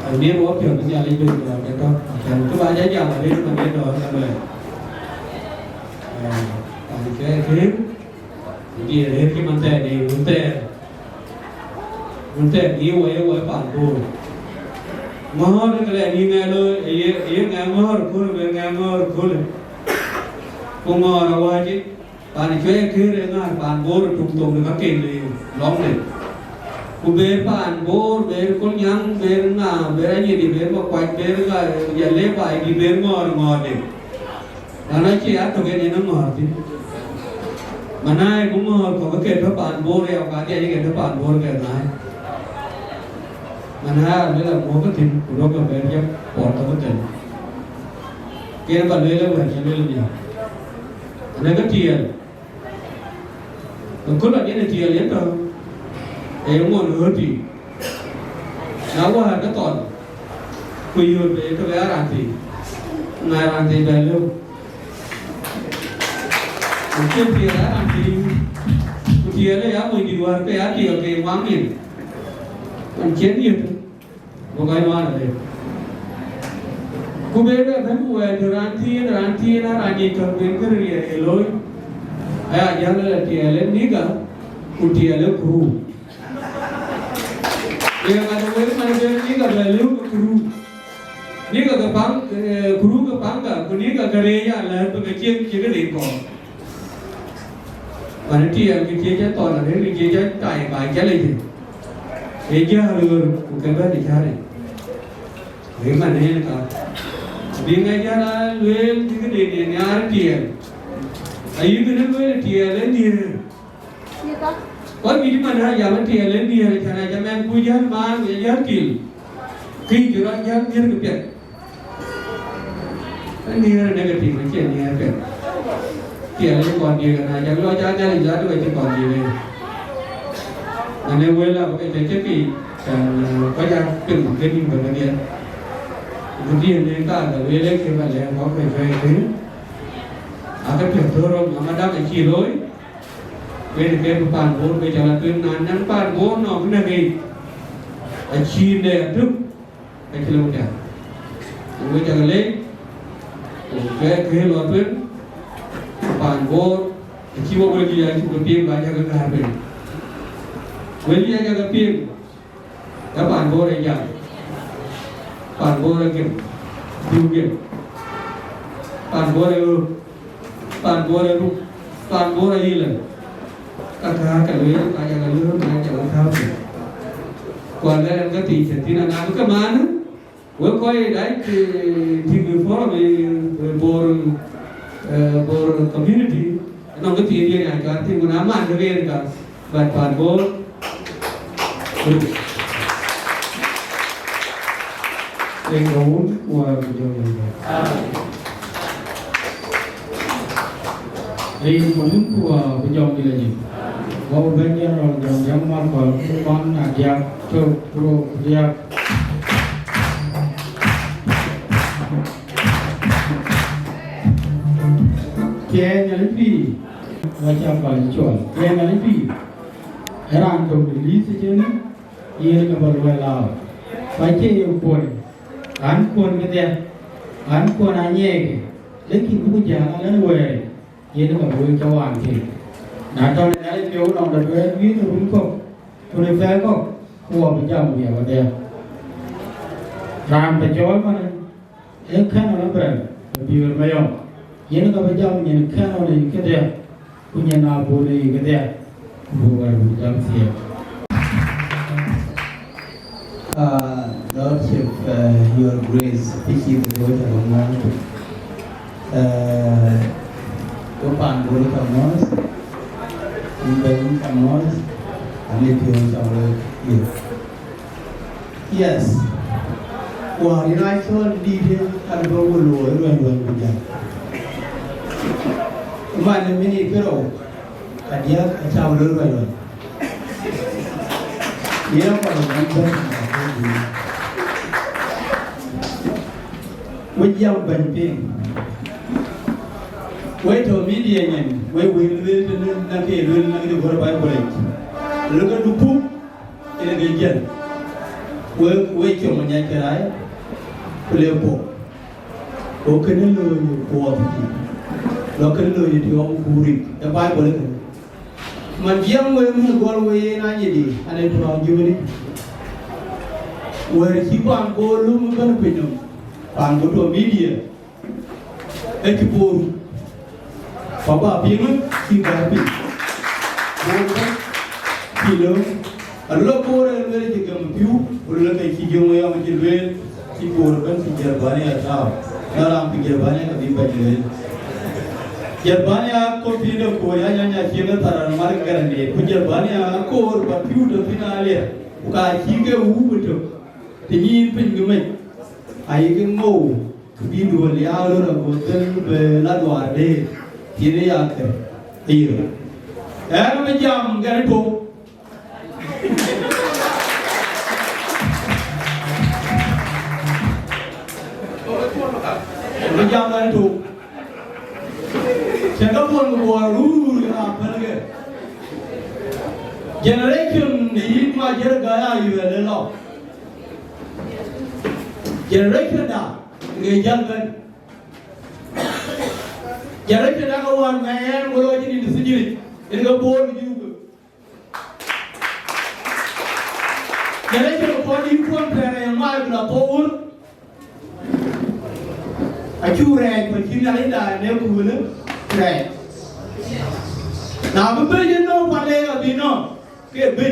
ở miền Bắc kiểu cái nhà linh đường là cái đó, cái ba giá giàu mà đến mà đến đó là vậy, cái thế, Dia dia ki man te ni man te ni we pan bo ngor ke le ni ngai lo ye ngai ngor khul be ngai ngor khul ko ngor wa ji pan chue ke re ngar pan bo tung tung le ka ke le long le ku be pan bo be ko nyang be na be ra ni di be ma kwai be ga ya le bai di be ngor de ana chi a to ke ni no ngor ti Manai cũng có cái kết bạn bố đeo cả cái gì kết bạn bố cái này Manai là một cái thìn của nó cái bên giúp bỏ nó cái thìn kia bạn lấy là vậy cho nên là gì này cái tiền có là những cái tiền đến đâu để nó muốn hứa thì nó qua cái tòn quy hoạch về cái bé làm thì ngài làm thì về luôn Mungkin dia nanti dia le ya mau di luar pe ya dia ke wangin mungkin itu bagaimana deh kubeda kan gue ranti na rangi kerben kerja eloi ayah jangan le dia le niga dia le kru dia ada gue mana dia niga le kru niga ke pang kru ke pangga niga kerja le pengajian kita di kau và nó chia cái chia cho toàn là cái chia cho cài bài cái này thì chia luôn một cái bên thì cha này để mà này là vì ngày cha là luyện cái đề này nhà tiền ấy cái nó mới tiền lên tiền có gì mà nó giờ nó tiền lên tiền cha này cha mẹ vui giá mà vui giá tiền khi chúng ta giá tiền cái tiền cái này là negative cái chuyện này cái tiền lên còn gì này chẳng lo cha gia đình giá được thì còn gì này anh em quên là cái thế thì có gia từng cái gì mà nó điện một tiền đến cả là về lấy cái vật liệu có phải về thứ cái chuyện thôi rồi mà đang phải chỉ lối về cái bàn vốn về cho là tuyên án nhắn bàn vốn nó cái này chi để trước cái lâu cả bây giờ lấy cái lo tuyên pan bor chiwo boleh dia cuba piem baca ke kahbe boleh dia jaga piem dah pan bor aja pan bor lagi juga pan bor lagi lah kata kalau kaja kalau kaja tahu kalau ada yang keti jadi nak ke mana Wieu coi đấy thì người phó về Kuocgoor Community nó cái tiền gì này cả thì muốn ám ảnh cái bên cả và toàn bộ Đền ngủ của đi muốn của dòng gì là gì có bên nhau rồi dòng giống mong của con là giặc châu pro giặc kia nhà lấy phi và chào bà chuẩn kia nhà lấy phi Iran đồng lý sẽ chứ yên cái bờ ngoài Lào phải chơi yêu quân án quân cái gì án quân anh nhẹ lấy khi cũng già nó lên về yên cái bờ châu An thì đã cho nên lấy phiếu lòng đặt về ví dụ đúng không tôi lấy vé không của mình chồng nhiều ở đây làm phải chối mà ấy khác nó bền vì vậy mà yên cái bây giờ mình khác nó này cái gì cũng như nào bố này cái gì bố cái bố chăm sóc Lordship, Your Grace, Pichi the Duot Awerjok, Kuocgoor Community, Dinka Community, and Ayual Songs. Yes. Well, you know, I saw the detail and go to Lual when we Man, a minute ago, Adhiok Songs rồi. You know what with young Benping. Wait to media and where we live in the Bible. Look at the poop in a region. Wait your Manyakai, Leopo. Okanelo, poor. Local to your Kurik, the Bible. man diam we mu gol we na nyidi ane to jubani where he ban go lu mu ban pinum ban go to media ekipor baba pingu singapi boga kilo allo pore mere jigam piu ulla kai ki jomo ya ma jilwe ki por ban si jarbani ata naram ki jarbani ka bi bajle jarbani ko pino ko ya nya ki na taran mar garane ku jarbani ko ba piu do finale ka ki ge u buto tinyin pin gume ai ge mo bi do le alo ra go ten be la do ade tire ya ke iyo era me jam gare to me jam gare to chega pon go ru ya panage generation ni ma jer ga ya yu le lo generation da nge jangan generation da ko wan men go lo ji ni sijiri in ga bol ji go generation ko ni ko pere ma la power achure ko ki la da ne ku ne re na be je no pale ga bi no ke bi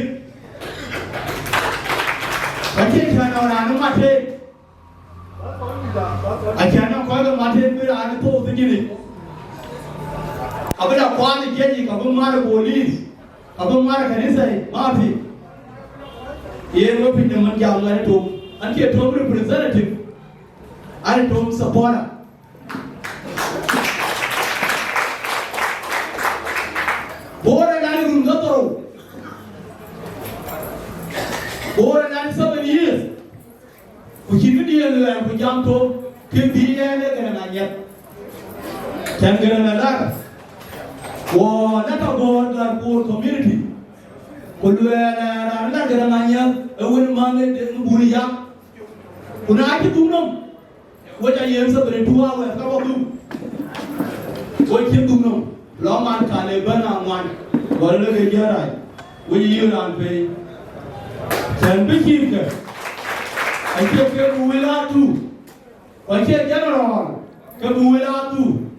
ka ke kana na no ma te Ajana ko ga mate bir an to digini abada kwani keji ka bun mara police ka bun mara kanisa mafi ye no pin da man jamu ne to an ke to representative an to supporter bora dan runga to bora dan 7 years Kucing dia le ku jam to ke biye le kana nanya kan kana nala wo na ta go da Kuocgoor Community ko le na kana nanya ewon mange de buriya kuna ki dumnom wo ja yen sa bere tuwa wa ka ba dum wo ki dumnom lo man ka le bana man go le ke jara wo yi ran pe kan bi ki ka Ake ke buwila tu, ake general ke buwila tu.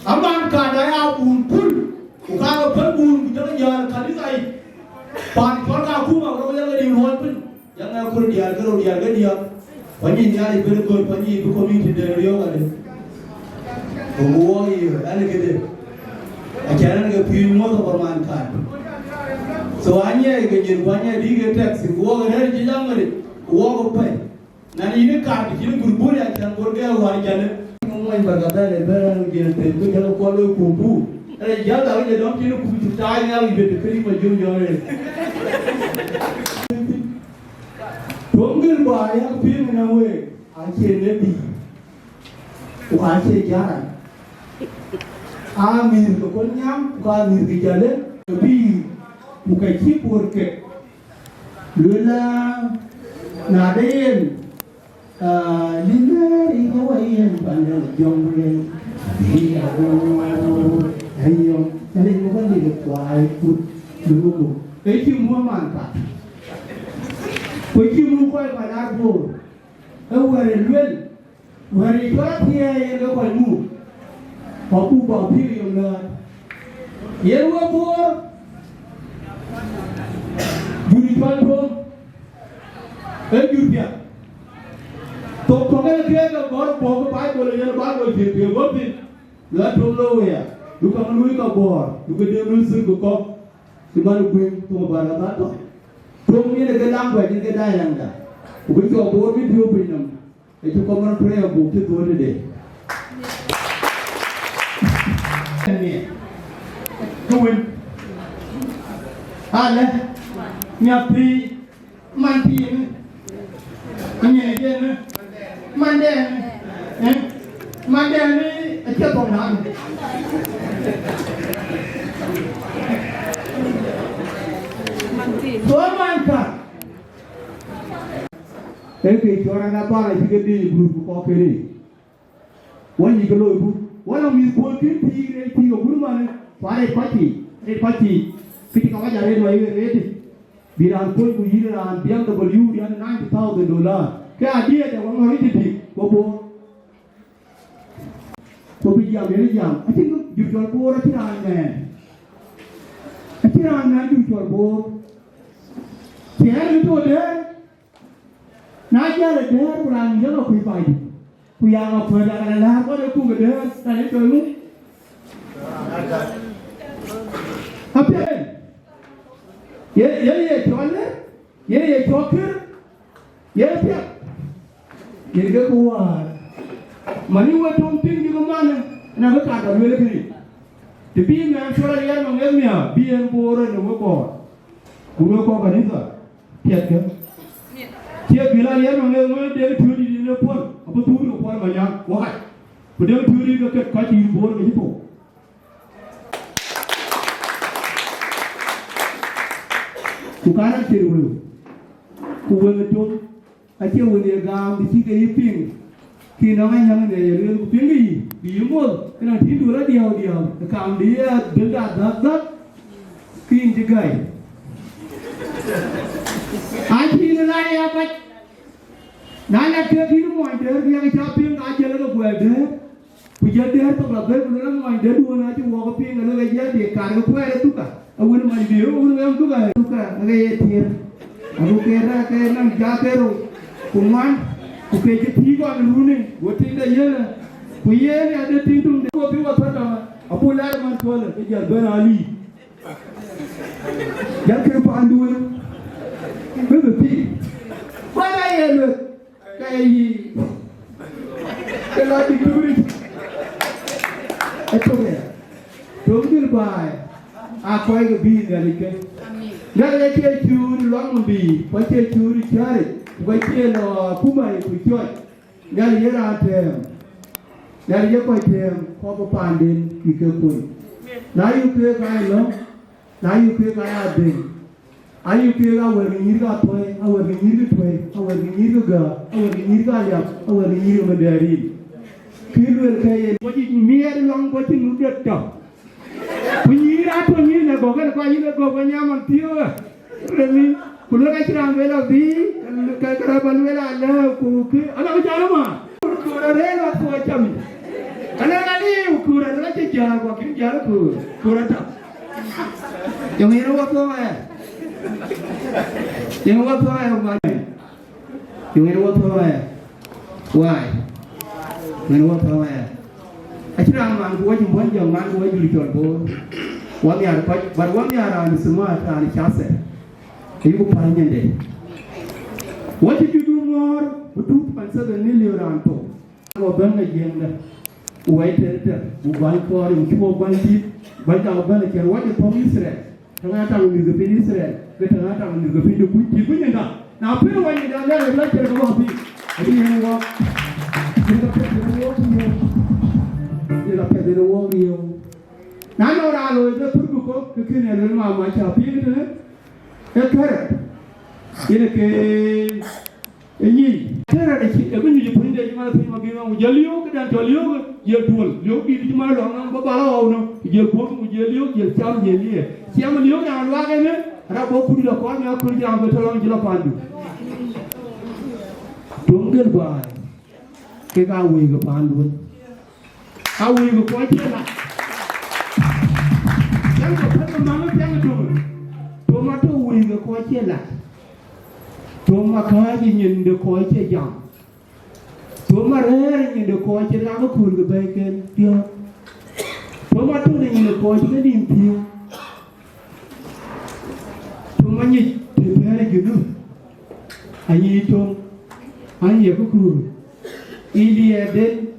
Aman kada ya bun pun, ukara pun bun kita jalan kanisa ini. Pan korka aku mah kalau yang di luar pun, yang aku dia ke dia. Pani nyari berikut pani itu community dari orang ada. Buat ini, ada kede. Ajaran ke pimu tu permankan. Soalnya kejenuhannya di taxi, gua kena dijang ni. Uang apa? Nanti ini kard, ini guru ya, jangan bergaya uang jalan. Ngomong berkata lebaran gini, tentu kalau kalau kubu, ada jalan tahu jadi orang kini kubu cutai ni lagi betul kiri maju jalan. Tunggu bayar film nawe, asyik nabi, asyik jalan. Amir kekolnyam, amir di jalan, tapi bukan cipur ke, Lual. Nadain, lindari kawayan pandang jongre, dia ayo, jadi bukan dia kuai put dulu. Eki mua mantap, eki mua kuai pada aku, awal lual, hari kuat dia yang kuai mu, papu papi yang luar, yang luar buat, juri palpo. Ayutyar. To kongel kaya gor bogo pai boleh yang bago jadi bobi. Lalu tolo ya. Luka menui ka bor. Luka dia nusu kok. Cuma lupa tu barang apa. Promnya negara langgar jadi kedai langgar. Luka tu bor ni dia pinjam. Itu kamar pria bukti tu ada deh. Ni. Tuin. Ada. Nyapi. Manti ni. Ini dia ni, mande ni, apa kau nak? Tuan mangkar. Tapi orang apa lagi kita di grup Cueikeer. Wan ni kalau ibu, wan orang ibu kita pergi guru mana? Pare pati. Fiti kama jare no iwe reti. Biran koi ku yiran BMW yan $90,000. Ke idea de wang hori ti bobo. Ko bi jam ni jam. I think you jol bo ra tiran ne. Tiran na you jol bo. Tiran to de. Na jare de kuran jalo ku pai. Ku ya ma pho da la ko de ku de ta le to lu. Atem. Ye cholle. Ye choker. Ye pia. Ye ga kuwa. Mani wa tom ting di mana na ba ka da wele kiri te bi me sura ya no ngemia bi en boro ne wo ko ku ko ka ni sa tiet ke tiet bi la ya no ngemwe de tu di ne pon abu tu ri ko ma nya wo ha ku de tu ri ka ka ti boro ne po ku ka na ti ru ku wo ne to a ti wo ne ga mi ti ke yiping khi nó ngay nhang này lương tiếng gì bí môn cái nào thím đủ là điều cảm đi đứng đạt rất khi chỉ gầy ai khi nó lại à bạch nãy là chưa khi nó ngoài đời thì cái cháu tiếng ai chơi nó quẹt đấy bây giờ đấy tôi là đấy nó ngoài đời đua nó chứ vô cái tiếng nó cái giá thì cả nó quẹt đấy tất cả ông mà điều ông em tất cả cái tiền ông kia ra cái năng giá cái rồi cùng ăn Kuke jeti ko alune wotinda yela kuyene ade tindum de ko bi watata apular man tola e jar ben ali jar ke ko anduwe be pi wala yelo kai ke la di turi etobe dongil bai Akoi Gieu ngalike ngale ke churi long bi ko ke churi chare quay kia nó cú mày cùi chơi nhà lý ra thêm nhà lý quay thêm có bàn đến kỳ cơ cùi nãy yêu kia cái nó nãy yêu kia cái Atem ai yêu kia cái người nghĩ cái thôi người nghĩ cái thôi người nghĩ cái gà người nghĩ cái liệp người nghĩ cái vấn đề gì khi luôn cái có gì mía long có gì nút đất chọc mình nghĩ ra thôi nghĩ là có cái coi như là có cái nhà mình tiêu à rồi mình kulo ka chirang vela bi ka karaban vela la ku ki ala ka jalo ma ku ra re la ku chami ala na ni ku ra la che jalo ko kin jalo ku ra ta yo hero wa ko ma yo wa ko ma yo hero wa ko ma why hero wa ko ma a chirang man ku wa jim bon jong man ku wa juli chol bo wa mi ar pa bar wa mi ara ni semua ta ni chase Ibu panjang deh. What did you do more? Betul pasal ni liuran tu. Kalau bang lagi dah, wait terter, bukan kau yang cuma banti, banti apa lagi? What the Kumissary? Tengah tahun juga Kumissary, tengah tahun juga pindu punya dah. Nah, apa yang wajib dah dah belajar kau habis. Jadi yang wak, kita pergi wak Wieu. Nah, orang lalu itu pergi kau kekini rumah macam apa itu? Carrot. Ini ke ini carrot ini. Aku ni jepun dia cuma tu magi mau jalio ke dan jalio dia dual. Lio di cuma orang apa balau no. Dia kuat mu jalio dia siam jalio. Siam lio yang luar kan? Rabu pun dia kuat ni aku dia ambil tolong jelah pandu. Dongkel bay. Ke kawi ke pandu. Kawi ke kuat je lah. Yang kepada mana yang tu? Tomato wui ke koi che la tomato ji nyin de koi che jam tomato nyin de koi che la ko kun ke bacon yo tomato nyin de koi che dim pio tomato ni de pere ge du ani tom ani ko kun ilie den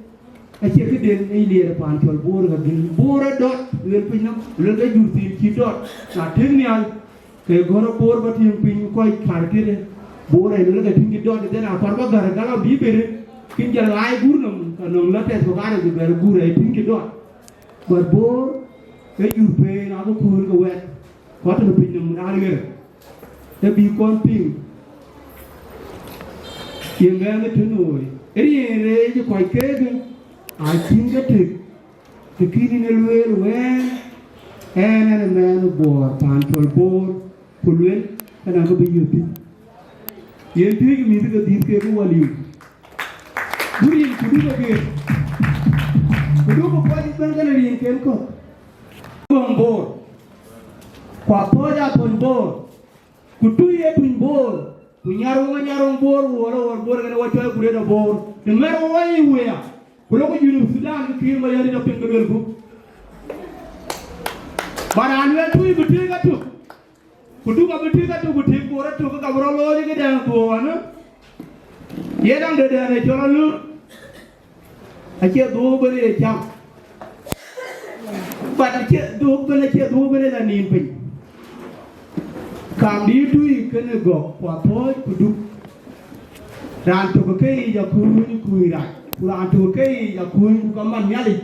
a che ke den ilie pan chol bor ga din bor dot le pinam le ga ju tin ki dot na technical ke goro bor bati pin koi kharkire bor ai le ga tingi dot de na parba gar gala bi bere kin jal ai gurnam kanong la tes ko gara de ber gur ai tingi dot bor bor ke ju pe na ko kur ga wet ko to pin nam na le te bi kon pin yenga ne tunoi eri re ji koi ke ai tinga tik tikini ne luel wen and a man of war, Panchol board, Pulwin, and Uncle Yuti. You take me to these people while you. Do you do again? We do a party bangalore in Kelko. On board. Quapoja on board. Kutuye on board. Kunyaro board, or board and what you have put on board. No matter where you were. Kuloku Yunu Sudan, came by a pingle book. But I went to Butiga too. Kutuka Butiga to Butik for a took a cover down to one. Yet under the Chol. I can't do over a jump. But I can't do over a name. Come you to you can go. What could do? Ran to a cage, a coon, Kuira. Puran to a cage, a coon, come on, Yali,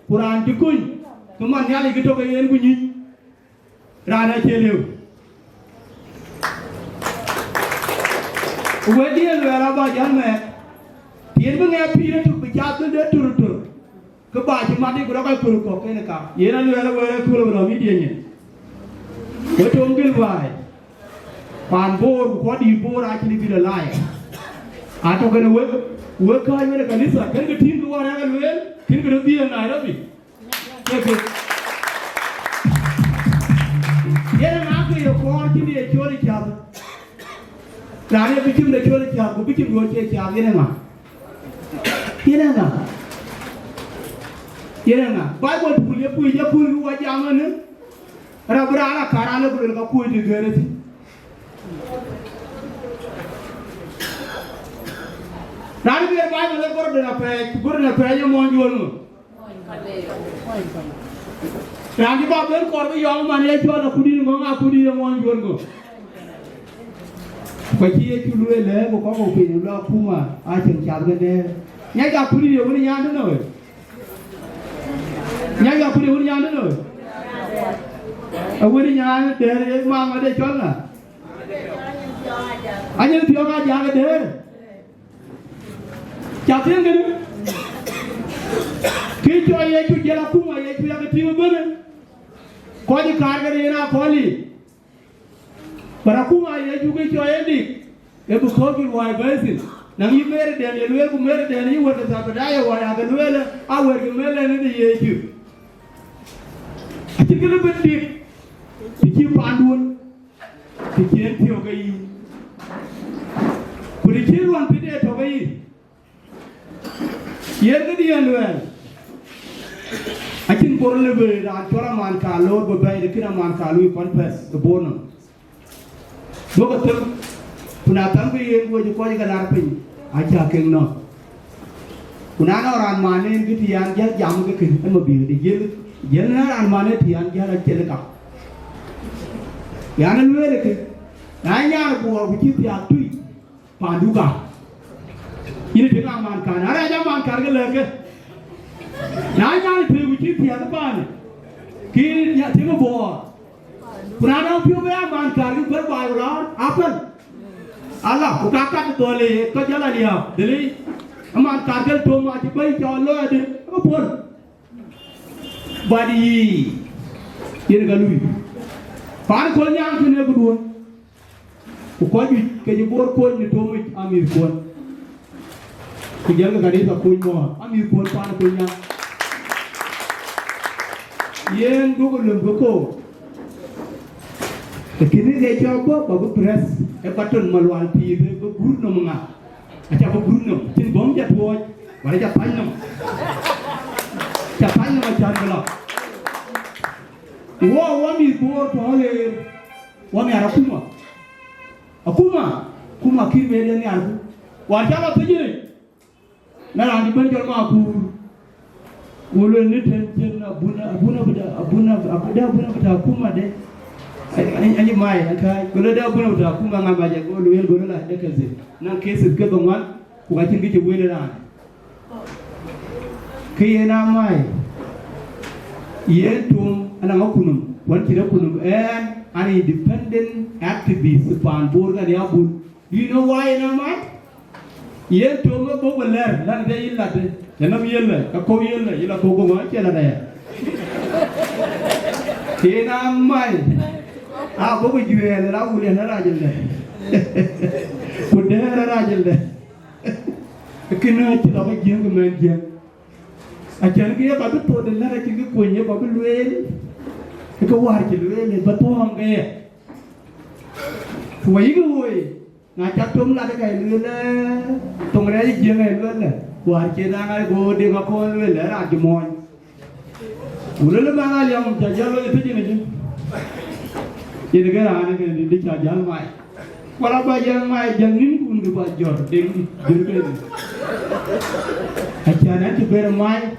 Puran to Kun. Come on, Yali, get over here with you. Ran, I tell you. Where dear Rabba young man? Even a period to be gathered to goodbye to Madi Guraka Kuruko in a car. Yena were a cool of Indian. What don't give why? On board, what do you board actually be a liar? I took an work on a Kanisa. Can the team do whatever will? Can you be a Nairobi? Yet after your quantity a Choli Chab. Rania became the Choli Chab, became your Chab. Yeranga, Bible pull you pull what young Rabrana Karana will go to Gerrit. Now we are Bible good in a prayer among you. Randy Bob called the young man, I told a pudding among you. But here to do a level of opinion, Puma, I think Chadway. Yaga put it over yonder no. Yaga put it over yonder no. A wedding yard there is Mamma de Chona. I didn't feel like Yaga there. Captain, Kid joy yet to get a Puma yet to have a team of women. Call the cargo in our collie. But a Puma yet to get your ending. If you call it why basis. Now you married them, you married them, you were the Sabadaya, why I can well, I will be married in the year. I think a little bit deep. To keep Pandun, to keep Tiogai. Could the children be there to obey? Here the end well. I think for a little bit, I Toraman Carlo, but by the Kinaman Carlo, confess the bonum. Look at them. Punatambi wo ko ji galar pin a cha king no kunana ran mane gi tian ja jam ge kin ma bi di yen na ran mane tian ja la chele ka yana luele ke na nya ko bi ti ya tui pa du ga ini de ka man kan ara ja man kar ge le ke na nya ti bi ti ya ba ne ki ya ti mo bo kunana pyo ba man kar ge bar ba ran apel Allah, ukaka tu le, kau jalan dia, deli, aman target tu macam bayi jalo ada, apa pun, badi, ini galui, pan kau yang tu ni berdua, ukau ju kejebor kau ni tu macam amir kau, kejar ke gadis aku ni mau, amir kau pan kau yang, yang dua lembut kau. Kini dia coba bawa press, patun malual pi, berguru nama, aja berguru nama, cint bom jatuh, mana jatuh nama macam mana? Wah, wami buat oleh, wami arah kuma kiri media ni arah, wajah apa je? Nara di benjol aku, ulu ni tenjen abuna beda kuma deh. Ani mai akai golo da buna da kuma ngamba je golo wel golo la de kaze nan kesi ke dongan ku ga tin gije wele ran kiyena mai yentum ana makunum wan kira kunum and an independent activist pan borga ya bun you know why na mai yentum bo ler lan de illa de yanam yella ka ko yella ila ko go ma kela da Nam mai. Buga Gieu la ule na rajil de. Kude na rajil de. Kena ci la ba jeng men jeng. A jan ge ba to de na ci ko nye ba luel. Ko war ci luel ba to am ge. Tuai ge oi. Na cha tum la de kai luel. Tong re jeng ai luel. War ci na ga go de ga ko luel ra ji moy. Ulele ba ga yang jajalo e piji ni. Ini kan anak yang di jalan mai. Kalau bayan mai jangan pun di bajor deng jurgen. Acara tu bermai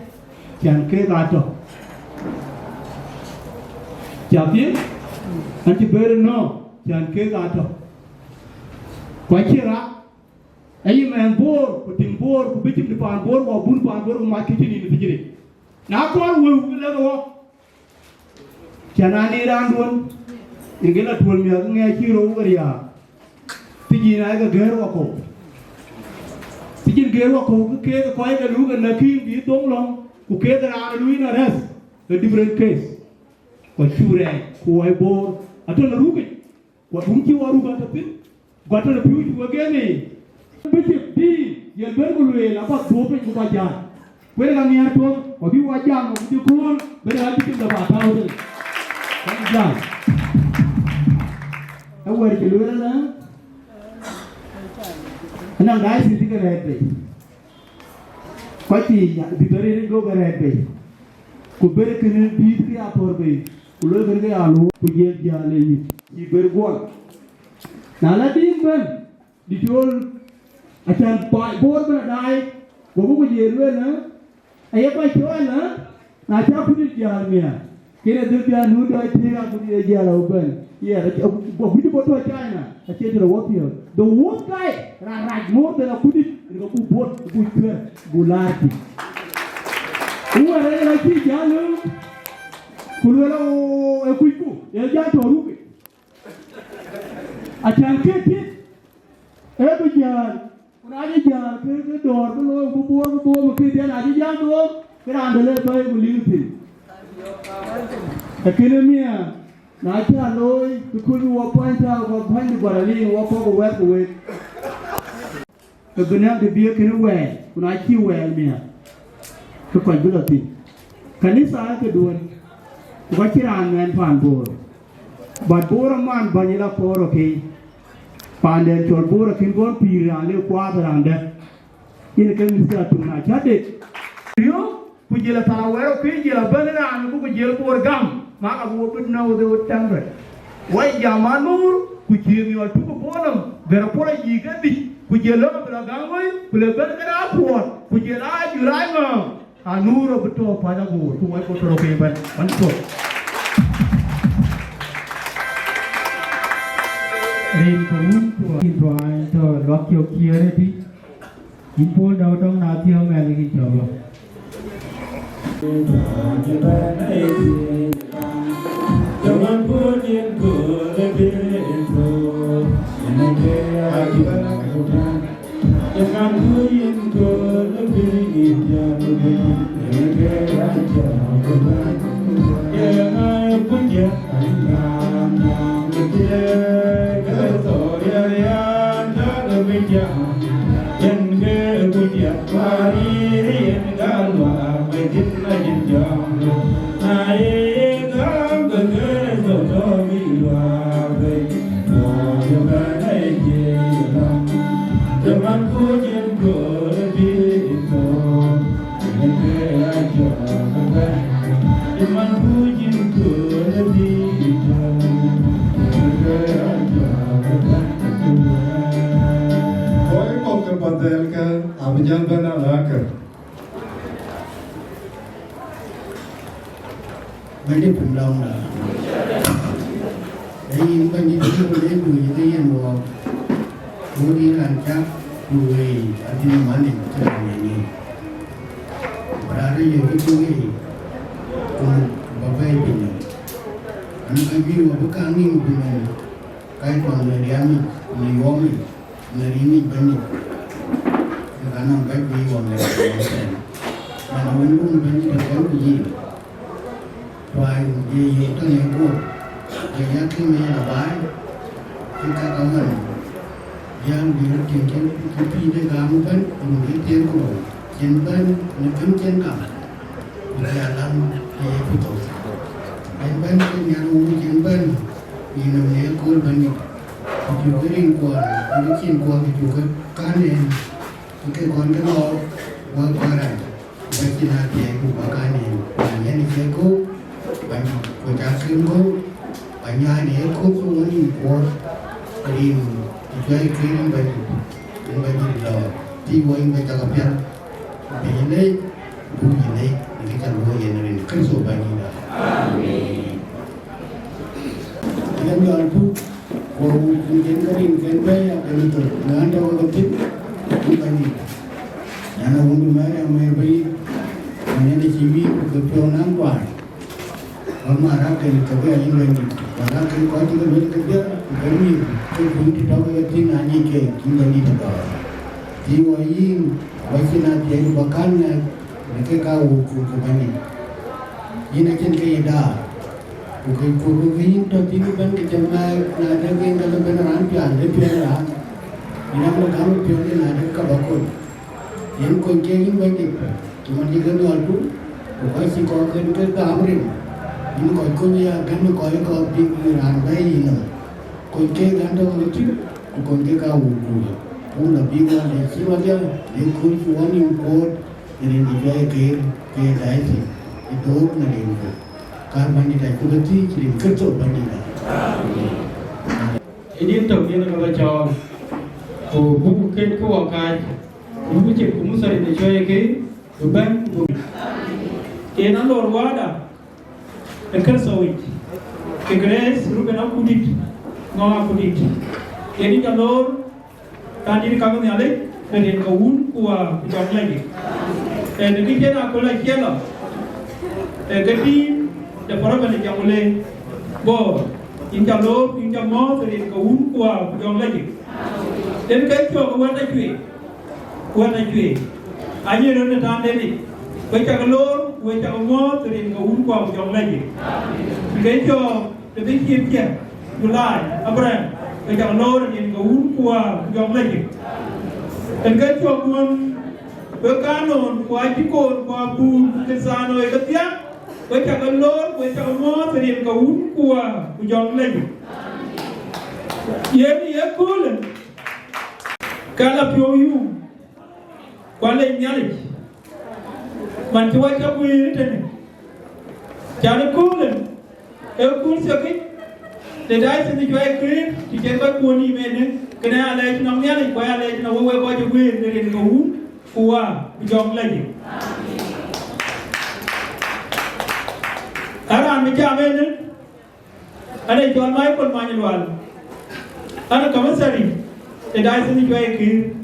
jangan ke gato. Jadi nanti berno jangan ke gato. Kau kira ayi main bor, puting bor, kubitim di pan bor, wabun pan bor, umat kecil ini begini. Nak kau wujud lagi. Jangan ni randun. Ingela tuan mi aku ngai kiro waria. Piji na ga geru ako. Piji geru ako ke ko ai ga lu ga naki bi dong long. Ku ke ga ra lu ina res. The different case. Ko chure ko ai bor. Ato na ruki. Ko unki waru ga tapi. Gata na piu ju ga ni. Piji di ye bergo lu la ba do pe ku ba ja. Ko ga ni ato ko bi wa ja mo ku ko be ga ti da ba ta o de. Ja. Awar Gieu la anang dai sisi ke red bay ko ti ya bitore ni go red bay ku bere kene bi ti apor bay ku lo gere alu ku je jale ni ci ber gol na la din ben di tol achan pa bor ba dai go bu je lu na ay pa chol na cha ku di jal mia kene de bia nu do ti ga ku di jala ben. Yeah, we do China. I said to the Mapior. The one guy ran more than a kudit. You go boat, Kueikeer, Bulati. Who are they like this? Yalu, Kulwelo, a Kuiku, Yajato Ruby. I can't get it. Every year, when I did yard, the door, below, before, Kidan, I did yard, get on the left by William. A kilometer. Na cha loi kuli wa pointa wa pandi barali wa ko wet we e bina de biye kene we kuna chi we mia ko ko bulati kanisa ke duon ko kiran men pan bor ba bor man banila poro ke pande chor bor kin gon pira le kwa barande ina kan misa tuna chade yo kujela tawero ke jela banana an ko jela bor gam ma abu bin na wo tambe wai jamanur ku jemi wa tu bonam bera pora yigandi ku jelo bra gangoi ku le ber kara por ku jela juranga anuro beto pada go tu wai ko toro ke ban manto rin ko un ko in trai to lok yo kiere bi in pol dau tong na thio me le ki jobo Jangan punya kelebihan, jangan keagiban kemudian. Jangan punya kelebihan, jangan keagiban. Jangan punya angin yang tidak kesoyaan dan kebijakan. Jangan punya hari yang galwa majin majin jauh. Naik Jangan punya kelebihan, jangan keagiban. Jangan punya kelebihan, jangan keagiban. Koi mau kepadelkan, abjang benalaker. Bagi pendang lah. Jadi bagi itu boleh bagi yang mau bagi lancar bagi ada mana macam ini. Berada yang itu ni, bagai ini. Anak ibu bukan ni punya kait orang Nairobi, Nairobi banyak. Kerana baik ni orang Nairobi. Dan orang pun banyak orang pergi. Twic ye to ne go ye ya ki me la bai ki ka ka man yang di tin ken ki pi de ga mu ban ni tin ko chen ban ni ken chen ka ya lam ye pu to ai ban ki ya lu chen ban ni no ne ko ban ni ki ko rin ko ni chen ko ki ko ka ne ki kon ka lo wa ka ra ba ki na ti ku ba ka ne ya ni ke ko ba ko ja ken ko ba nya ne ko ko ni ko rin Jadi kini bagi law, tiwa yang baca kapian, begini, begini, ini kita luar yang ini kerja bagi dah. Yang jual tu, kalau mungkin kering kembali apa itu, nanti orang kecil, bukan ini. Yang orang tu mana yang main bayi, mana di sini kepion nampak, orang marah kini kepian yang lain, marah kini kau juga beri kerja, kami. Pun kita berarti nanya ke kita ni juga. Jiwa ini macam nak jadi bakannya, mereka kau kubani. Ini macam kaya dah. Bukan kubani tu tiga ban kita nak ada yang kalau benaran pian, pian lah. Ini kalau kamu pian ni ada kabakun. Yang kau jadi baik, cuma jika tu altu, bukan si kau kena keamrin. Ini kau ni akan kau benaran baik ini. Cueikeer ganda wala Cueikeer ka wuku una biga le siwa dia le kuri wani import ni Cueikeer ke daisi itu na le wuku kar bani dai kulati kiri kerto bani da ini to ni na ba Chol ko buku ken ko wakai buku che Kumissary de Cueikeer to ban ena lor wada e kerso wit ke grace rubena kudit ngomong kudit, jadi kalau tadi kamu ni ada, dari kawan kuah jom lagi, jadi kita aku lagi lah, jadi dapat balik jam boleh, bo, injam lo, injam mau dari kawan kuah jom lagi, dan kalau kuat Dachuek, aja orang tanda ni, baca kalau baca mau dari kawan kuah jom lagi, kalau lebih siap Lual, Abraham, kita lor yang kau kuah jom lagi. Dan kita pun berkanon kuah jikon kuah bu kesano Agutyar, kita lor kita mau yang kau kuah jom lagi. Ini Akol, kalau Wieu, kalau nyalik, mancuat aku ini, jadi Akol sakit. Diocese ni Cueikeer ti jenggot poni mene kena alai nang nyali ko alai na wo ko jwe ni ko hu kuwa jong lagi aran mi jamene ana jol mai ko ma Lual ana Kumissary Diocese ni Cueikeer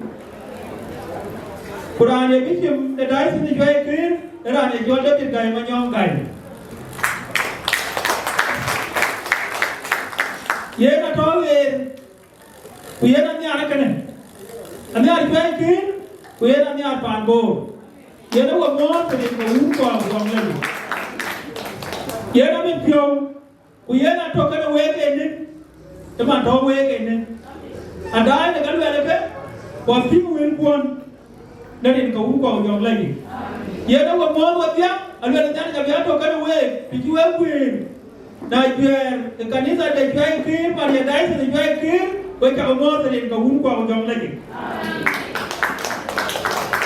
Quran ye bikim Diocese ni Cueikeer aran ye jol de gai ma nyong gai ye na towe ku ye na nyara kene ani ar Cueikeer ku ye na nyar panbo ye na wo mo te ko u ko ngom le ye na mi pyo ku ye na to kene we ke ni te ma to we ke ni andai ne kan we le ke wa fi mu wen kon na ni ko u ko ngom le ye na wo mo wo ya alwe na nyar ga to kene we pi we Nigeria, the kanisa de Cueikeer, but the Diocese de Cueikeer, which are more than in Kawun Kwang Jong Lagi.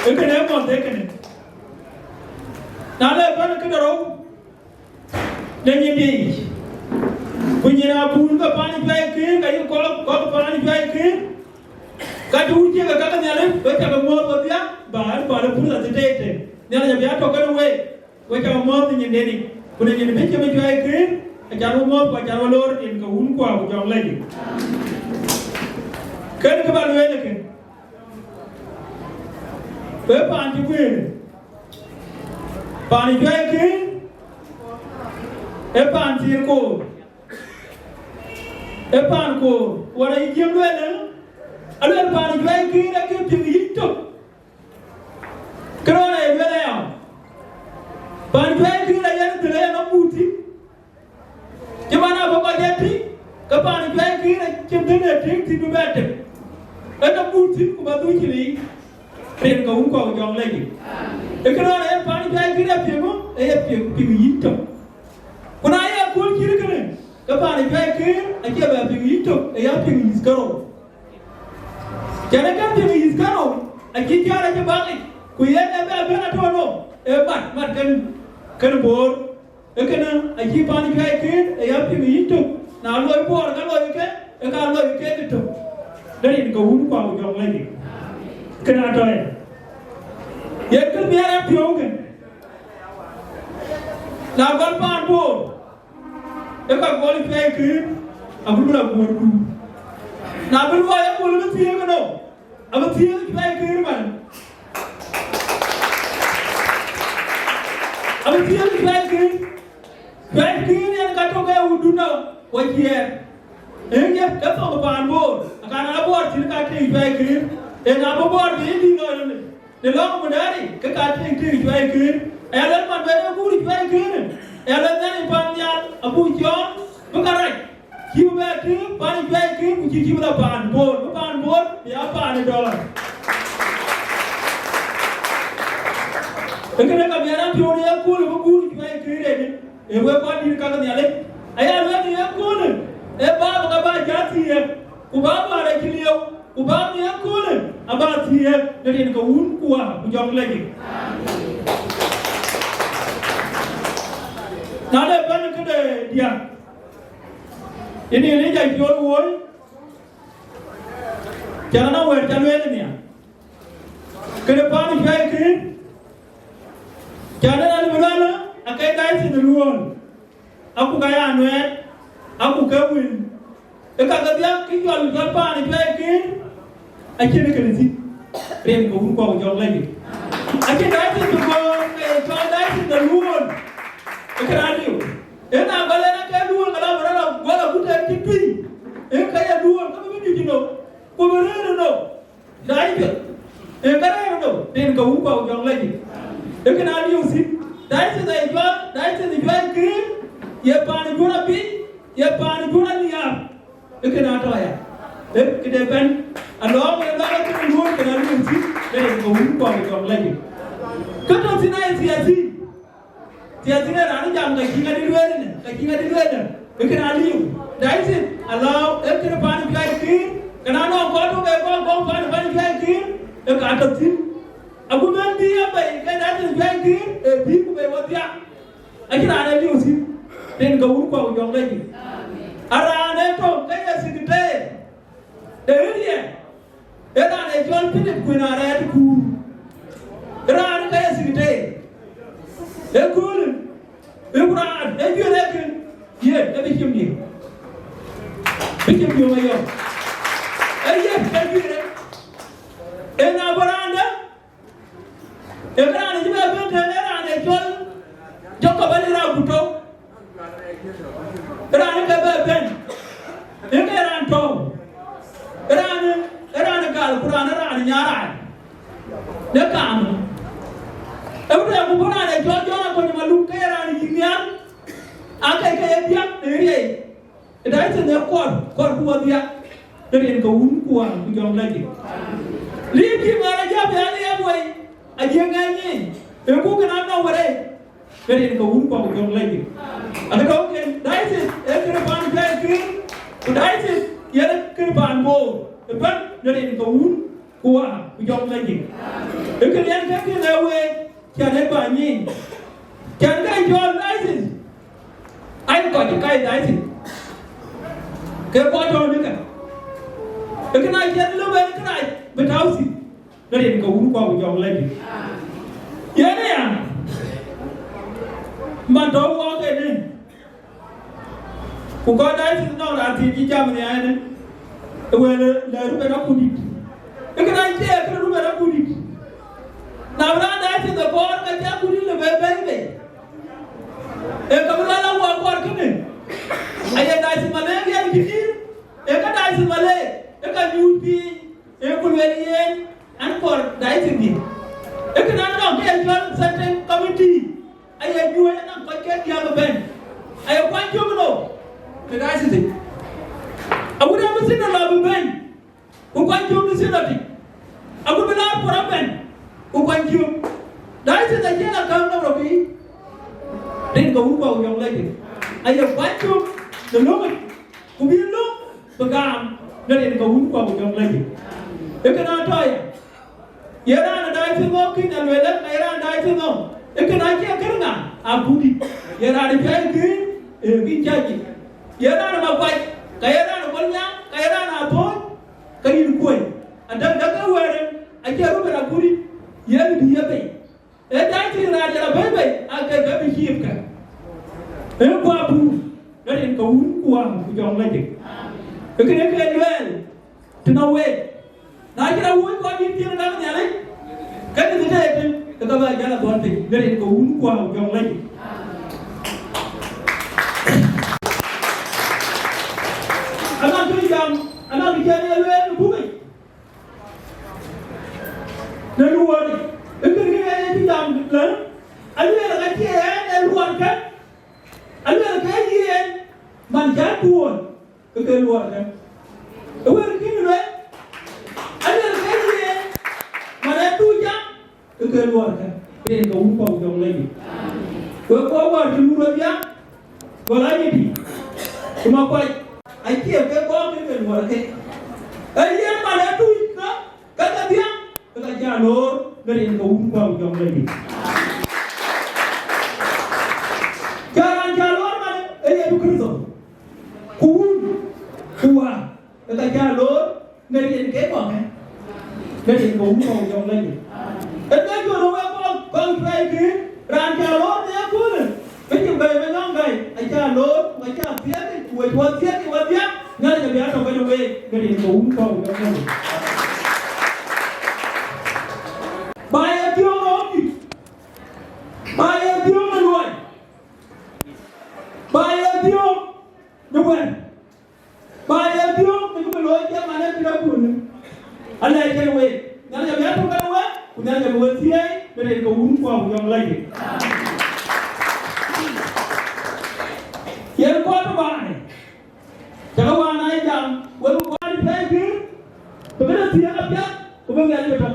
You can have one taken it. Now let one get a rope. Then you teach. When you are pulling the Pani Cueikeer, you call the Pani Cueikeer. Got to take a cut of the lip, which are more than the but the pull at the date. Then you have to get away, which are more than your daddy. When you make a Cueikeer, Ajar umur, ajar walor, in kau kuah jom lagi. Kan kebal wele kan? Berapa anti wele? Pani Cueikeer, epan cirko, epan ko, wala ijem wele. Ada pani Cueikeer lagi tinggi itu. Kerana wele ya. Pani Cueikeer lagi ada terlalu nak putih. Kapani Cueikeer, Chimdin, drink to better. And a good thing about Duchili, then go on young lady. You cannot have Pani Cueikeer up here, they have to. When I have good children, Kapani Cueikeer, I give a big eat, a yapping his girl. Can I come to his girl? I get you out of the body. We have never been at all. But can board. I keep on Cueikeer, a yapping eat. Now, Lord, board, I love you, and I love you, get it too. Then go on young lady. Can I tell you? Yet can be a yoga. Now, one pound board. If I call it Cueikeer, I will not go. Now, but why I will not see him no? I will see him Cueikeer, man. I will see him Cueikeer. Cueikeer and Katoga would do now. What here? And yet, that's on the barn board. I can't afford to take Cueikeer. And I'm aboard the Indian. The long Madari, Kakating to Cueikeer. And let my better good Cueikeer. And let them Panya, a boot John, look at it. You better do, Pani Cueikeer, which you give a barn board. The barn board, the upper $100. The Canadian Pioneer cool, good Cueikeer. And we're going to come on the alley. I am ready to go. A Baba about Jati, Ubaba Kilio, Ubaba Cool, about here, the Dinka Woon, young lady. Now the Banaka, dear. In the age of your world, can I know where Tanzania? Can a Pani Cueikeer? Can I know a dance in the Lual? Aku kaya anuet, aku kawin. Ekagadiak kijual Japan Cueikeer, akhirnya kerja. Rem kau kau jauh lagi. Akhirnya itu kau dah itu Lual. Ekaradio. Ena balena kaya Lual kalau berada gua bukan tipi. Kaya Lual kamu begini no. Kau berada no. Dah itu. Ekaraya no. Rem kau jauh lagi. Ekaradio sih. Dah itu Cueikeer. Ye pani guna bi, ye pani guna liam. Ekena toya. Kedepan along the line to the work and I will see that go on lagi. Kato sinai siasi. Siasi na rani jam kaki ngadi luar. Ekena liu. That's it. Allow ekena pani Cueikeer. Kenapa kau tu kau pani Cueikeer? Ekata tin. Aku nanti apa? Kenapa Cueikeer? Biku bewatia. Ekena ada liu sih. Then go on young lady. Araneto, kaya sigite. Area. Era ne John Philip Quina red cool. Era kaya sigite. E cool. E brand, e you reckon. Yeah, every him here. Pick him your mayor. Yes, every day. In our veranda. Era ne John Era ne John Jocobani Rabuto. Rani ka ben. Eke ran to. Rani gal Quran rani nyara. Ne kam. Ebu aku pernah ada jual aku ni malu ke rani ginian. Akai ke dia eri. Dah itu ne kor buat dia. Dari engkau kuan kujang lagi. Lagi mana jam yang ni abuai. Aja ngani. Engkau kenapa wale? Dari engkau kujang lagi. Ada kau kan, dah itu, ekor Cueikeer, dah itu, ia ekor bo, lepas dari kau kuah, ujung lagi. Ekor yang kau lewe, jangan banyak, jangan jual dah itu. Ayo kau cekai dah itu, kau jual ni kan? Ekor nak jangan lewe, ekor nak bertahu sih, dari kau kuah ujung lagi. Ya ni ya, mandau orang ni. Kuocgoor Dances no arti di jam ni ayah ni, well la rumah aku di, ikan aja aku rumah aku di, Now now that is the board that you put in the baby. Kamu lalu buat buat kene. Ayah dah si Malay yang dikir. Eka dah si Malay. Eka nyupi. Eka kulwelian. Ankor dah si ni. Eka nak dia jual certain committee. Ayah jual nak pakai dia ngeban. Ayah panjang no. Dah si. mesti na labu ben. Ukwan Gieu mesti na ti. Aku benar pura ben. Ukwan Gieu. Dari sini aja nak kau nak berapa? Dan kau ubah yang lagi. Ayah Gieu, delungan. Kubiar lu pegang. Dan kau ubah yang lagi. Ikan apa ya? Yara ada itu mau kita lelah, yara ada itu mau. Ikan aja kerana abudi. Yara ada jadi, jadi. Yara ada makuach, yara ada banyak, yara ada apa? Kayu kue. Ada kawan, aja orang berabudi. Yara dia be. Jadi raja be, agak bersiap kan. Kau abu, dari kau uang kujang lagi. Ikan Lual, tenawe. Nah kita uang kau ni tiada nama ni. Kan itu saja itu kita baca jalan tuan ti. Dari kau uang kujang lagi. Anak tu jam, anak kita ni Lual bumi. Dan luar ni, itu kita ni jam kan. Lual kaya luar kan. Luar kaya manjat pun. Ke luar kan. Luar kini Lual. Ada kaya mana tu jam ke luar kan. Ini kau upah jauh lagi. Kau buat dulu dia. Kau lagi di. Cuma kau Ayual ke kau ke luar kan. Ayual mana tu kata dia kata jalur dari kau upah jauh lagi. Jalan jalur mana? Tu kerja. Kuah kata jalur dari kau kan. Dari kau mau jauh lagi. Entah kau nak kau pergi rancang lor ni aku ni. Pergi bermenang gay. Ajar lor, ajar siapa? Buat siapa? Buat dia. Nanti dia akan berdoa dari kau mau jauh lagi. Bayar dia lagi. Bayar dia meluai. Bayar dia dewan. Bayar dia itu meluai dia mana tidak pun. Allah yang we, nanti kita tu kan we, kemudian kita buat siai dari kau yang lagi. Yang kau tu mana? Jangan mana jam, we kau ni lagi. Kemudian siai apa? Kemudian kita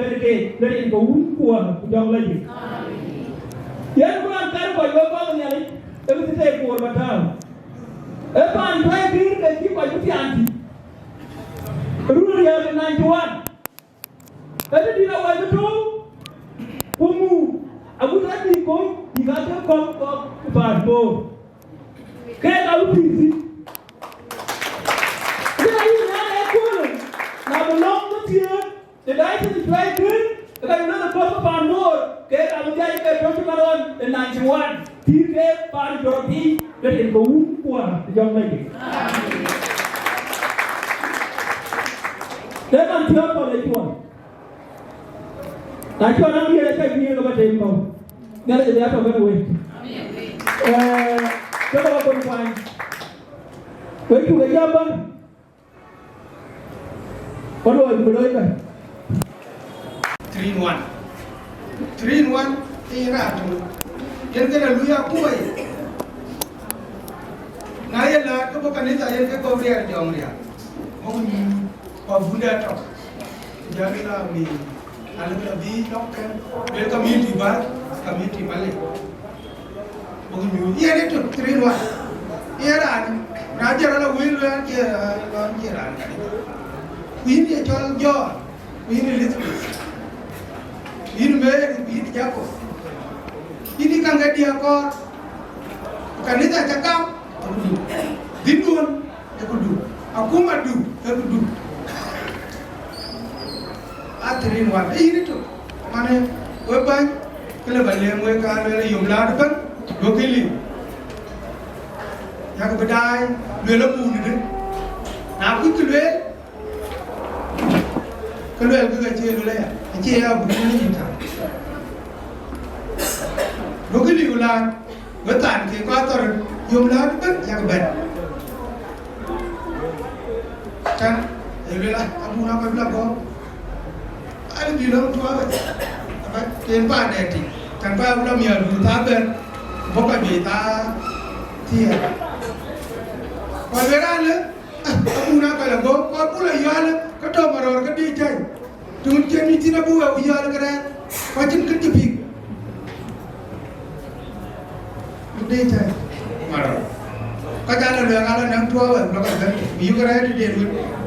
dari kau yang lagi. Yang kau angkat kau ni lagi, tapi kita kau bertahan. Apa ni lagi? Kita kau anti. Rule yang 91. Ada di awal itu, kamu, aku tadi kau dikatakan kau barbo, kayak kau busy. Jadi nak aku, nak belum betul, jadi itu terakhir, kalau nak kau barbo, kayak kamu jadi kayak Dr. Mawan 91, tiga barbo dari kau kuah jauh lagi. Jangan siapa lagi tuan. Nanti orang dia cakap dia kepada engkau. Nanti dia akan berdoa. Coba kau tuan. Kau itu kerja apa? Kau berdoa kan? 3-in-1. 3-in-1 era tu. Yang kena luya kuai. Naya lah, kau bukan itu yang kau biar jauh dia. Mau ni, kau bunda tu. Jadi lah ni. Alam lebih local, dari community bar, community balik. Bukan iya itu 3-in-1. Iya ran, raja orang Wieu ran kira ran. Wieu ni Chol John, Wieu ni Elizabeth, Wieu Mary, Wieu Jacob. Ini kan dia Akor, kan kita cakap, Dinduan, aku aku madu, aku 3-in-1. Ini tu, mana? Weban, kalau balik mereka ada jumlah depan, 2 kali. Yang kedai, 2 lembu ni deh. Aku tu kalau aku kecil dulu ya, kecil ya bukan ni kita. 2 kali ulang, betan ke kotor jumlah depan yang kedai. Kan, lah, aku nak bilang kau. Ada bilang tu apa? Tanpa ada ti, tanpa ulam ya lu taber, bukan beta tiada. Kalau berada, abu na ka la go ko bu la yal ka to maror ka di tay tun chen ni tin abu wa yal ka ra ko chin kin ji di tay maror ka jala le ngala nang tua wa lo ka dan bi ka ra di de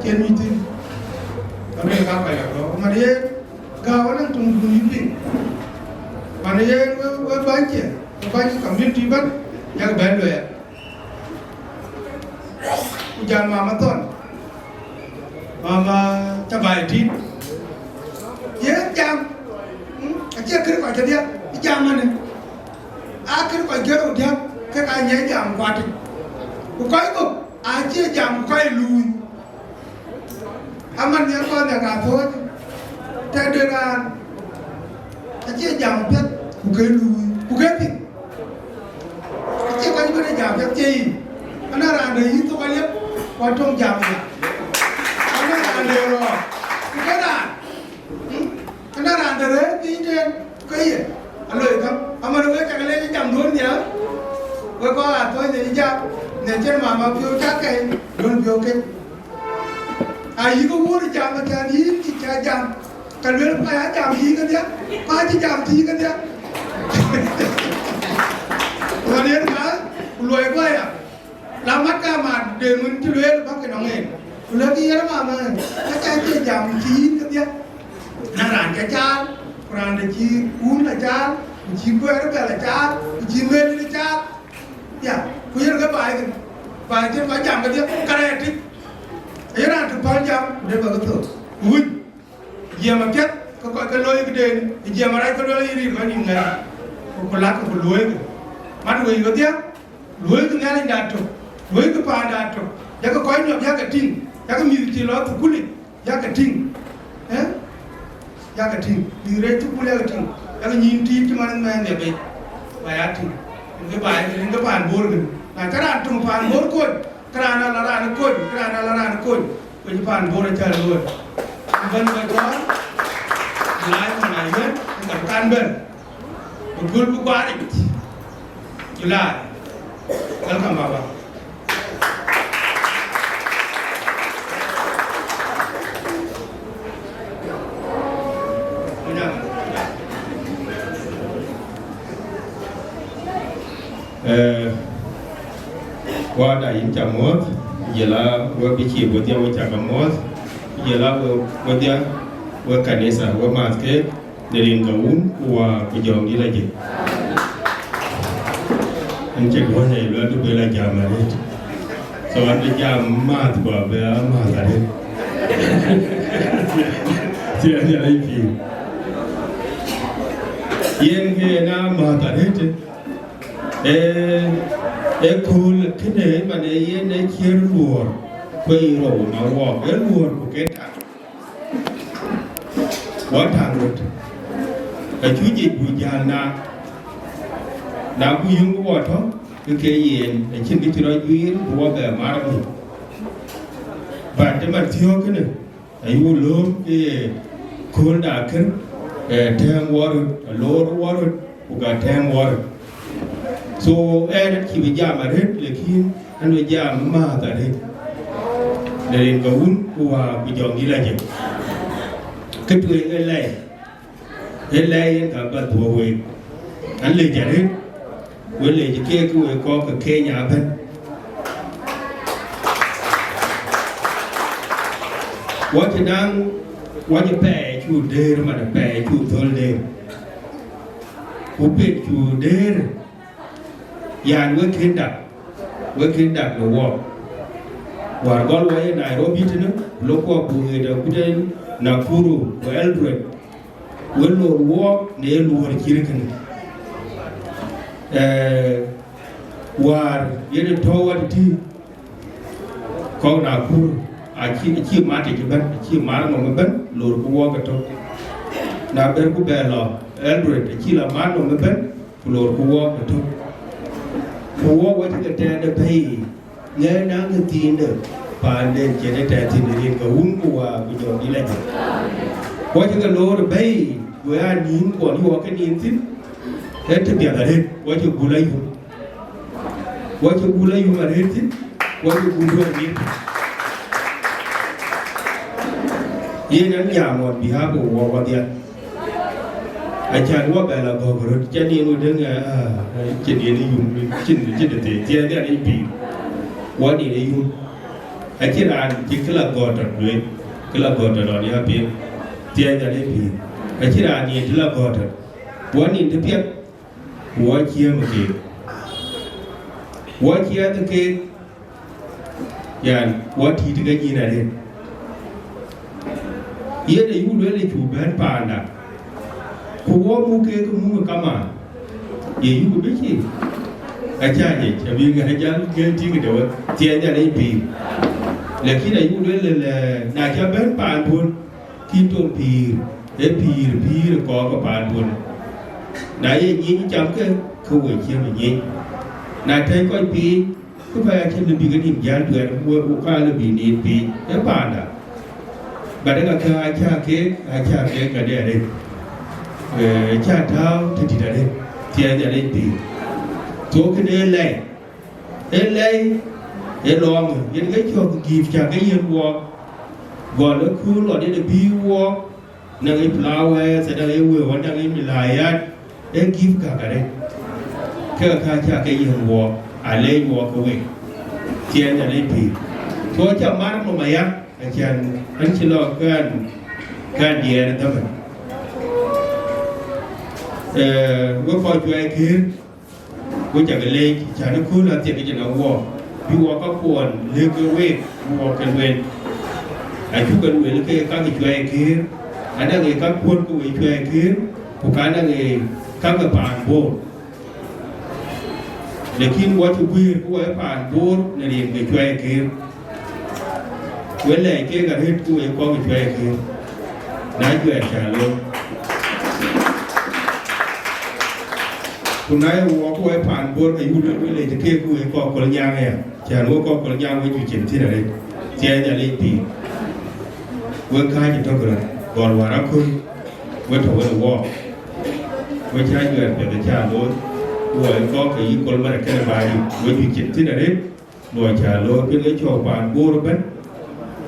chen ni tin ka me ka ka la go ma ye ga wa nang tung du ni ma ye wa ba che community ban ya ba lo ya Ujang mama ton, mama cabai tin, ye jam, aja kerja kau jadi jam mana, akhir kau jauh dia, kekanya jam kuat, bukai tu, aja jam bukai lui, aman yang kau nak apa, terdengar, aja jam pet, bukai lui, bukai pit, aja kau juga jam pet jadi. Ana randa itu kalian potong jamnya. Ana randa lo, bukan ana randa le ini kaya. Alo itu, amar gue cakap jam dua ni ya. Gue kau atau jadi jam, nanti mama piu cakai, don piu ke. Ayi ko wuri jam macam ni, cica jam. Kalau payah jam ni kan dia, payah jam ni kan dia. Kalian kan, luar biasa. Lamat kamar dengan tulen pakai nongeng. Lagi ya mama, kita jam cin kan dia. Naran kejar, peran deci un kejar, cipuer kejar, cimel kejar. Ya, punya ke baik, baik dia macam dia karetik. Ya nanti panjang dia begitu. Ui, dia macam kalau gede, dia marai kalau ini kan ini nggak. Kolak keluar, mana ui dia, luar tu nggak ada tu. Wieu ke pada tu, jaga kau ni jaga ting, jaga miliki lot kulit, jaga ting, jaga ting, miliki tu kulit jaga ting, jaga nyinti cuma main dia baik, bayar ting, enggak bayar, enggak pan bor kan, nah kerana tu pan bor kon, kerana laran kon, kau pan bor aja luar, bukan betul, lain mana ya, enggak kan ber, betul bukan, jual, welcome bapa. Wada in chamot, jela wabichi wadia wachakamot, jela wadia wakanisa wamaske nelinga wa kujongi lagi. Ance gwana ilo tu bela jamaret, so ande jam mat ba bela mataret. Tiada lagi. Yen ke na mataret. Cool kene mana ye ne kier luar koi ro na wa luar buketa wa tangut ka chuji bujana na bu yung wa to ke yen e chin ki tiro yuir wa ba mar ni ba te ma thio kene ayu lo ke cool da ken tang war lor war uga tang war. So ki bijam aret lekin anu jam ma taret dari gaun kuwa bijong ilaje ketue elai ka ba tuwe an le jare wele ke ku ko ka Kenya ban wati nang wani pe chu der ma pe chu thol der ku pe chu der yan weekend up the war war gol way Nairobi tinu loko buge da kuden Nakuru wa Eldoret wello wo ne luwar kirkin war yede towat ti ko Nakuru a ki mate ki ban ki mar no ban lor ko wo ga to na ber ku belo Eldoret ki la mar no ban lor ko wo ga to Kuo wati ka tanda pai ngai na ka tinda pande jene ta tinda ka unwa bijo ilaje wati ka lor bai we a nin ko ni wa ka nin tin ta biya da red wati gulayu ma red tin wati gulayu ni yên anh nhà một bị hấp của qua tiền anh chàng qua bài là bờ rồi cho nên người đứng trên điện đi dùng trên để tiền cái này bị quá đi đi dùng anh chỉ là chỉ cái là gọt rồi cái là gọt rồi đi hấp tiền cái này bị anh chỉ là nhìn cái là gọt quá nhìn thấy biết quá chia một cái quá chia thì cái yan quá thì cái gì này đấy yên này dùng để chụp bên bàn đã Kuocgoor mu ke ko mu kama ye yu be chi acha ye chabi ga ja gel ti ga dawa ti anja nei pi lakini yu le na cha ben pan pun ki to pi ko pan pun na ye ni cham ke ko we chi me ni na thai ko pi ko fa cha le bi ga dim ja tu ko ka le bi ni pi e pan da ba da ka acha ke ga de đấy cha thao thì đã đến thì anh đã đến tìm chỗ cái này lòng những cái cho kịp cha cái yên walk gọi nó khu là để bị walk năng cái flower sẽ đang cái Wieu năng cái milayat để kịp cả đấy cái cha cái yên walk lên walk away thì anh đã đến tìm chỗ cha mát mà mày anh chỉ lo cái gì đó thôi với phò Cueikeer với chẳng cái lệ chẳng nó khứ là tiền cái chuyện nào bị có cuộn lê cơ quê cần quên anh chú cần quên cái các cái Cueikeer anh đang nghe các cuộn của Cueikeer của cái đang nghe các cái bản bộ để khi qua chú quy của cái bản bộ là điểm cái Cueikeer với lại cái cả hết của cái con cái Cueikeer nói chuyện trả luônคุณนายวัวผู้ให้ผ่านบนอายุเรื่องเลยจะเกี่ยวกับกองกลยางเนี่ยจะรู้กองกลยางไว้อยู่เฉียนที่ไหนเจียจะเลี้ยปีเมื่อค่ายจะต้องกระก่อนวันรักคุณเมื่อถอยวัวเมื่อใช้เงินเป็นชาโลดวัวก็คือยิ่งคนมาแค่ใบไว้อยู่เฉียนที่ไหนหน่วยชาโลดเป็นไอ้โชว์ผ่านบัวรบ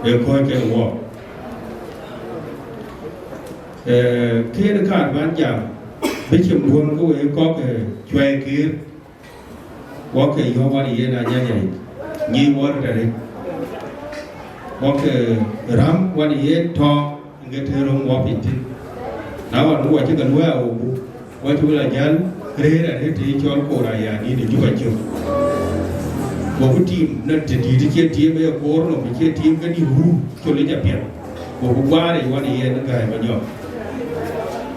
เดี๋ยวคอยแค่วัวเที่ยงขาดบ้านอย่างbây giờ buồn cô ấy có cái Cueikeer có cái do quan ý là như này như muốn cái đấy có cái ram quan ý thọ cái thứ rong có bị tin nào mà nuôi chỉ cần nuôi ở bu chú là nhắn thế là thế thì cho cô đại nhà đi để chú phải chịu một cái team nên chỉ đi chơi team bây giờ cô nó bị chơi team cái đi ru cho lấy nhập viện một cái qua này quan ý nó cái mà nhỏ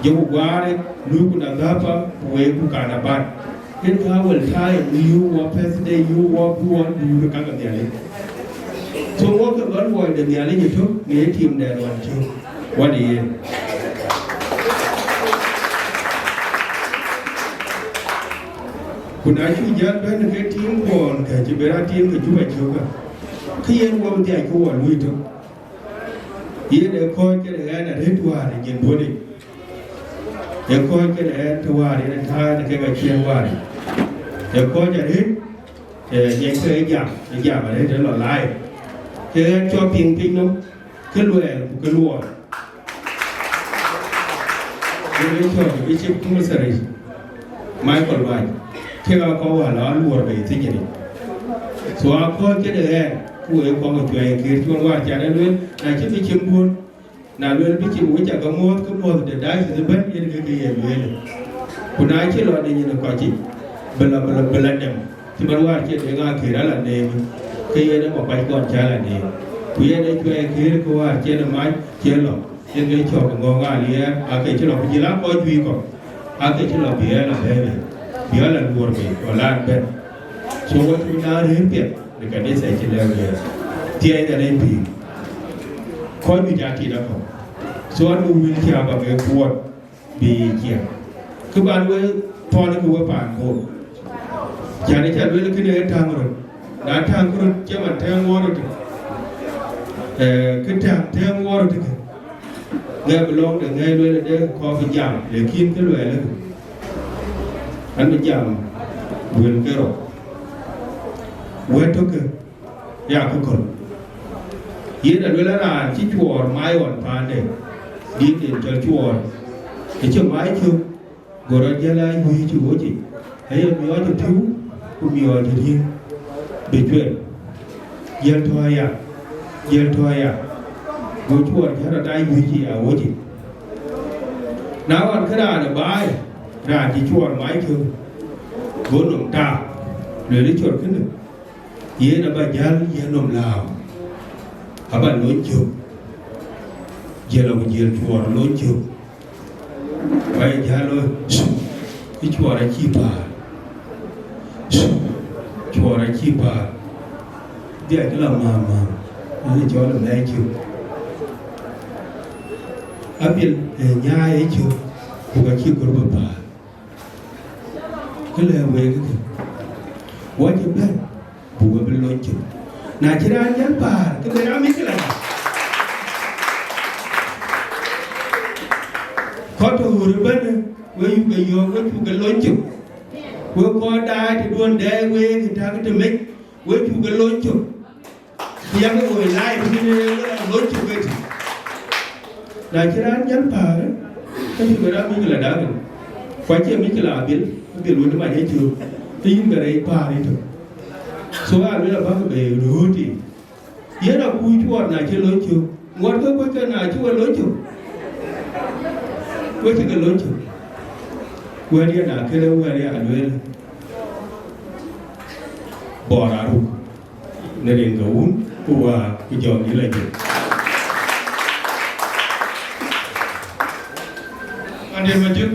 Jauh guare, lu kuna gapa, we buka na ban. Kita kawal thai, you wa president, you wa buan, you ka ka dia le. So wa ka ban wa de dia le ni tu, ni team de wan tu. Wa di. Kuna chu jan ban ke team bon, ka ji bera team ka chu ba chu ka. Khien wa ti ai ko wa lu tu. Ye de ko ke de na de tu wa de yin bo ni. Để coi cái này thua thì anh thay cái bài chuyên qua này để coi cho đến để những cái giảm ở đây để lọt lại để cho pin nó cái lùa để cho cái chiếc Kumissary máy còn vậy khi mà có vào nó lùa về thế này xóa coi cái này cô ấy có một chuyện kia cho qua trả đến luôn là chiếc cái chiếc buôn nào luôn biết chịu cái chả có mua để đái thì bớt yên cái gì vậy của nãy chứ lo đi như là coi chị bela nhầm thì mà qua chuyện để ngang thì đó là nề khi nó một bài con cha là nề quý anh ấy Cueikeer cô qua trên là máy trên lọ trên cái chỗ của ngon ngon lia cái chỗ lọ gì lắm coi duy còn cái chỗ lọ bía là buồn về còn lan bên số cái chúng ta đến việc để cái đấy sẽ trên leo về thì anh ta lên thì coi bị giá trị đó không số anh mua viên kia bằng cái cuộn bị kia các bạn với thò lên của bạn cô chả để chả với cái này thang rồi đã thang rồi chứ mà thang mua rồi cái thang mua rồi thì nghe belong để nghe luôn là để có phải giảm để kim cái loại lên anh phải giảm quyền cái rồi quét thôi cơ dạ không còn Yến là đôi là chỉ chùa mai ổn phá để đi đến cho chùa để cho mái chưa gọi là gia lai vui chứ bố chị thấy em nói cho thiếu cũng nhiều cho riêng bị chuyện dân thôi à bố chùa thế là đây vui chị à bố chị nào ăn cái nào là bài ra chỉ chùa mái chưa bố nồng ta rồi đi chùa cái nữa Yến là bà dân dân nồng lào hả bạn nói chưa giờ là một giờ chùa nói chưa vậy cha ơi cái chùa là chi bà chùa là chi bà để cái lòng mà nó cho làm đây chưa áp biệt nhà ấy chưa của cái chi của bà cái lời về cái gì quá chừng đấy buộc bên lối chưa nãy chỉ ra nhắn bà cái lời đó mấy cái này khó thù rồi bên với cái vô với cái lối chụp với coi đai thì đuôn đe với người ta cái tụi mình với cái lối chụp thì cái người lại thì cái lối chụp cái gì đại chỉ ra nhắn bà đấy cái gì người đó mình là đã rồi phải chơi mình là biết luôn các bạn thấy chưa tin cái đấy bà đấy thôi số ai biết là bác cái bề nữa thì nhớ là cùi chuột này chơi lối chụp ngoan cái này chưa lối chụp với cái lối chụp quê đi là cái đâu quê đi là đuôi bò ra luôn nên điện gấu của cái chọn như là gì anh em mà trước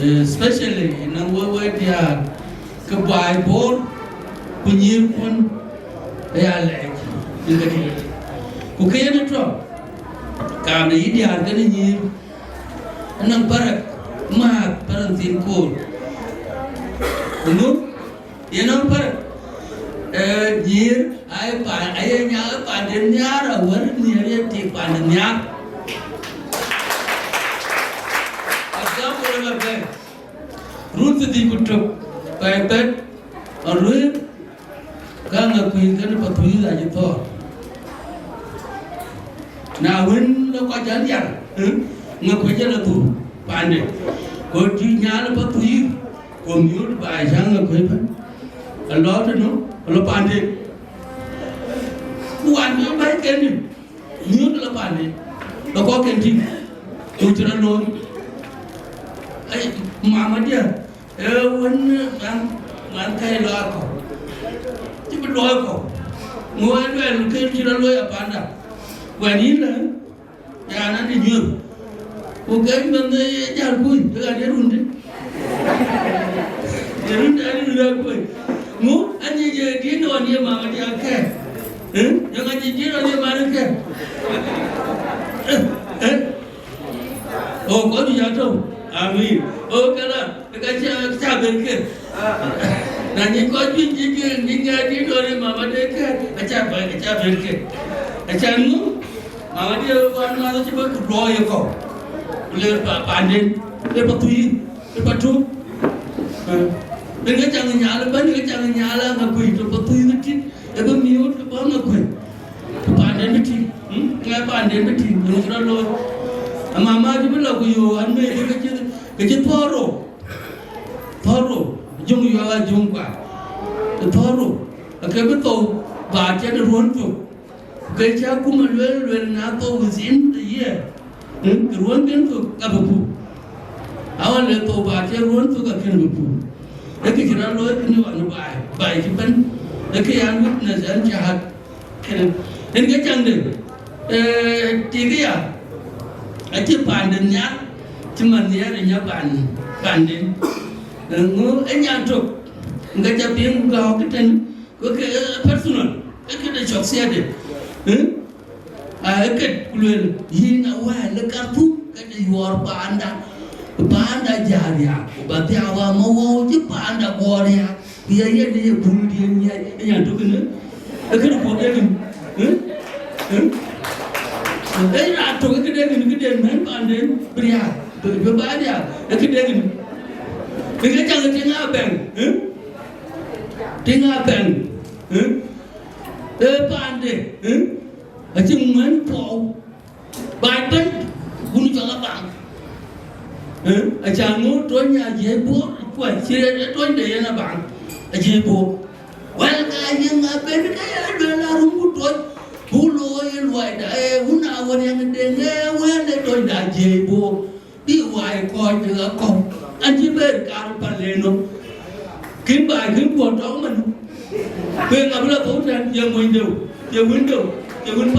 especially in our way they are goodbye board punyir pun ya lek ingati ku kayana to kam ne yidi har kan ni nan barak ma parantin ko nu yenan barak nyir ai pa ai nya pa den nyara war ni re ti pa nya run the thing could drop by bed or ruin Ganga Queen can put to you that you thought. Now, when the Quajan, Naquajala Pandit, go to Yana put to you, commute by Janga Quapan, a lot of no, a pandit. Who are you by Kenny? You the pandit, the cock and tea, to the alone. Mama dear. When man kai lo ko ti bi lo ko mo en wel ke ti lo ya panda when in ya na di nyu ko ke man de ya ku ga de runde ani lo ko mo ani je di no ni ma ma dia ke ya ga di no ni ma ke o ko di ya to amin o kala cái cha bên kia là những con chuyện gì kia những nghe tiếng rồi mà vấn đề kia cha phải cái cha bên kia cha nu mà vấn đề quan mà nó chỉ biết rồi không lên bàn lên lên bắt tui lên bắt chú bên cái chàng nhà là bên cái chàng nhà là ngã quỳ rồi bắt tui nó chết để bên miếu nó bao ngã quỳ bàn đến cái gì nghe bàn đến cái gì nó cho nó mà mà chỉ biết là quỳ anh mê cái chuyện thoro jung yo la jung kwa thoro cái biết tàu và chế được ruộng chụp cái cha cũng mà luyện na tàu within the year cái ruộng kiến tụ cả bộ phụ áo luyện tàu và chế ruộng tụ cả kiến bộ phụ cái chuyện đó lối cái như vậy bài bài cái bên cái anh witness anh cha nên cái chân được thì cái à ở trên bàn đền nhát chứ mình nhớ là nhớ bàn đền ngô anh nhà trục người ta tiếng gào cái tên của cái personal cái này chọc xe đấy cái luôn yin awal le kartu cái này war panda jaria ubati awa mau chứ panda goria dia ye dia bung dia nya yang tu kena cái bộ đây đấy là tôi cái đây mấy bạn đến bria tôi ba dia cái đây cái chẳng là tiếng Atem bạn đấy ở trong mấy phố bài bánh cũng cho các bạn ở chàng ngô trôi nhà dễ bố quay chia trôi để là bạn ở dễ bố quay cái nhưng bên cái đó là không có trôi hú lôi loại đại hú nào còn yang để nghe quen để trôi đại dễ bố đi hoài coi được không anh chỉ biết cả phần lên nó kiếm bài kiếm quần đó mình bên làm là tốt hơn giờ mình đều giờ mình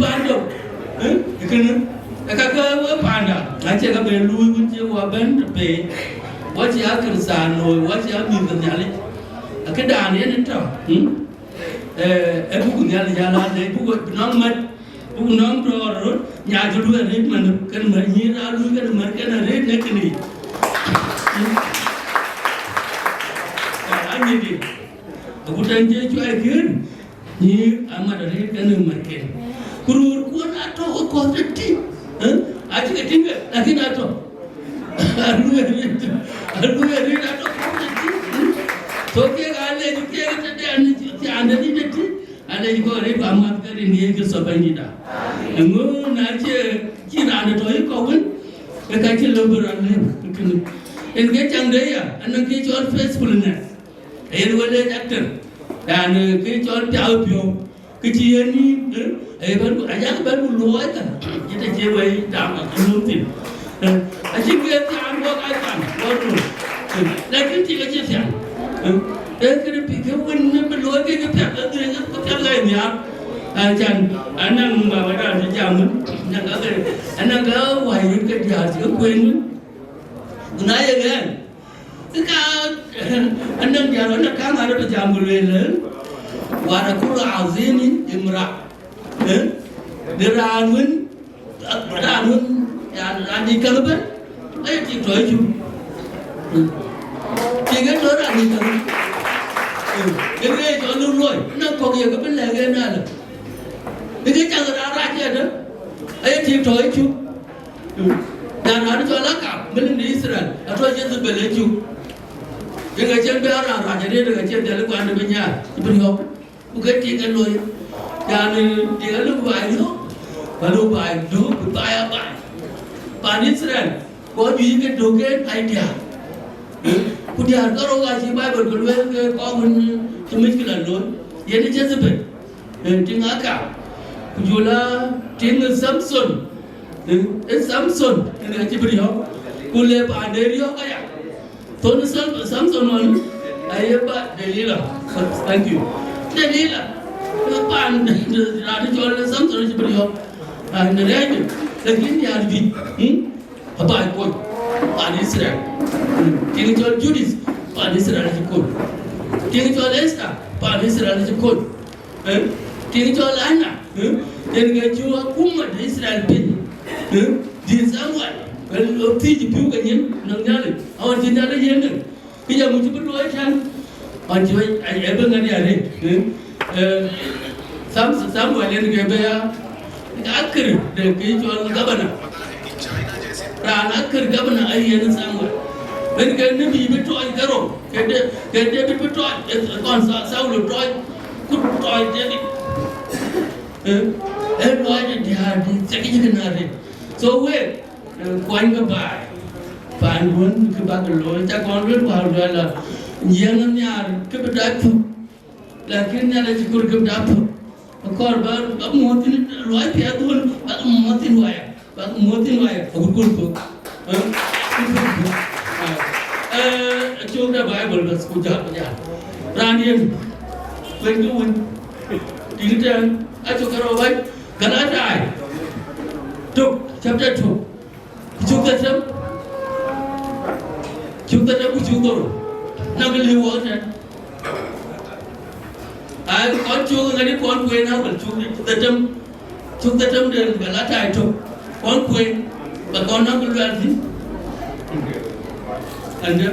bán đâu cái nữa các cái bán à anh chỉ có bên lui cũng chỉ qua bên về quá chỉ ăn cơm sàn rồi quá chỉ ăn mì cái nhà này cái đàn này nó tròn em cũng nhà là đấy cũng nóng mất cũng nóng rồi nhà cho lui đấy mà cái mà như ra lui cái mà cái này đấy cái này anh đi aku dan je Cueikeer ni amat dari kena makin kurur kuat atau kau jadi aja ketinggal lagi atau alu hari atau kau jadi so ke kali juga kita anda ni jadi ada juga orang amat kali ni ke sampai ni dah engu nanti kira anda tahu kau kan kacil lebaran ni enggak cangdai ya anak kita jual Facebook ni Ayual actor dan cái cho trao phiếu cái chia ni vẫn anh vẫn lúa cả chúng ta chia với đào ở cái núi tiền anh chỉ biết thì anh có cái cảnh có rồi đây cái gì cái chia sẻ đấy cái win mình lúa cái phép cái phép này nhá chẳng anh đang mà bây giờ thì chàng mình đang có cái anh đang có hoài cái giờ chỉ quên nói vậy anh đang giờ nó cá mà nó bây giờ một người lớn và nó cũng là riêng ní nhưng mà đưa ra luôn anh đi cơ bên ấy chỉ trời chú chỉ cái đó là gì thôi cái nghe cho luôn rồi nó còn nhiều cái vấn đề cái này là cái chẳng là ra kia đó ấy chỉ trời chú dan nó cho lá cả mình đi Israel ở thôi chứ tôi lấy chú dengan cendera raja dia dengan cendera lu anda punya diberi bukan tinggal lu dan tinggal lu baru bayar pan Israel có duy cái đồ cái idea cũng dia có orang asyik Bible keluar ke kau cuma sekian lu yang ni jadi apa tinggal kau jualan tinggal Samson dengan diberi kuliah pandai dia kaya Tony Samson one, ayah Delila, thank you. Delila, pan rada jual Samson je beri hok, anda rada, lagi ni ada apa ikut, pan Israel, tinggal jual Judas, pan Israel je ikut, tinggal jual Esther, pan Israel je ikut, tinggal jual Anna, tinggal jual umat Israel pin, di Samuel. Kalau ti jipu kan yang nang jalan, awak tidak ada yang ni. Kita mesti berdoa kan. Anjay, ayah bengar dia ni. Samuel yang kebaya, akhir dia kejual gabana. Ran akhir gabana ayah ni Samuel. Ben Nabi berdoa karo, kede berdoa, kon Saul berdoa, kut berdoa jadi. Berdoa dia sakit kena ni. So we quanh cái bài phản muốn cái bác lối cha con rất vào rồi là nhiều năm nhà cái bác đáp phục là cái nhà là chỉ có cái đáp phục còn bác muốn thì nói phía tuôn bác muốn thì nói ở cuối cùng chúng ta Bible là school job nhà ra điên bên cái quân tiếng trên ở chỗ cái rồi cái lá dài trục chapter 2 chúng ta chấm của chúng tôi năm cái liều ở trên ai có chú cái đi con quên nào còn chú ta chấm đường cả lá trài chụp con quên và con nó cứ loạn gì anh nhớ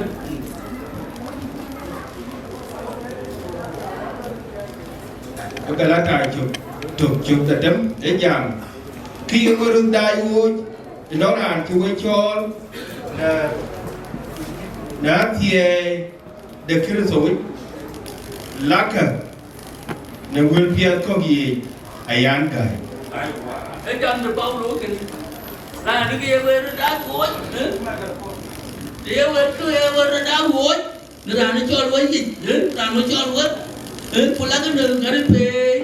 cái lá trài chụp ta chấm để giảm khi có đường đai vui thì nó là chú ấy cho nó thì để khi rồi lá cờ nó will be có gì ayan cái cái chân được bao lúa kìa là nó kia về nó đá cuốn đi về cứ về nó đá cuốn nó ra nó cho lúa gì ra nó cho lúa phụ lá cái đường cái phê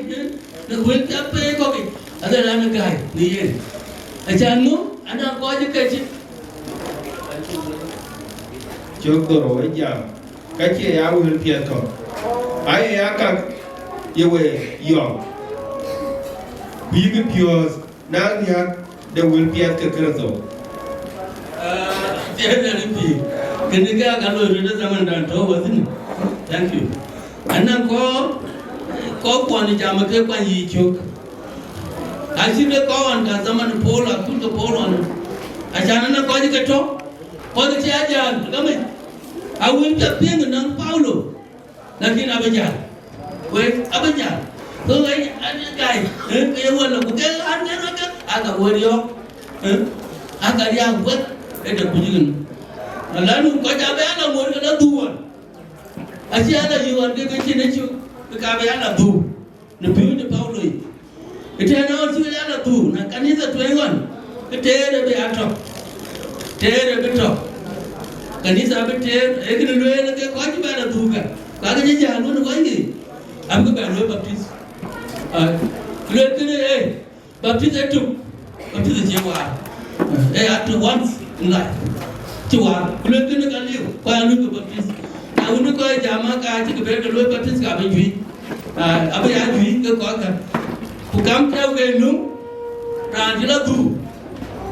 nó will cái phê có gì ở đây là nó cài đi gì anh chàng muốn anh đang coi những cái gì trước rồi giờ cái gì áo will be có ai các yêu về yêu BIGBOY nang yang the will be at Kerzo. Ketika kalau sudah zaman dan tahu betul. Thank you. Anak kau puan di jam ke puan Yirol. Asyik kau anda zaman pola, tu tu pola. Asyik anak kau juga tahu. Kau tu siapa? Kami. Awal tapi nang Paulo. Lakin apa jah? Weh, apa jah? Tôi ấy anh cái quên là một cái anh cái aga quên vô aga dia quên để được cái gì là lấy luôn có cha bé là muốn cái đó tu anh chị là gì anh cái chuyện đấy chứ cái bé là tu nó biểu nó bao lời cái thế nó chứ là tu là cái này là tu ngon cái thế đấy bị ăn trọc thế đấy bị trọc cái này sao bị thế cái này là cái có chứ bé là tu cả cái gì chả luôn nó có gì anh cứ bé nói baptist Lual kena baptis itu jewa. After once in life, jewa. Lual kena kali, kau yang lupa baptis. Aku ni kau jama kau cik berada lupa baptis kau Gieu. Apa yang Gieu kau kan? Bukan kau kenum, ranjila tu.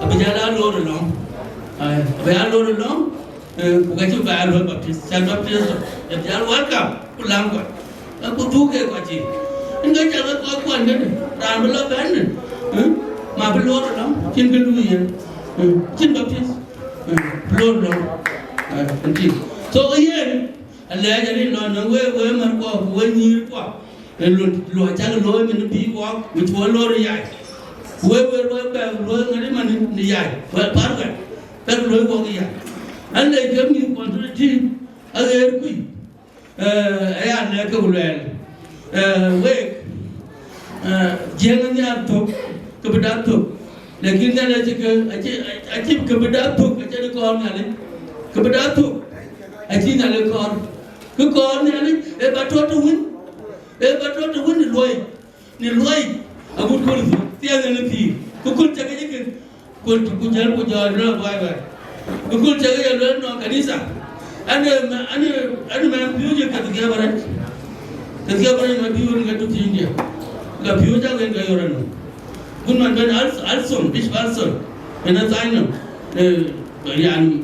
Apa jalan luar long. Apa jalan luar long? Bukan cuma lupa baptis. Saya baptis, jalan luar kau, pulang kau. Aku tu ke kau cik. Enggak jangan kau kuan kan? Ram belah ben, ma belor dong, cin keluian, cin baptis, belor dong, nanti. So iya, Allah jadi lo nang we mar ko we nyir ko, lo jangan lo menepi ko, mencuba lo riai, we ba lo ngari man ni yai, par kan, par lo ko ki yai. Allah kami kontrati, agar kui, ayah nak Lual. Wek jangan yang tu kebedak tu, lekin kan acip kebedak tu aja di kor ni, kebedak tu acip ni kor, ke kor ni batu tu win ni luai, aku kul tu tiang ni pi, kul jaga je kul jalan lah, kul jaga jalan no kanisa, ane Mapior je kata barat. Ketika orang Mapior itu tinggi, Mapior jangan gaya orang. Gunman ben alson, bis alson, ena zainam, yang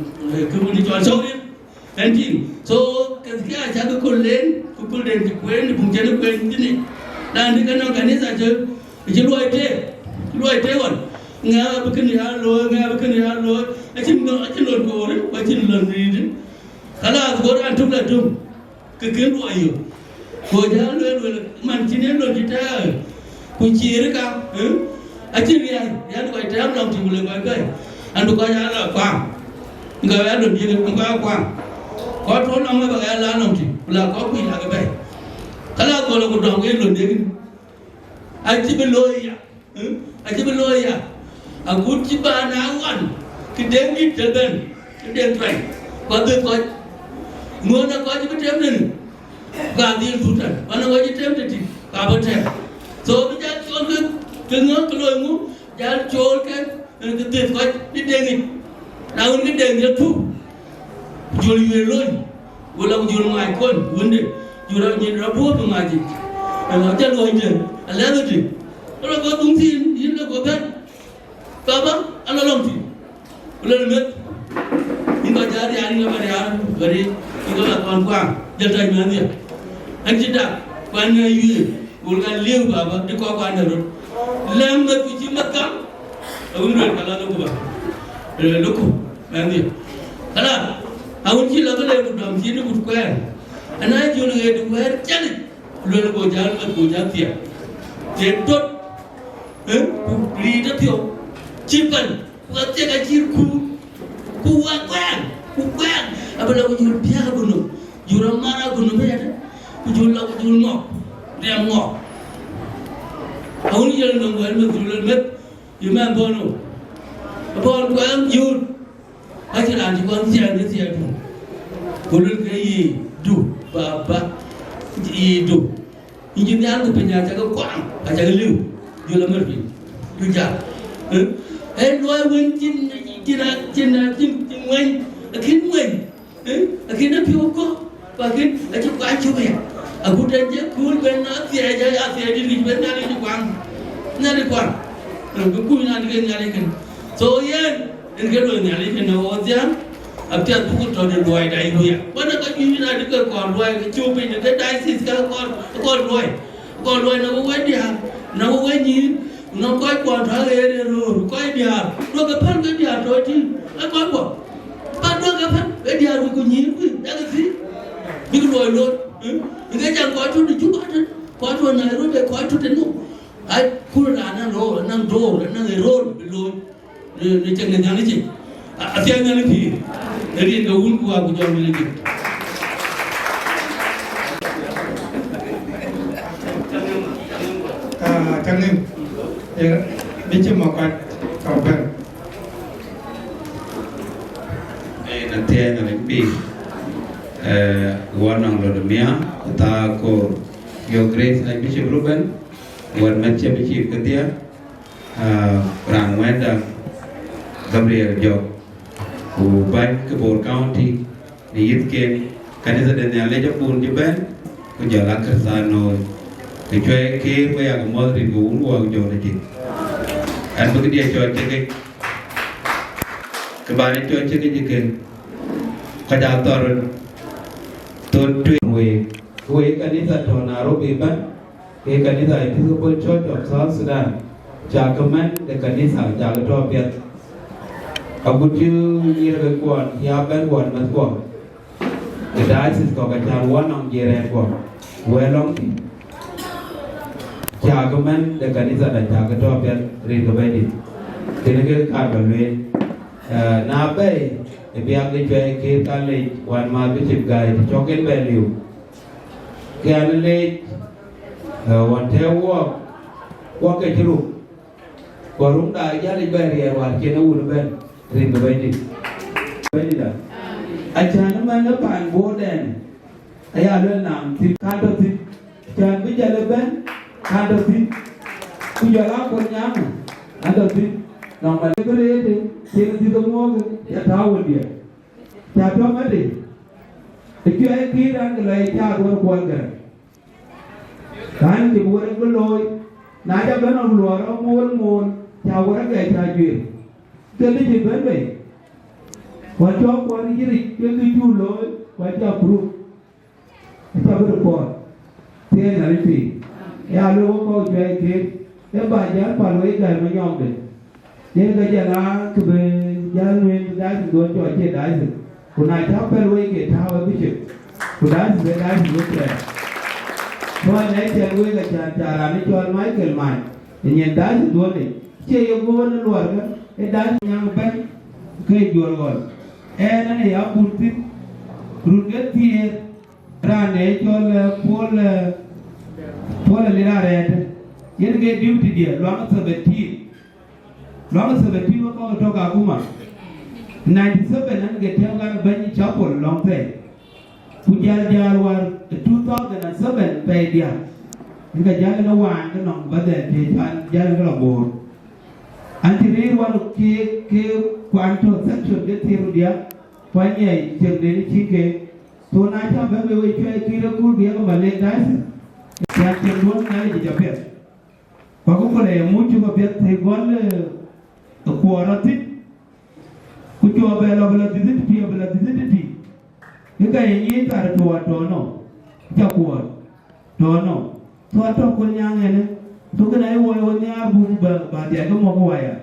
community Songs, penting. So ketika jaga kulen kuen, bungcana kuen ini, dan di kana kanis aja, luai te wan, ngah bukan halo, acim lor kore, acim lor ni. Kalau kore antum latum, kekelu ayo. Kau jangan luar mancingnya luar kita, Cueikeer kan? Acih dia tu kau terang dalam timur lembagai, anu kau jangan lah kuang, kau ada dia kau kuang, kau tu nama bagai lah nanti, pula kau pilih lagi baik. Kalau kau lakukan dong ini luar dia, acih beloya, aku ciba nawan, kedeng ni terben, kedeng try, kau tu kau, mana kau ciba terben? Gadil tutan, mana wajib terjadi, kabar ter. So bijak Chol ke tengah keluar mu, jangan Chol ke ketif kau di dengi, naun di dengi tu, jual Yirol, gula jual Akol, bunda, jual ni rabu pengaji, macam luar je, Allah tu. Kalau kau tungsin, ini kau ber, kaba, Allah lomti, gula lemet, ini jari hari ni beri, ini kau lakukan kuang, jadi mana dia. Anh chị đã quan Wieu ulang liu baba di kau quan ada lambat uji makam awun ber kala luku ba luku nanti kala awun ci la bale bu dam ci ni bu ko ana julu e du wer jani lolu ko jal tia je dot li da tio cipan wa te ga jir ku wa kwan abala ko jul biya bunu jura mara bunu be ada ku jul la ko jul ngok dem ngok awun jël na ngol ma jul met yu ma bono bon ko am jul ha ci la ci ko ci ani ci atu ko lu kay du baba du injin ñaan ko penya ta ko am a ta liw jul la mer bi du ja loy won cin wen akin wen akin na piu ko bakin aja ko aja ya aku dan je kul ben na ti aja di ni ben na ni kwang ku na ni na ni kan so yen en ke lo na ni kan no jam abtia bu ko to loy dai ho ya wana ka ni na ni ka ko loy ka chu pe ni ka diocese ka ko loy na wo dia na wo ni nó coi quan thở ghê rồi coi dia đôi cái phân cái dia rồi chứ anh coi qua ba đôi cái phân cái dia rồi cũng nhiều cái đã cái gì những cái luôn những cái chẳng coi chút thì chút hết coi chút này rồi để coi chút đến lúc ai khu là năng rồi năng rồi luôn để chẳng nhận cái gì à theo nhận cái gì để đi đâu cũng qua cũng cho mình cái chẳng nên đi chơi một cái cầu vồng na tena na bi wanang lo demia ta ko your grace I bishop Ruben wan matche bishop ketia rang wenda Gabriel Jok ku ban Kuocgoor County ni yitken kanisa den ya le japun jiben ku jala kersano ke Cueikeer we ag modri ku unwa jo na ji an bu dia cho che ke bani cho che ke jiken ka ja tor Twic we kanisa to Nairobi ban ke kanisa Episcopal Church of South Sudan jagaman de kanisa jagato piat Agutyar yere kwon ya ban won mas kwon the diocese ko ka jan won on yere kwon we long ti jagaman de kanisa da jagato piat rin ko bedi tenege ka balwe na bay e biang de Cueikeer kale wan ma bishop guy choken value Galilee wan te wo ke jiru korum da jali bari war kena ul ben rin do bedi da achana man pan boden aya le nam ti kanto ti chan bi jale ben kanto ti ku jala ko nyam ando ti no ma le gre de ti do mo ya tawo dia ta to ma de ki ay ki dan le ta do ko ga kan ti bo re ko loy na ja ben on lo ro mon chào quá cái trà chuyện cái gì bên vậy qua cho qua đi gì cái chu lối qua cho group cho cái report thế là cái gì ya lo có Cueikeer cái bài giá qua lối cái mà nhom đấy nên cái giờ là cái về giá nguyên giá đồ cho chơi đái rồi của này tháo cái lối cái tháo cái gì của đái về đái rồi cái thôi này chơi lối cái trà là nó cho máy cái mày nhìn đái rồi đấy chơi yêu vô nó luồn cái đá nhang bên cái jual luồn em này ya putih ruget thiệt ra này cho là Paul lira red những cái duty dia loang 17 mà có cho cả kuma 97 anh cái theo cái bên chapel long pay pujar war 2007 pay dia những cái giá nó hoàn cái nòng bắt để thì giá nó là bồn antirir wanu ke kwanto section de tiru dia fanye jende ni chike to na ta ba we Cueikeer ku dia ko bale das ya ke don na ji jape ko ko le mu chu ko bet te gol ko arati ku jo be lo bela diziti ni ka yi ta to no ja ko no to to ko nyang ene to kana ai wo ne abu ba dia ko mo ko ya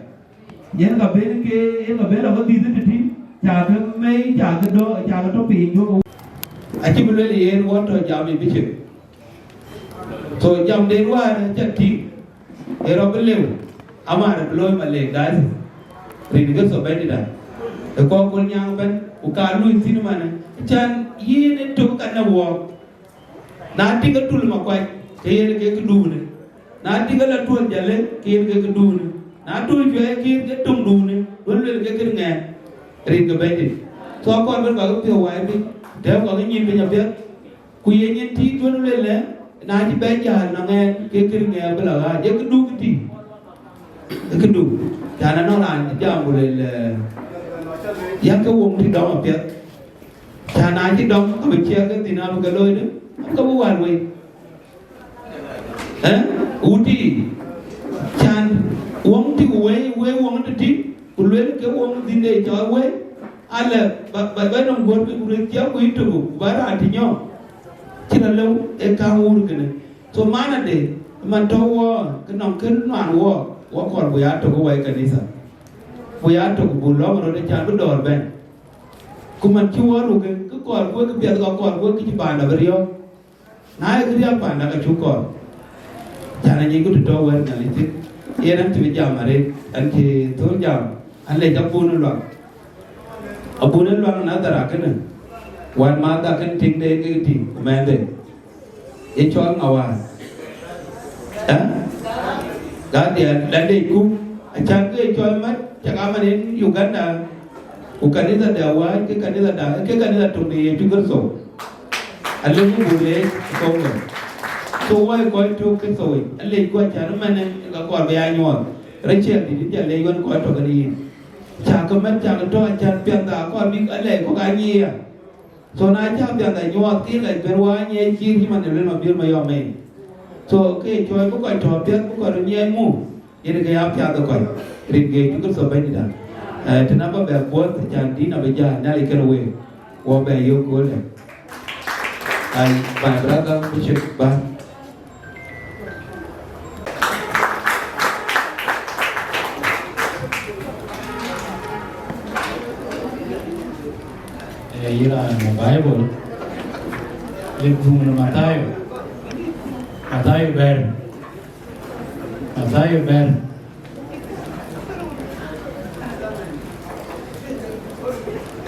yen ga ben ke yen ga ben la ko di ti ja ga mai ja ga to pi do a ci bu le yen wo to jam bi ci to jam de wa ta ti e ro belew amara bloy ma le gas rin ga so ben da e ko ko nyang ben u ka lu tin mana chan yene to kana wo na ti ga tul ma kwai ke yene ke du ne na ti ga la tul jale ke yene ke du ne na tul je ke ke tum du ne won le ke nge rin ga ben so ko ben ga ko wa bi de ko ga nyin bi nya be ku yene ti won le na ti be ja na nge ke nge ba la je ke du ti ke du ta na no la ja mu le ya ke won ti do ma be ta na ti dom ko be che ke ti na ga loi de ko bu wan we uti chan wong ti we wong ti ku le ke wong din de cho we ala ba no gor ke ku re ti ku itu ba ra ti nyo ti na lo e ka ur ke ne so mana de man to wo ke no ke man wo ko bu ya to ko we kanisa bu ya to bu lo ro de chan bu dor ben ku man chi wo ru ke ko bu ke bi ko bu ke ba na brio na ke ri pa na ka chu ko chana ni ku to wer na li ti ye nam ti jam are an ti to jam an le ja pu no lo abu ne lo na da ra ke ne wan ma da kan ting de ke ti ma de e cho ngawa ga de la de ku a chan ke cho ma cha ga ma ne Uganda u kanisa da wa ke kanisa to de tu gar so alle mu bule ko ko so wai ko to ke so alle ko cha ma ne ga ko ba ya nyo re che di ja le gon ko to ga ni cha ko ma cha to cha pian da ko mi alle ko ga ni so na cha pian da nyo ti le per wa ni chi ti man le ma bir ma yo me so ke cho ko ko to pian ko ko ni mu ye ga ya pya da ko ri ge tu so ba ni da tenapa ba bo cha di na ba ja na le ke we wo ba yo ko le ai my brother Bishop Ba ira mo Bible le bung na Matayo ber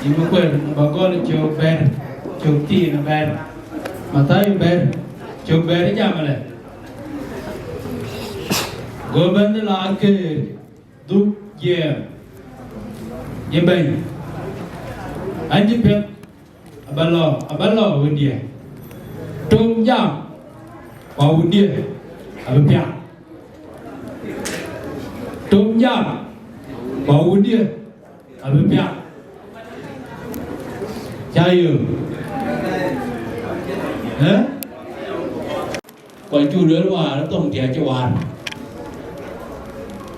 ibu kuen bagol cho ber cho ti na ber Matayo ber cho ber jamale goband la ke du ye ben anji pet abalo windia tum jam wa windia abapya tum jam wa windia abapya chayu còn chú đứa hòa nó tổng thể cho hoàn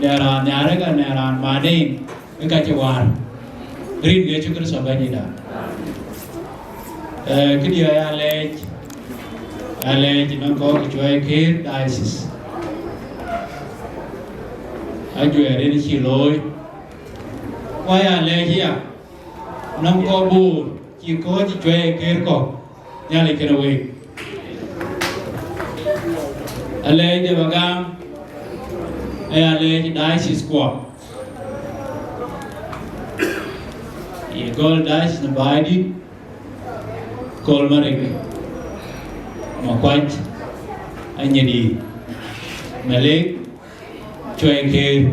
nhà đấy cả nhà là mà nên cái cái cho hoàn green ghế cho cái sở bên gì đó cái điều ale thì nó có cái Cueikeer Diocese anh Wieu đến chỉ lối quay ale gì à nó có bù chỉ có chỉ Cueikeer có nhà này cái nào vậy ale de bagam ale de Diocese kwa Yirol Dances na baidi kolmarek Makuach anyedi Malek Cueikeer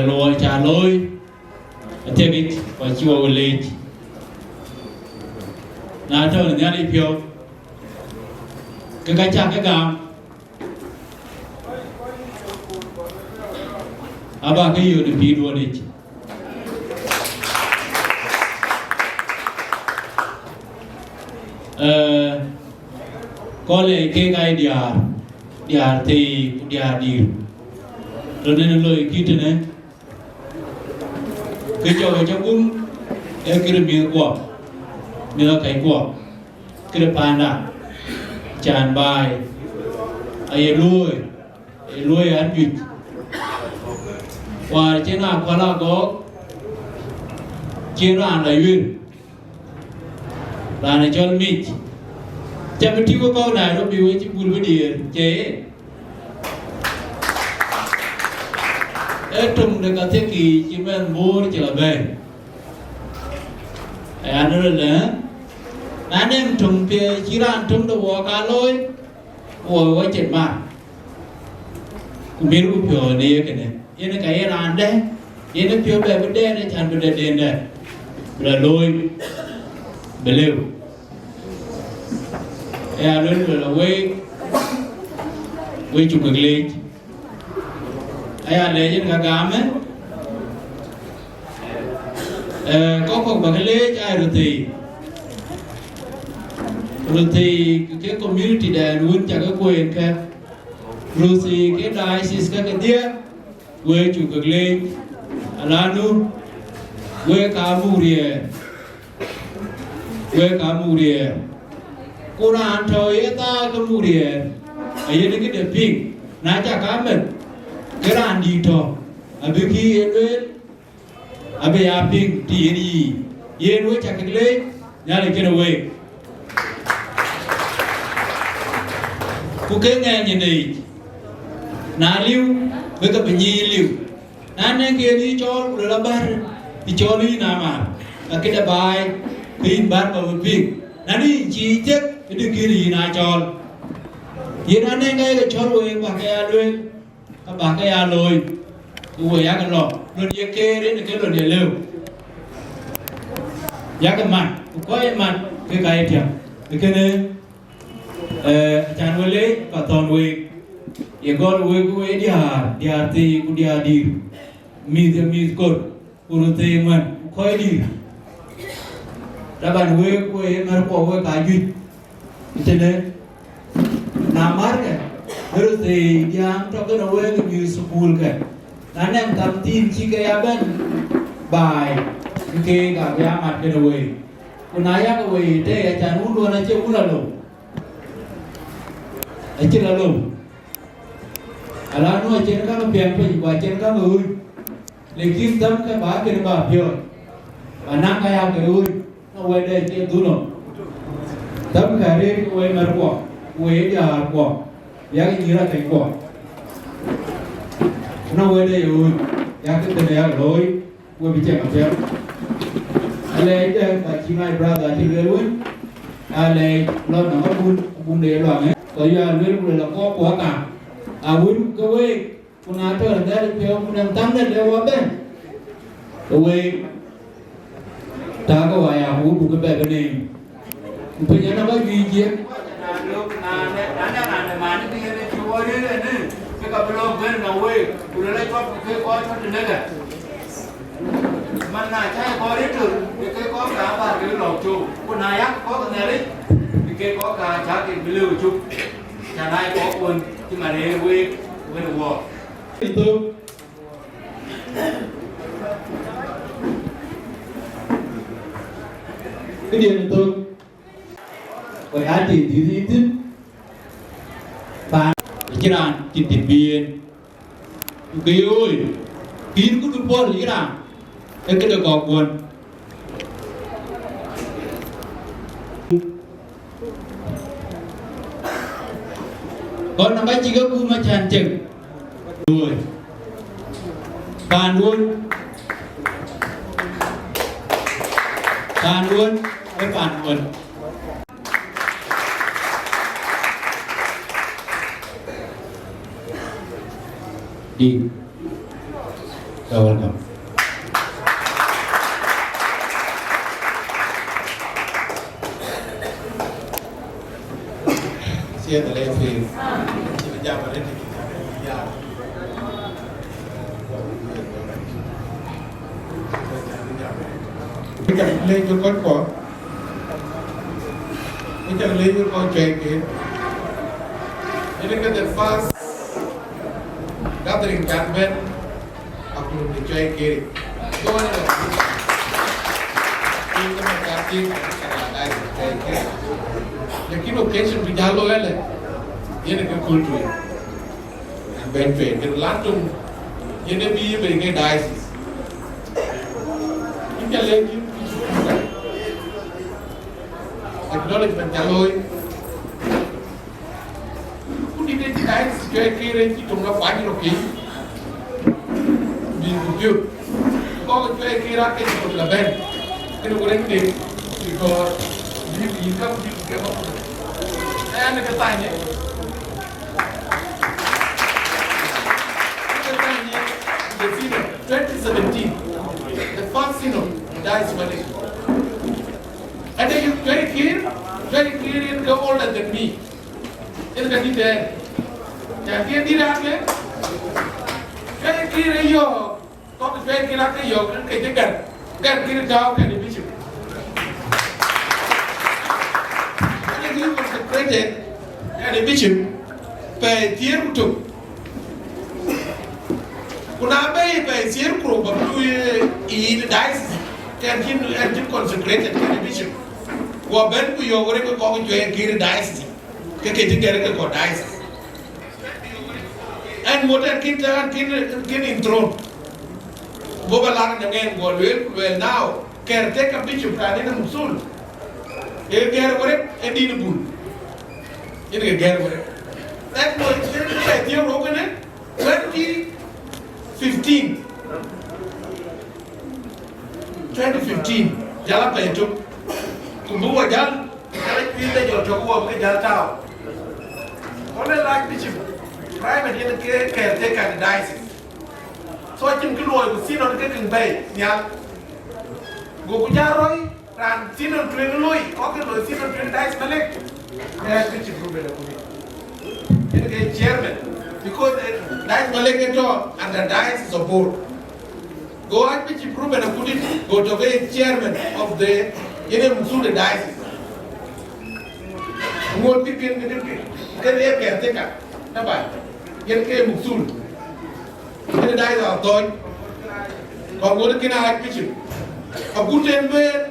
Lual cha lôi Atem và chùa lên na thơ là nhà đi phiêu cái cha cái gam ba cái yêu được đi đua đi có lẽ cái gai dia thì dia đi rồi nên lời kia này cái cho cũng cái miệng của Mila kai kuok Kedepanda Chan bai Ayual Anjuj Wa chena kwala gok Chena la yun Lana chol mit Chapati ko kau Nairobi we chibul dir che Etum de kateki chimen bor chilabe Ayana le Nanem tum pe chiran tum do ka loi wo wa chet ma Kumiru pyo ne kene Yene ka ran de Yene pyo be de ne chan be de de La loi belew Ayana le we chukaglej Ayah legend kagame, kok bagelej ruti cái community dance luôn chẳng có quyền cả, ruti cái Diocese cái dia, we chủ cực lên, alanu, we cả murie, cô ra ăn thôi ta cái murie, ấy cái đẹp pink, nãy chắc cá mình cái ran đi thôi, abi khi em abi aping ti ni, ye nuôi chắc cái lấy, nhà này cái nào vậy, cô cái nghe như này, na liu với cái bệnh nhi liu, na nên kia đi cho rồi là bar, đi cho đi nào mà, là cái đá bài, pin bar và pin, na đi chỉ chết cái đi kia đi na cho, ye na nên cái cho rồi bà cái luôn. Bà cái lôi, tôi giá cái lọ, luôn giá kê đến cái lọ để lưu, giá cái mặt, có cái mặt cái thiệt, cái này, chàng nuôi lấy và toàn nuôi, giờ con nuôi đi thì cũng đi, mi cột, cũng thì mình khói đi, đã bạn nuôi mà có cái gì, thế nên, nam mát cái Terus yang tak kena awak ke Wieu school kan. Nanam tamtin si kaya ben bai ke ka kaya mat kena awak. Kunaya ke awak te acan ulu na che ulalo. Ache lalo. Alanu ache ka pian pe ba ache ka ui. Lekin tam ka ba ke ba pio. Anak kaya ke ui. Na awak de che duno. Tam ka re ke awak mar ko. Awak dia ko. Giá cái gì ra thành quả nó quên đây rồi giá cái tên này rồi quên bị chạy chéo ale đây là chị mai brother chị lê luôn ale lo nó bún để loạn ấy rồi giờ lê là có quá cả bún cái quê con nào chơi là đây theo con đang tắm đây đều quá bên cái quê ta có vài bún cái bè bên này bây giờ nó có gì chứ cái belum bên nào quê, udah lấy có cái có cho đến đây mà này chạy có đấy chứ, cái có cả ba cái lồng chu, con này á có cái này đấy, cái có cả trả cái belum chu, nhà này có quân, nhưng mà này quê được vô. Cái điều này tôi, vậy anh thì tin, bạn Kiran kintin bien, Wieu ơi, kin cũng được bol Kiran, cái được gọt buồn, còn năm ấy chỉ có cú mà chăn chừng, rồi, bàn luôn, với bàn luôn. Đi, welcome. Siapa yang lebih? Kita jawab ada di ya. Kita lên cho con quả. Kita lên cho con Cueikeer. Ini kita fast. Gathering campaign, aku di Cueikeer. Kau mana? Ini macam thing lakini occasion bijalo ele yene ke kultu and ben pe ke latum yene bi be nge diocese inja leki acknowledgement jaloi kudi de diocese Cueikeer ki tunga pani roki bi Wieu ko Cueikeer ke ko la ben ke ko rek de ko bi ka bi ke ma and ke tanye 2017, the first synod dies money. And then you very clear, go older than me. It's the detail. Can you do that? Very clear, you talk very clear, you can get it down and the bishop. And then you consecrated and the bishop by Tier to. Kuna by Circle, but you dice can consecrated to the bishop. Go back to your work of Cueikeer dice. Keketi go dice. And what a king in throne. Boba Lang again, well now, caretaker bishop can in a musul. A garret and in a bull. In a garret. That was your open it 2015, Jala Plato, Kumbuwa Jal, Kala your Togo, Jal Town. Only like Bishop, private in the caretaker and diocese. So I think you will see on getting bay, Nyal. Gokujaroi, and Sin on Twin Louis, okay, no Sin on Twin Dice Malek. Yes, Bishop Rubin, chairman. Because Dice Malek and the diocese of board. Go at which improvement and put it, go to be chairman of the Musul diocese. More people in the caretaker. Get Musul. Get the diocese of Toy. Kongor Songs Bishop. A good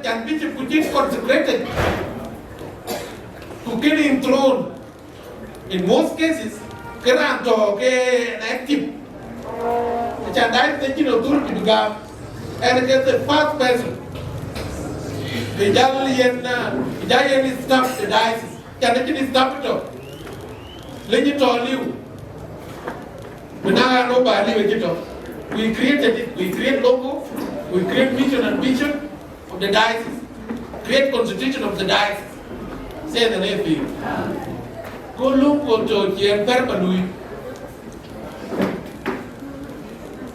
and Bishop could get consecrated to get him throne. In most cases, Keranto, active. The Chandai taking authority to go and get the first person. The Giant is stopped the diocese. Chandai is stopped it. Legito Liu. We now have nobody legito. We created it. We create logo. We create mission and vision of the diocese. Create constitution of the diocese. Say the name. Go look for Georgia and Permanui.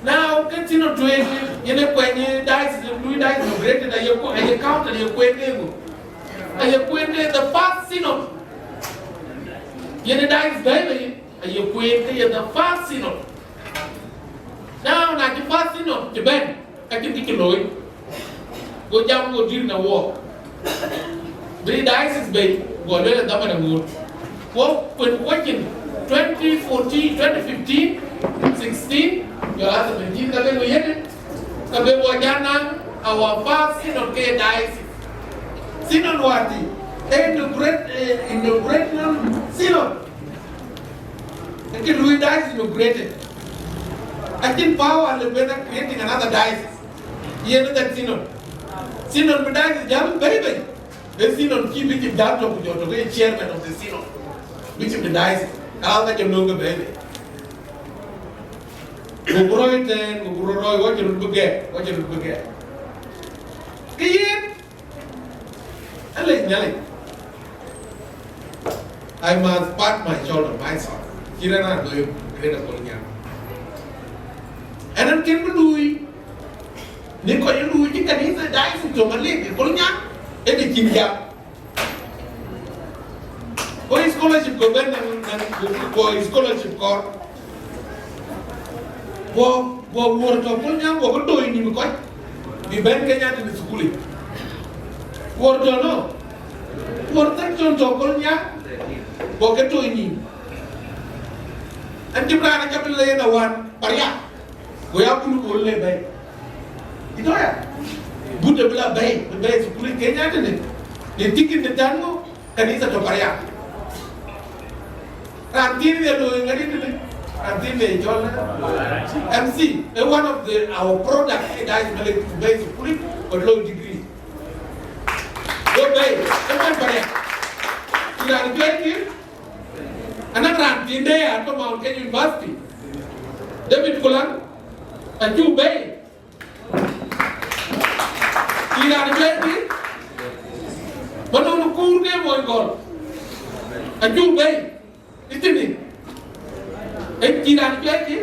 Now, continue to it. You know, when you dice, you dice, you greater than you count and you quit and you quit the first synod. You dice, baby, and you quit the first synod. Now, not the first synod, the band, I can get you low. Go down, go during the war. The dice is big, go let them in the mood. Well, when watching 2014, 2015, 16, your husband, our first synod diocese. Synod Wati, inauguration synod. Until Louis dies inaugurated. I think power and the better creating another diocese. You know that synod. Synod diocese, Jam baby. The synod keep it down to the chairman of the synod, which is the diocese. I'll let you know the baby. What you look at? I must pat my shoulder myself. Here and I do great Apollonia. And then can we do it? Nico, you do it, you can either die from Tomalik, Apollonia, and the Kinja. What is scholarship government and scholarship corps? Wo Apollonia, what do you need? The Ben Kenya to the school. What do you know? What section to Apollonia? What do you need? And the brand capital in the one, Paria. We have to go lay by. You know, Buddha bila bay sukuli Kenya ni. Di tikin di tanmu kanisa to pariya. Rantin dia lo ngadi ni. Rantin dia jual MC. One of our product that is bay sukuli or low degree. Lo bay, kapan pariya? Tidak ada ni. Anak rantin dia atau Mount Kenya University. David Kulan, Aju Bay. Tidak ada ni. Mana ukur dia mau ikut? Aju Bay. Itu ni. Tidak ada ni.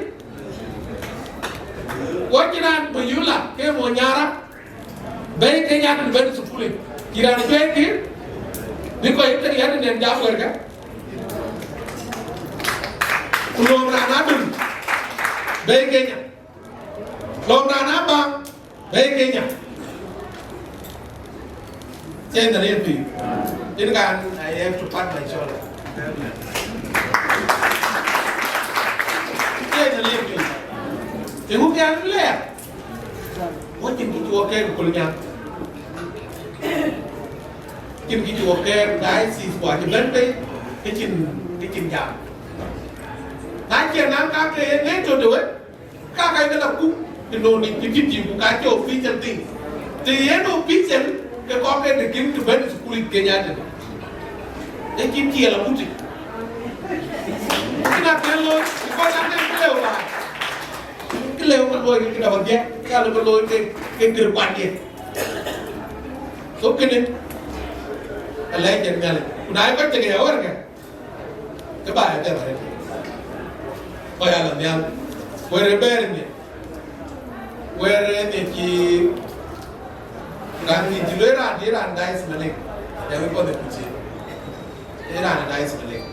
Wajiran berjualan, ke mau nyarap. Bay Kenya tu baru 10. Tidak ada ni. Ni kau itu yang ada yang jauh kan? Long rana dun, bay Kenya. Long rana bang, bay Kenya. Saya tak lihat tu. Jadi kan, saya cepat macam mana. Saya tak lihat tu. Tengok yang ni lah. Mungkin kita wakil kulnya. Mungkin kita wakil Diocese buat jadi kecil jam. Nanti nak kakek ni tu dua, kakek kita laku, kita ni kita buka je official thing. Jadi yang official, kita kakek ni kita tu betul sekolah Kenya tu. Jadi kita lah putih. Kita perlu, kita nak perlu lah. Kita perlu kita baca, kalau perlu kita kerja dia. So kena, alai jangan. Unai kau cakap apa kan? Kepada apa macam? Kaya lang yan, where ni, ki, rani jilera dia Diocese malik, yang itu ada puji, dia Diocese malik.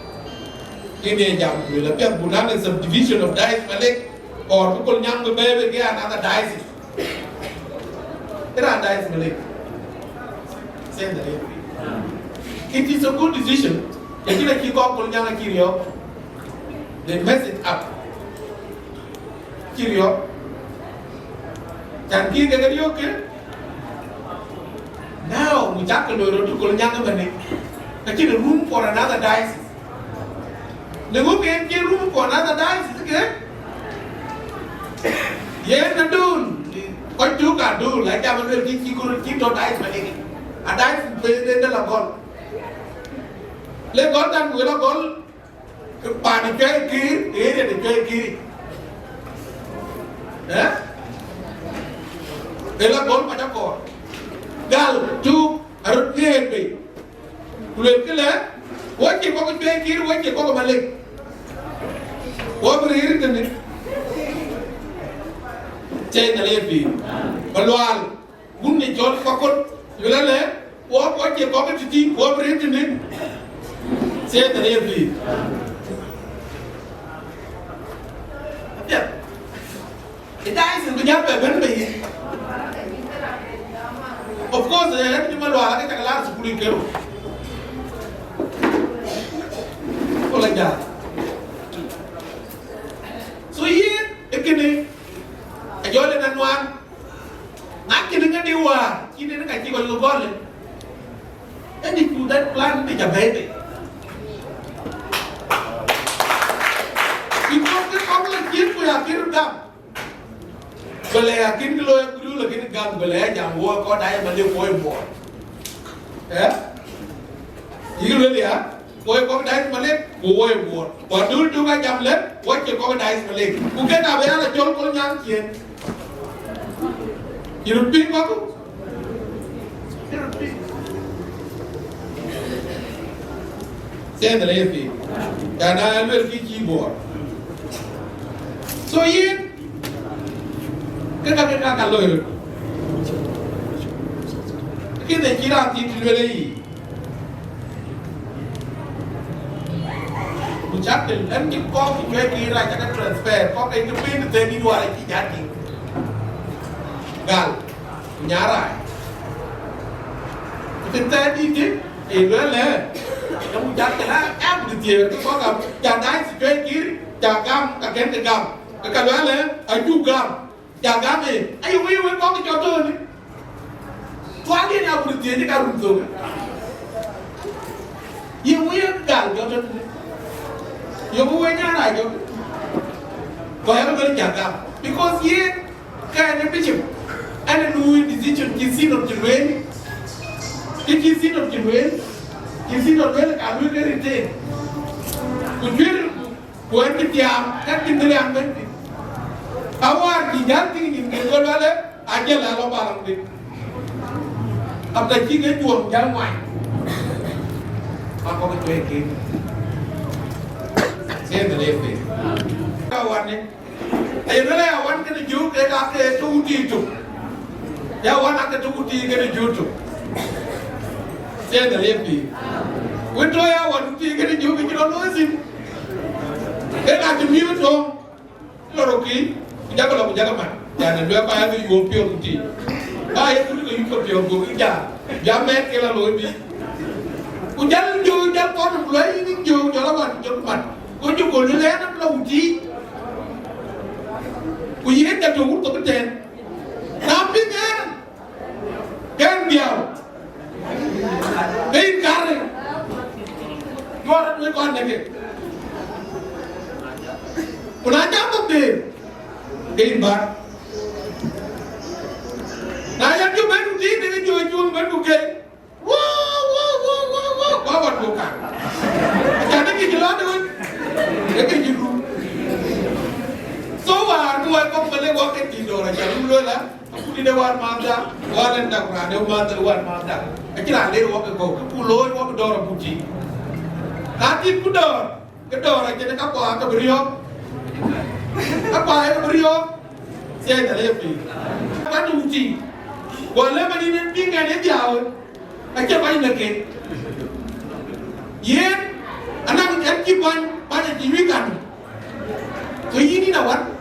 Ini jam tu, lepas bukan subdivision of Diocese malik, or people yang berbeza ke another Diocese, dia Diocese malik. Saya dah lihat. It is a good decision. Jadi kita kau yang kiriyo, they mess it up. Kiriyo, jangan kiri kiriyo ke? Now, mujak kalau orang tu kalau jangan benda, kecil room for another diocese. Nengu ke room for another diocese ke? Ye nadun, kau juga dul, lagi apa lagi kita diocese mana ni? Ada diocese benda lagon. Lagon dan gula gol, pani kiri, ini ada kiri. Ela gol pada kor, gal tu harus ni. Kulit kela, wajib kau kiri, wajib kau balik. Wajib beri ini. Cai nalepi, Lual, bunyi Chol fakut, jualan wajib kau cuci, wajib beri ini. Cai nalepi. Ya. Kita ini sebenarnya berbeza. Of course, saya cuma Lual kita kelar 10 kilo. Boleh dah. So ini, ini, aja dengan Wan, nak dengan Dewa, ini nak kaji kalau boleh. Ini sudah plan dijabat. Itu kan lagi punya kirdam. Boleh yakin kalau yang dulu lagi ni gam boleh jam gua kau dah yang balik boy boy. Ini boleh ya? Boy kau dah yang balik boy boy. Dulu tu kan jam lep, boy kau dah yang balik. Bukan apa yang ada Chol kau yang kian. Hidup ping aku. Hidup ping. Saya dah lepas. Karena lu lagi keyboard. So ini kita kalau itu kita kira tidur lagi ucapkan dan kita kau kira jangan transfer kau itu pun jadi dua lagi jadi gal nyarai kita tadi lah kamu ucapkan apa dia kau kan jangan Cueikeer jangan kagen tegam kalau lah aju gam. Jangan ni, ayo Wieu kau ke jodoh ni. toa dia ni aku dia ni karun tu. Yang muya gal jodoh. Yang muya nyara jodoh. Kau yang berjaga, because ye kan yang macam, ane lui decision kisi not jenuin, kisi not jenuin kalau dia retain. Kujur buat ketiam, kan kita yang berarti. Awak dijal tinggi kalau ada aja lalu barang ni. Apa kita jual jamuan? Apa kita Cueikeer? Saya terlepas. Kawan ni, ayulah awan kena jual kerana ke tuuti itu. Ya awan nak tuuti kena jual tu. Saya terlepas. Winter ya awan tuuti kena jual kita losin. Kerana jemiu tu, loroki. Jaga man. Jangan dua payah tu Yuo Pio tuuti. Payah tu juga Yuo Pio go ija. Jamet kela lobi. Ujal jual pon mulai ini jual jalan man. Kau juga ni leh nak lauti. Kau ini dah jauh tu keten. Tapi kan dia. Kain kare. Luar ni kau nak. Kau nak apa deh? Kain bar. Nah yang jual baru ni dengan jual baru ke. Wow, bawa bukan. Jangan kita jalan dengan. Dekat jiru. So dua kau boleh waktu tidur aja. Dulu lah. Aku di dewan mata. Waran tak pernah. Dewan mata, dewan mata. Akhirnya ada waktu kau. Pulau waktu dora puji. Nanti pudor. Kedor aja. Dekat apa? Keberiok. Apa yang keberiok? Saya tak lepi. Apa tu puji? Walau mana ni tinggal dia jauh. Akhirnya banyak lagi. Yen. Anak kipan pada jiwikan. So ini nawan,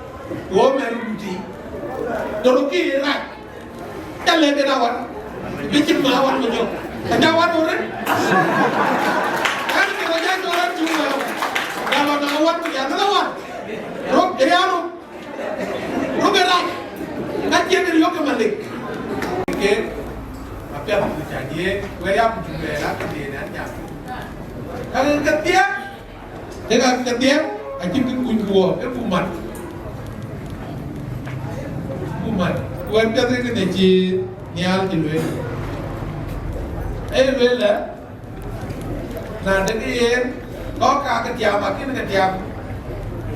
dua merugi. Doroki rak. Jalan ke nawan, bikin nawan macam. Kawan orang. Kan kita jangan orang cuma. Kalau nawan tu jangan nawan. Rok dia rok. Rok rak. Kajian dari rok kembali. Okay. Apa yang kita jadi? Wayang juga rak dia nak. Kalau ketiak, dengan ketiak, akan kuingkuah, kumat. Kuat kata kita je nial jeluin. Lual lah. Nah dengan kau kah ketiak makin ketiak.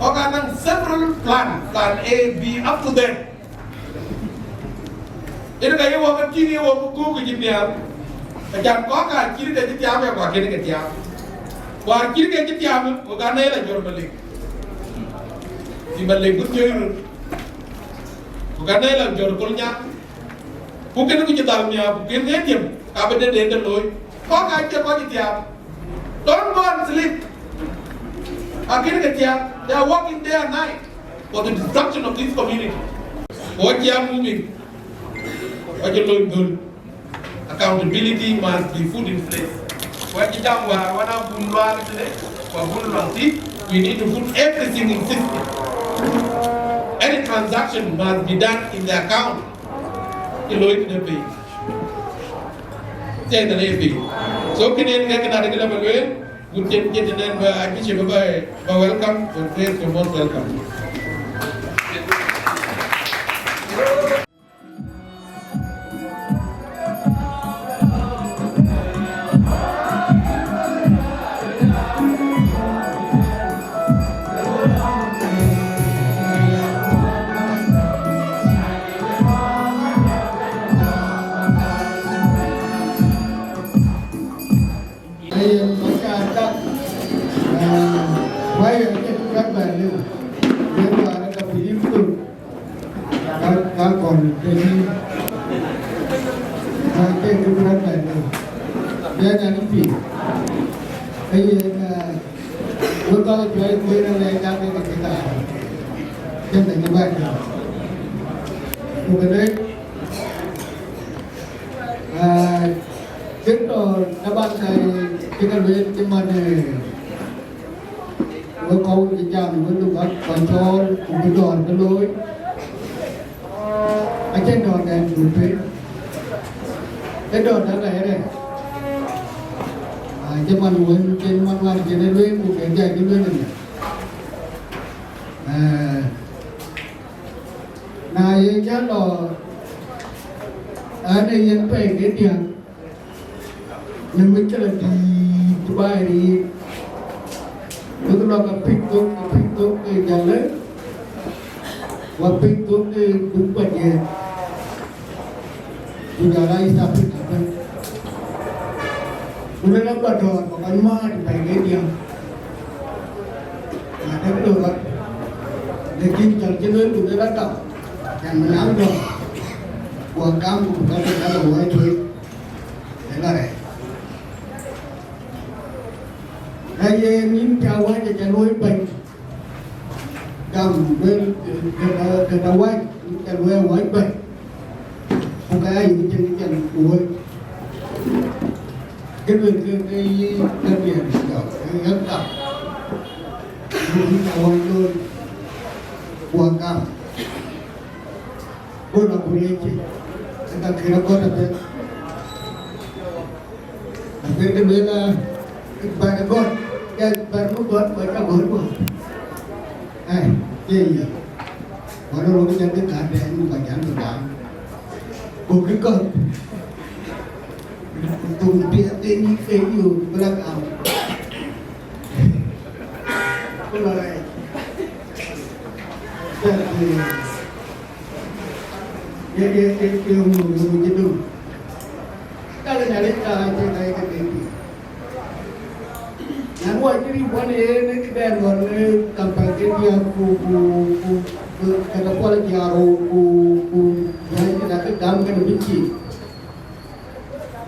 Kau kah nang several plan A, B, up to that. Ini kaya waktu kini waktu ku kejenial. Macam kau kah kiri dari ketiak yang kau kini ketiak. Wakil ke ketiam, bukan lah jual balik. Di balik bukan bukan lah jual kolnya. Bukan aku cetarnya, bukan dia tiam. Kapan dia dengar loy? Kau kaca kau ketiam. Don't go and sleep. Akhirnya ketiam, they are working day and night for the destruction of this community. What you are moving? What you doing? Accountability must be put in place. When you wana bunwa today, we need to put everything in system. Any transaction must be done in the account. Below the page. Say the name. So can you get another level? Good get in and I wish you welcome. You're most welcome. cái đó đã cái này chứ mà muốn trên mà trên đây với một cái dài cái bên này này chắc là ở đây dân phải cái tiền nhưng mà chắc là đi Dubai đi tôi lo cái pin tốt cái nhà lớn và pin tốt cái đúng vậy nhỉ tôi giờ đây sao pin tốt tôi đã bắt đầu một cái má thì phải cái tiền mà thế được rồi để kinh chẳng cho nên tôi đã đọc chẳng làm được quảng cáo của các bạn đã đầu ai thôi thế là này đây những chào quay cho nuôi bệnh cầm bên cái đầu quay cái nuôi quay bệnh không cái gì trên chân đuôi cái biển đó cái gấp đập những chào quay luôn quảng cáo cô là cô ấy chứ người ta khi nó có đặc biệt là bài cái con cái bài nó con bài nó con quá ai gì vậy mà nó nói cái cái cả để anh bài giảng được đạo cô cái con tụi biết tên như thế nhiều black out cô là này cái người như đúng cái này là cái nhà nuôi cái đi buôn này cái đàn còn cầm phải cái dia cái đó là giaro cái là cái đam cái nó chỉ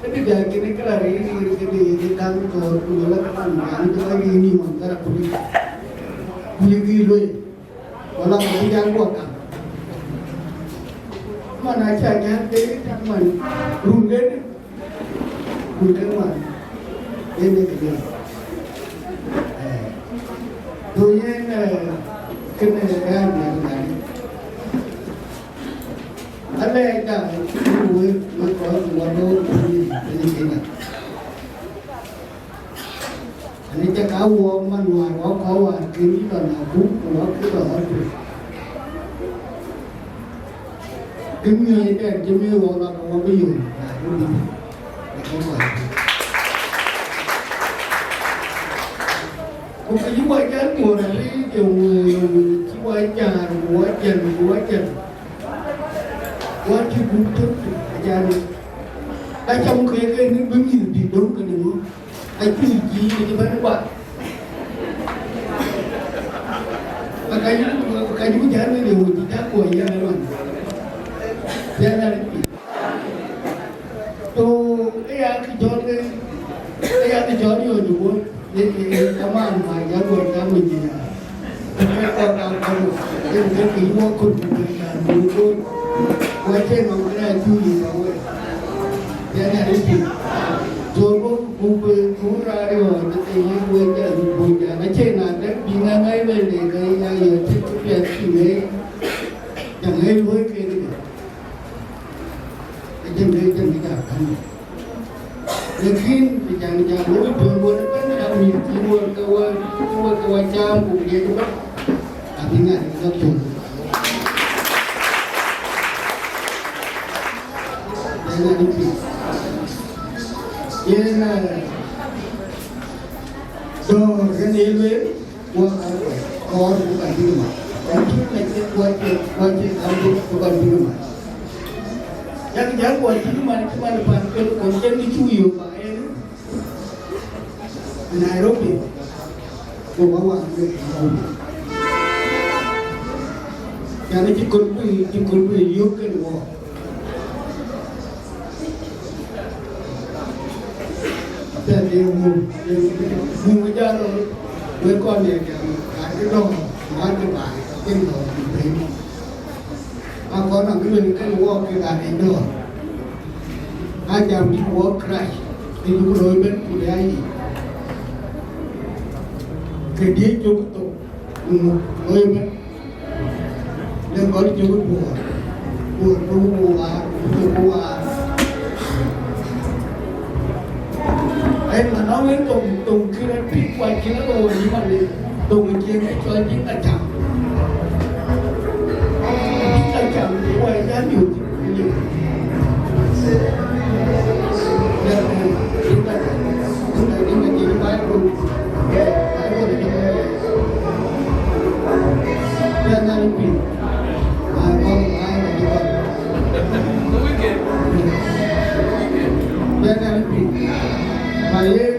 cái dia cái là cái đam của là cái ăn cái cái ni mà cái là cái lui wala cái giang của cả mà nói chạy nhá cái thằng mình run đến mà đến đây cái tôi nghe cái này là này anh đây cả người có một đôi cái này anh chắc áo quần mà ngoài có cái là bút của cái đó cái người cái người là có bây giờ một cái chú quay cái mùa này kiểu chú quay trà quá trần quá chú cũng thức ra đi ở trong cái nước bánh gì thì đúng cái nữa anh cứ gì thì cái bánh bạn và cái chú chán cái điều chỉ khác của nhà này luôn thế là tôi cái chọn nhiều chú để cảm ơn mai giáo hội các mình gì cái con đang cái kỹ mua cột cái cột quay trên nó cái này chui gì đâu vậy thế này đi rồi cũng ra đi rồi thì những quên cái buồn cái nó trên là cái bị ngang ngay về để cái giờ chết cái việc gì đấy chẳng hay với cái gì cái chân cái cả không Lekin jangan buat kan ada mimpi buat kawan jam dia juga tapi nggak itu jangan mimpi ini do kan ilmu buat kor bukan di rumah tapi lagi buat kamu bukan di rumah jangan buat di rumah cuma depan konten itu Wieu Nairobi, của Mawan được nhà nó chỉ còn bị yếu cái đồ thế điều mù cái ra rồi với con này cái đồ ăn cái bài cái đồ thì mà con là cái đồ cái đàn này nữa ai chạm cái đồ crash thì chúng tôi bên của ai cái dia cukup tu, oi men, dia baru cukup buat, em mà nói với tùng khi nó biết quay kia nó rồi nhưng mà tùng kia cái chơi chính là chậm thì quay giá nhiều chúng ta chỉ phải cùng Jangan lupa, jangan lupa. Baik,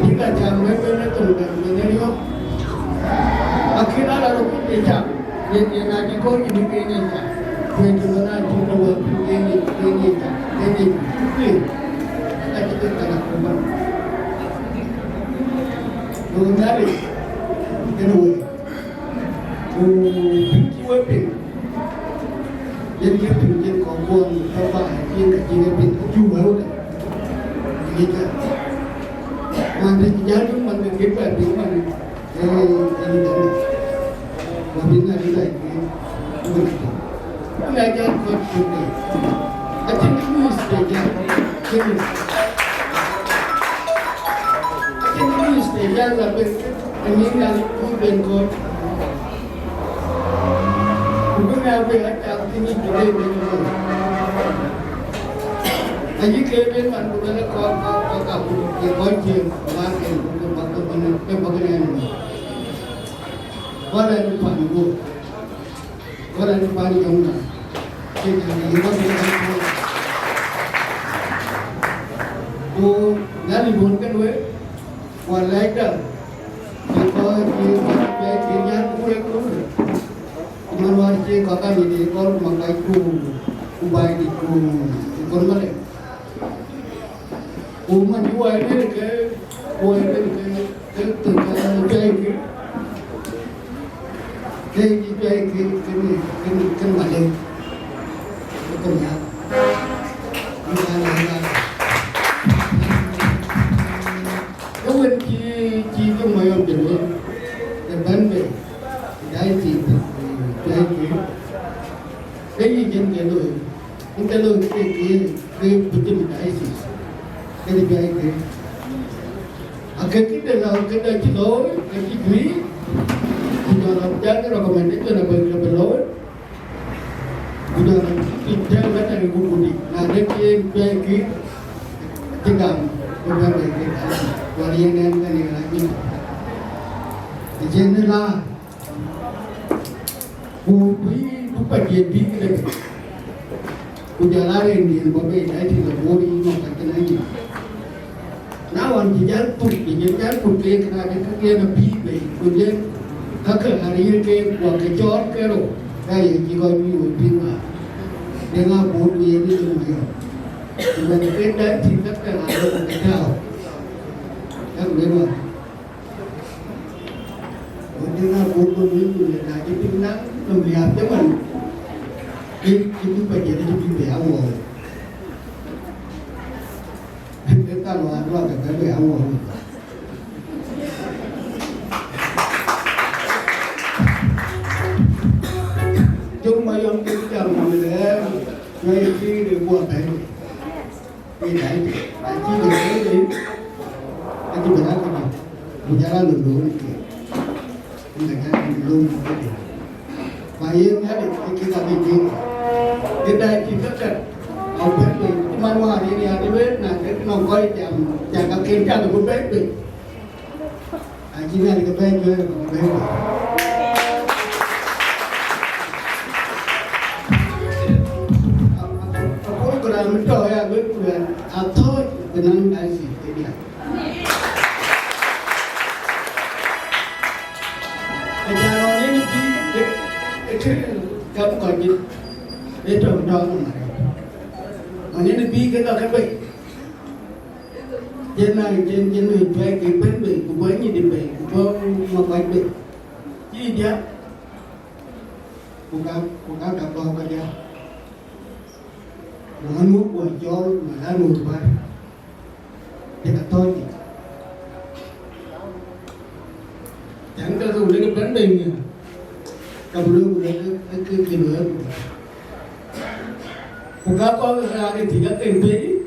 jika jangan benar turun dari itu, akhirnya lalu kita yang nanti kau ini kini, kau cuma nanti kau ini, kita tak nak kumpul. Kau cari, kenapa? Pinky weapon. Yang dia pinky Kongor apa? Yang dia pinky Jual. Kita. Mana jadi mana kita di mana? Ini dah. Wabina di lagi. Belajar kot ini. Atem tulis belajar. Atem tulis belajar tapi ini kalau kuben kot. Bukan apa yang ini juga begitu. Aji keben man bukan kau Kuocgoor makin bagian orang itu panggil, orang itu panggil orang. Kita ni orang itu, nari bukan we, walai dah. Kita kerja kurang. Manwar je kakak ni ekor makai ku ubai di ku ekor mana? Umat dua ini ke ke mana? Ekor ya. Kawan ci tu mayom jenis, dan be, dah ci. Cái gì trên cái lối cái betul Diocese cái gì cái akhir kita lah kita Chol kita Wieu kita nak jaga rekomendasi kita nak berloi kita nak kita nak berguna nak dekin Cueikeer tinggal beberapa kita varian kan yang lagi general Pakai big lagi, ujalan ini bagai nanti lebori macam ni. Nawan jalan pun kena kena big lagi, kemudian kakak hari ini ke Cuocgoor kero, kaya jika Wieu pindah, dengan bodoh ini semua. Kemudian kita tidak ada kau, yang lewat. Dengan bodoh ini nak pindah. Melihat teman itu bagian itu awal. Kita luar ke awal. Cuma yang kita mengenal Cueikeer dibuat baik. Tidak itu, nanti berapa ni? Berjalan dulu ni. Dengan belum. Baik ada kita bikin kita kan apa ni Mawan ini ada nak nongkoi jam kerja tu baik baik. Aji ni ada baik baik. Akoi Gieu mentor ya betul. Atau dengan Diocese dia. Ajaran ini kamu kau ni, itu orang mana? Mana ni pergi kita kan baik. Jenai baik kepen baik, kubuai ni dia baik, kubuai makai baik. Jadi dia bukan kapal dia. Manu buat Chol, mana tu baik. Dia kata ni. Jangan kalau lagi pandai ni. Kabulu ke kilo. Bukan kau ada tiga tempe,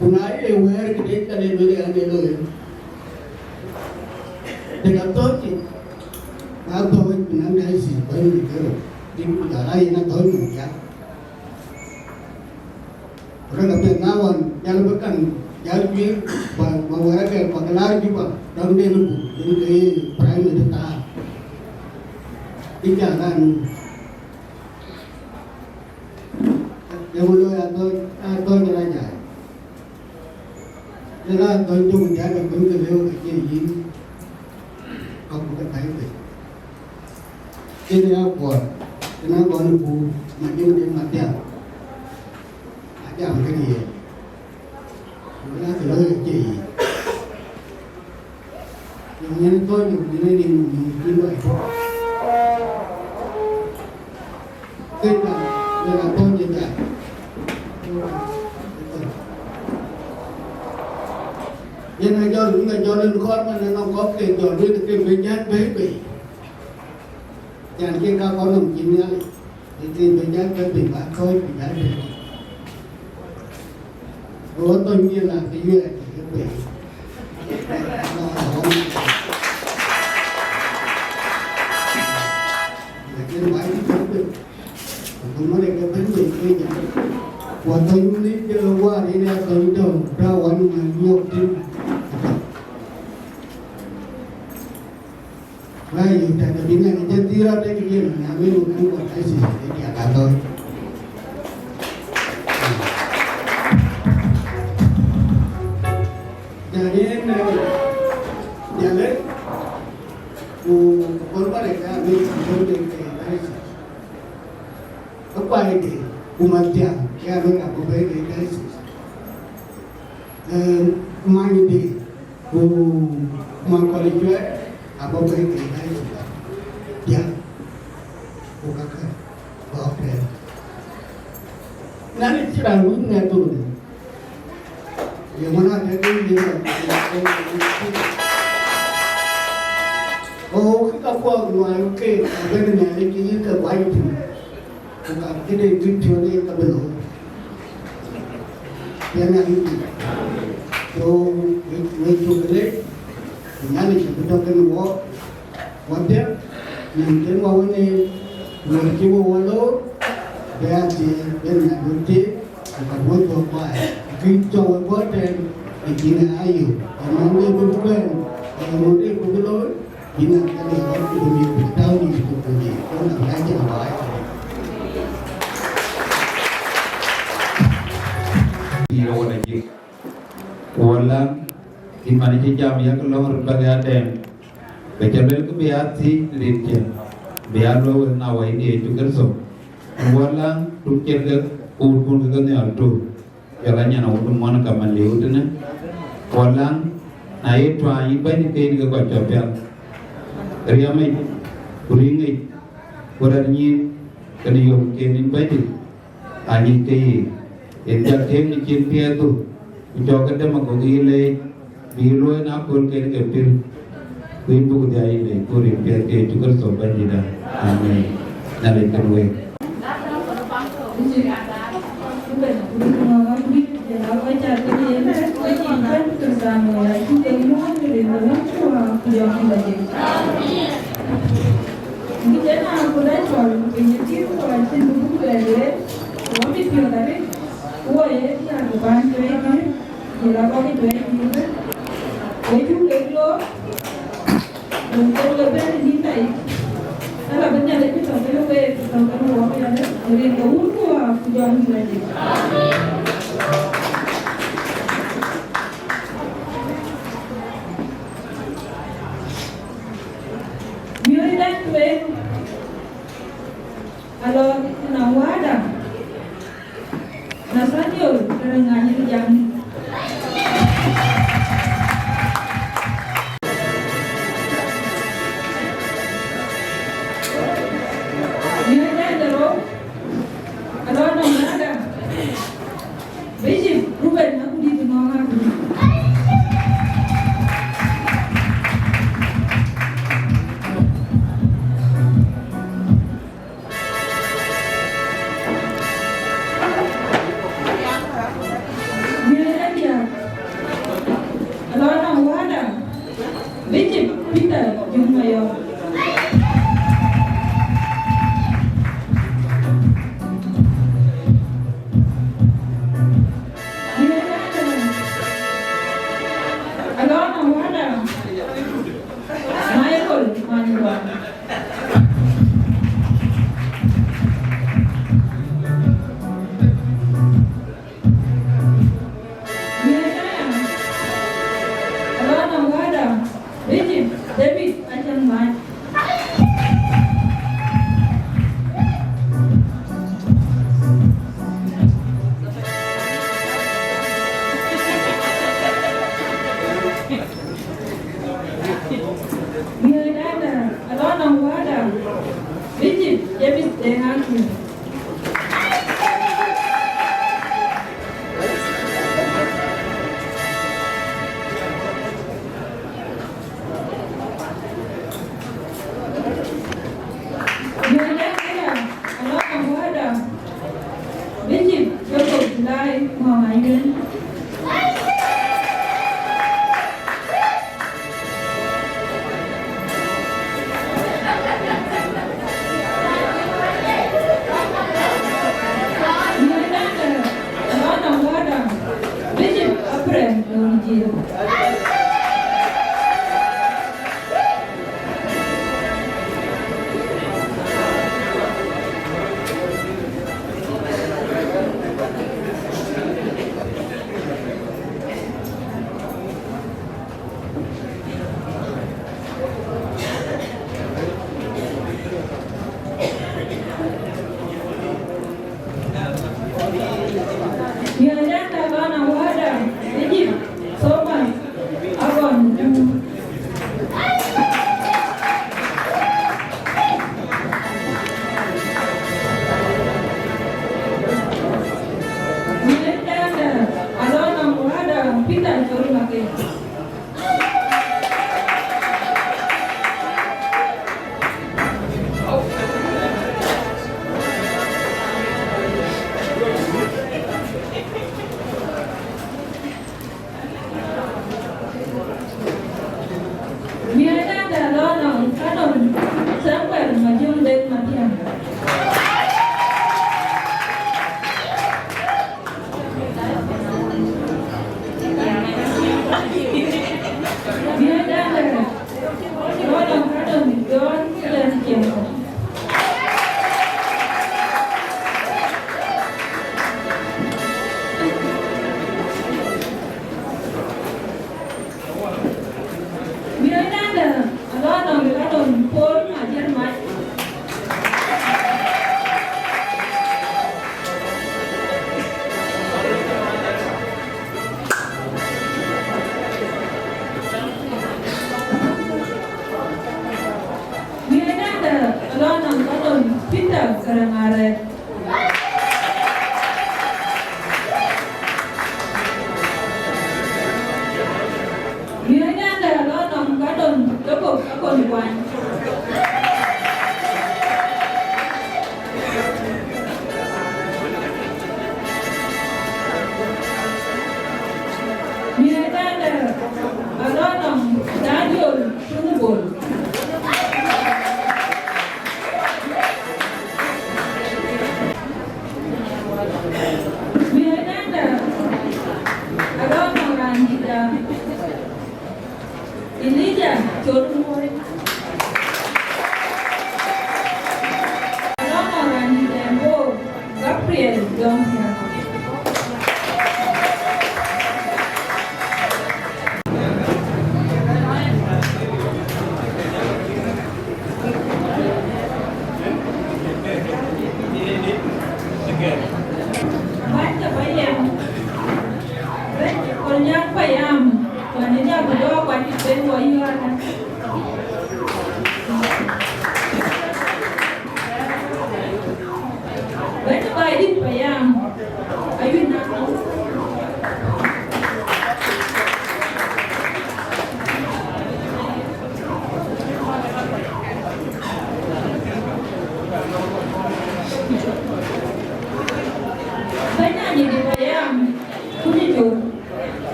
Kunai aware kita kan dulu yang dulu. Dengan tu je, apa pun benang dah isi, baru kita di negara yang tahu ni ya. Orang kata Mawan, jangan bukan jangan pergi bawa ke Bangladesh juga, dalam dia lupa, ini prime minister. Jangan yang mula atau jalan jalan. Jalan tu menjaga benda lewat kiri, aku bukan tahu tu. Ini apa? Kenapa aku maju di mati? Ajar macam ni. Mula terlalu kiri. Yang ni tu yang ni buat. Kita jalan tu je. Yang nak jual khor mana nak kau ke jual duit ke banyak baik. Jangan kita kau nak jinnya, itu banyak ke Akoi Gieu. Kalau tu ni lah dia ke. Jadi baik tu. Cuma mereka benda ni. Waktu ni dia luar ini atau itu rawan yang Wieu dan dengan jentira dia kira ngambil bukan buat hasil jadi agak jadi jalan korban mereka ambil sambil ke Diocese apa ini umatnya yang mereka boleh ke Diocese main di Akoi Gieu apa boleh ke Diocese dia bukan ke bawa nanti cerita lunya tu yang mana jadi dia oh kita buat luar ke benda ni kita ke baik tu bukan kita cuci ni ke belum yang ini so itu boleh nanti kita kena buat wadah nanti Mawan ni nanti Mawan lo dia benda nanti bukan buat apa kita buat dan ini ayu orang dia bukan orang dia bukan ini kali orang dia tahu ni itu punya orang belajar baik dia orang je orang di mana je jam yang keluar bagi Atem kecuali tu biar si rinci biar lo nawai dia juga so orang tu kerja urut kerja ni ada jalannya nak urut mana kamar lewat ni orang naik tuan ibu ni kain ke kacau piang riamai kuringai kurangnya kena yung kain ibu ni ani kain enjak kain ni cipia tu jauh kada makogi le bilu na kul kain kepil kuibu dia ini kuring piang kain juga sobat jida amin nalai kenwe Kalau nak wadah, nak sahaja kerana yang Jumayo. Alona Wada. Michael Manuel. David, Atem Mach. Wieu Dada, Alona Wada, David Dergel. Mawan.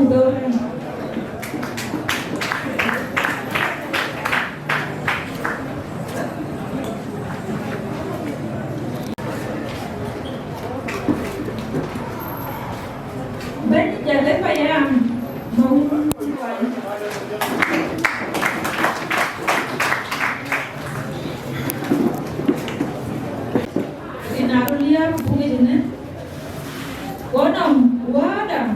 Dore. Ben jadi payah mau inarulia kuingine wonam wada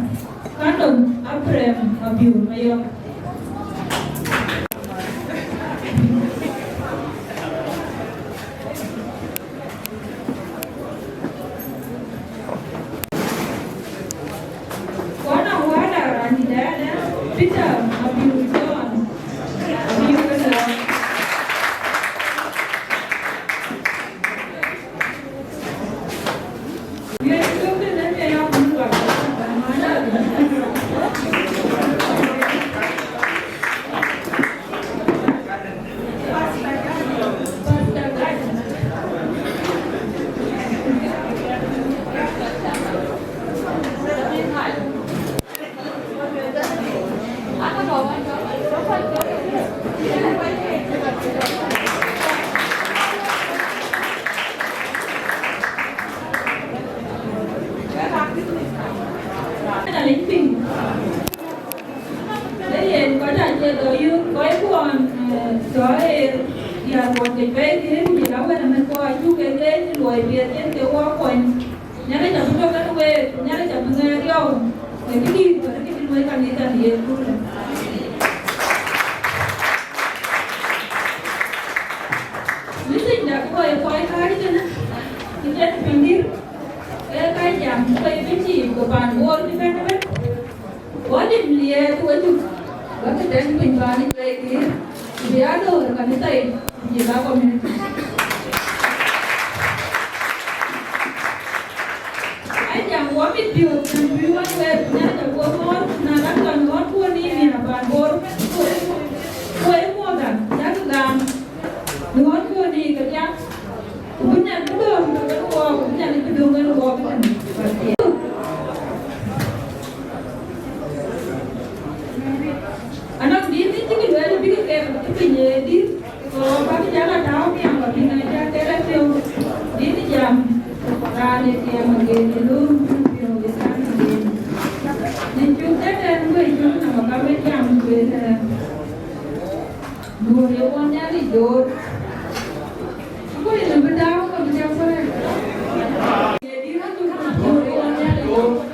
kandom Atem Mapior Mayor Dinka Community. Ai chẳng có biết điều vì quan về nhà chẳng có món là đã cần món cua đi vì là bàn bốn quê mua cả giá được làm món cua đi cả giá cũng nhà cũng được cái cua cũng nhà cái đường cái cua cái này anak dia ni juga ada bikin kayak begini di kalau pagi jalan tahu ni apa tinggal jalan terus dia ni jam kali dia menggini dulu dia bisa menggini ni juga dan gue juga nama kami jam gue dua dia punya ni jod aku ini berdaung kalau jam gue jadi kan tu dua dia punya ni jod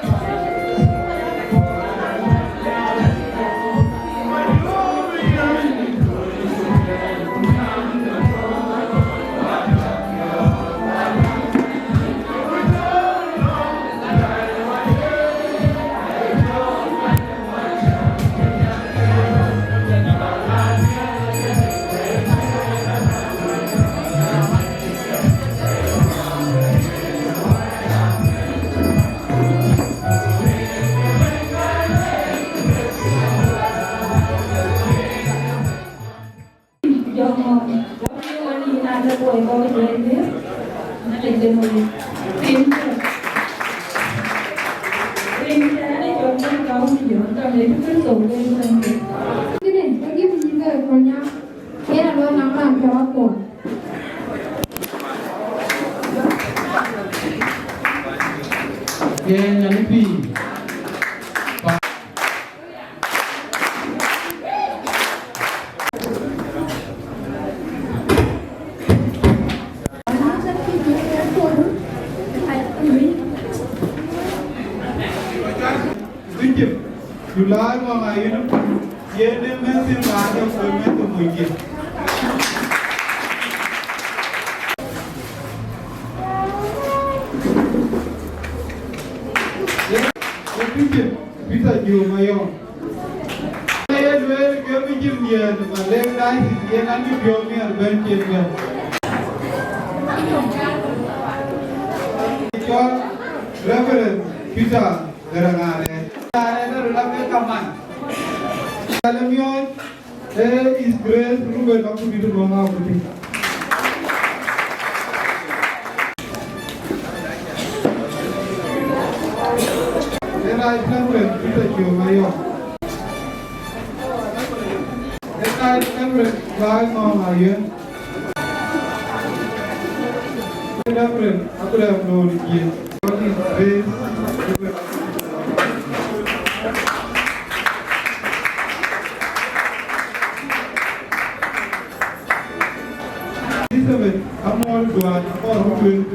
Lual mga yun, yan ang mesin rada ko may tumugin. Bisa Gieu ngayon. Kaya luel kami Gieu yan, maleng dahil yan ang Gieu may albentin yan. Chol, Reverend Peter Dergel. Salamion is Grace Ruben aku di rumah aku ni. Saya Islam kita Gieu ngayon. Right Reverend Lual Ayual. Reverend Aduldul Yirol Dances. Elizabeth Amol Duan Akol Gieu.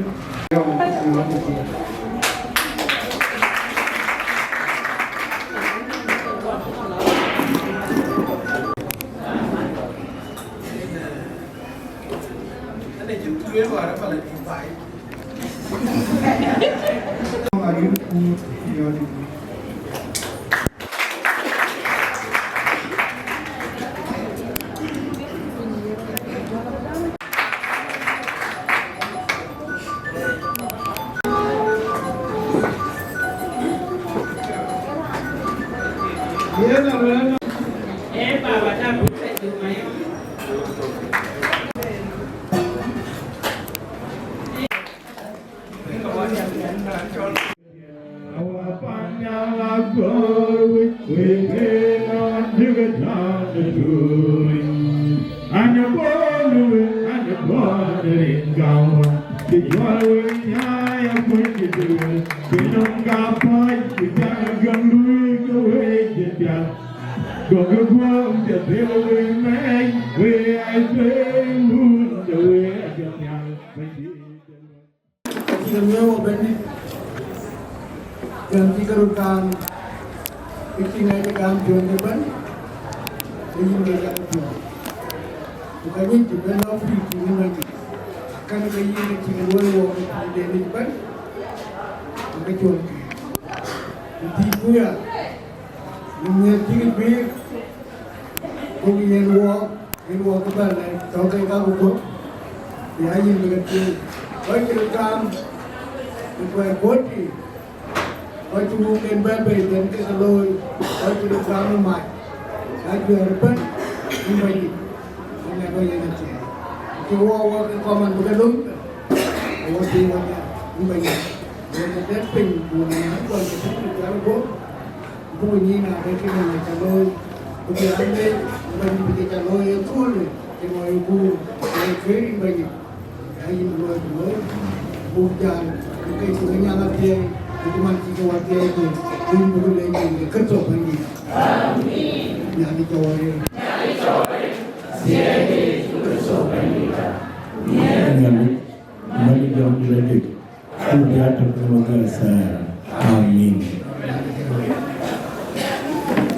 Amin.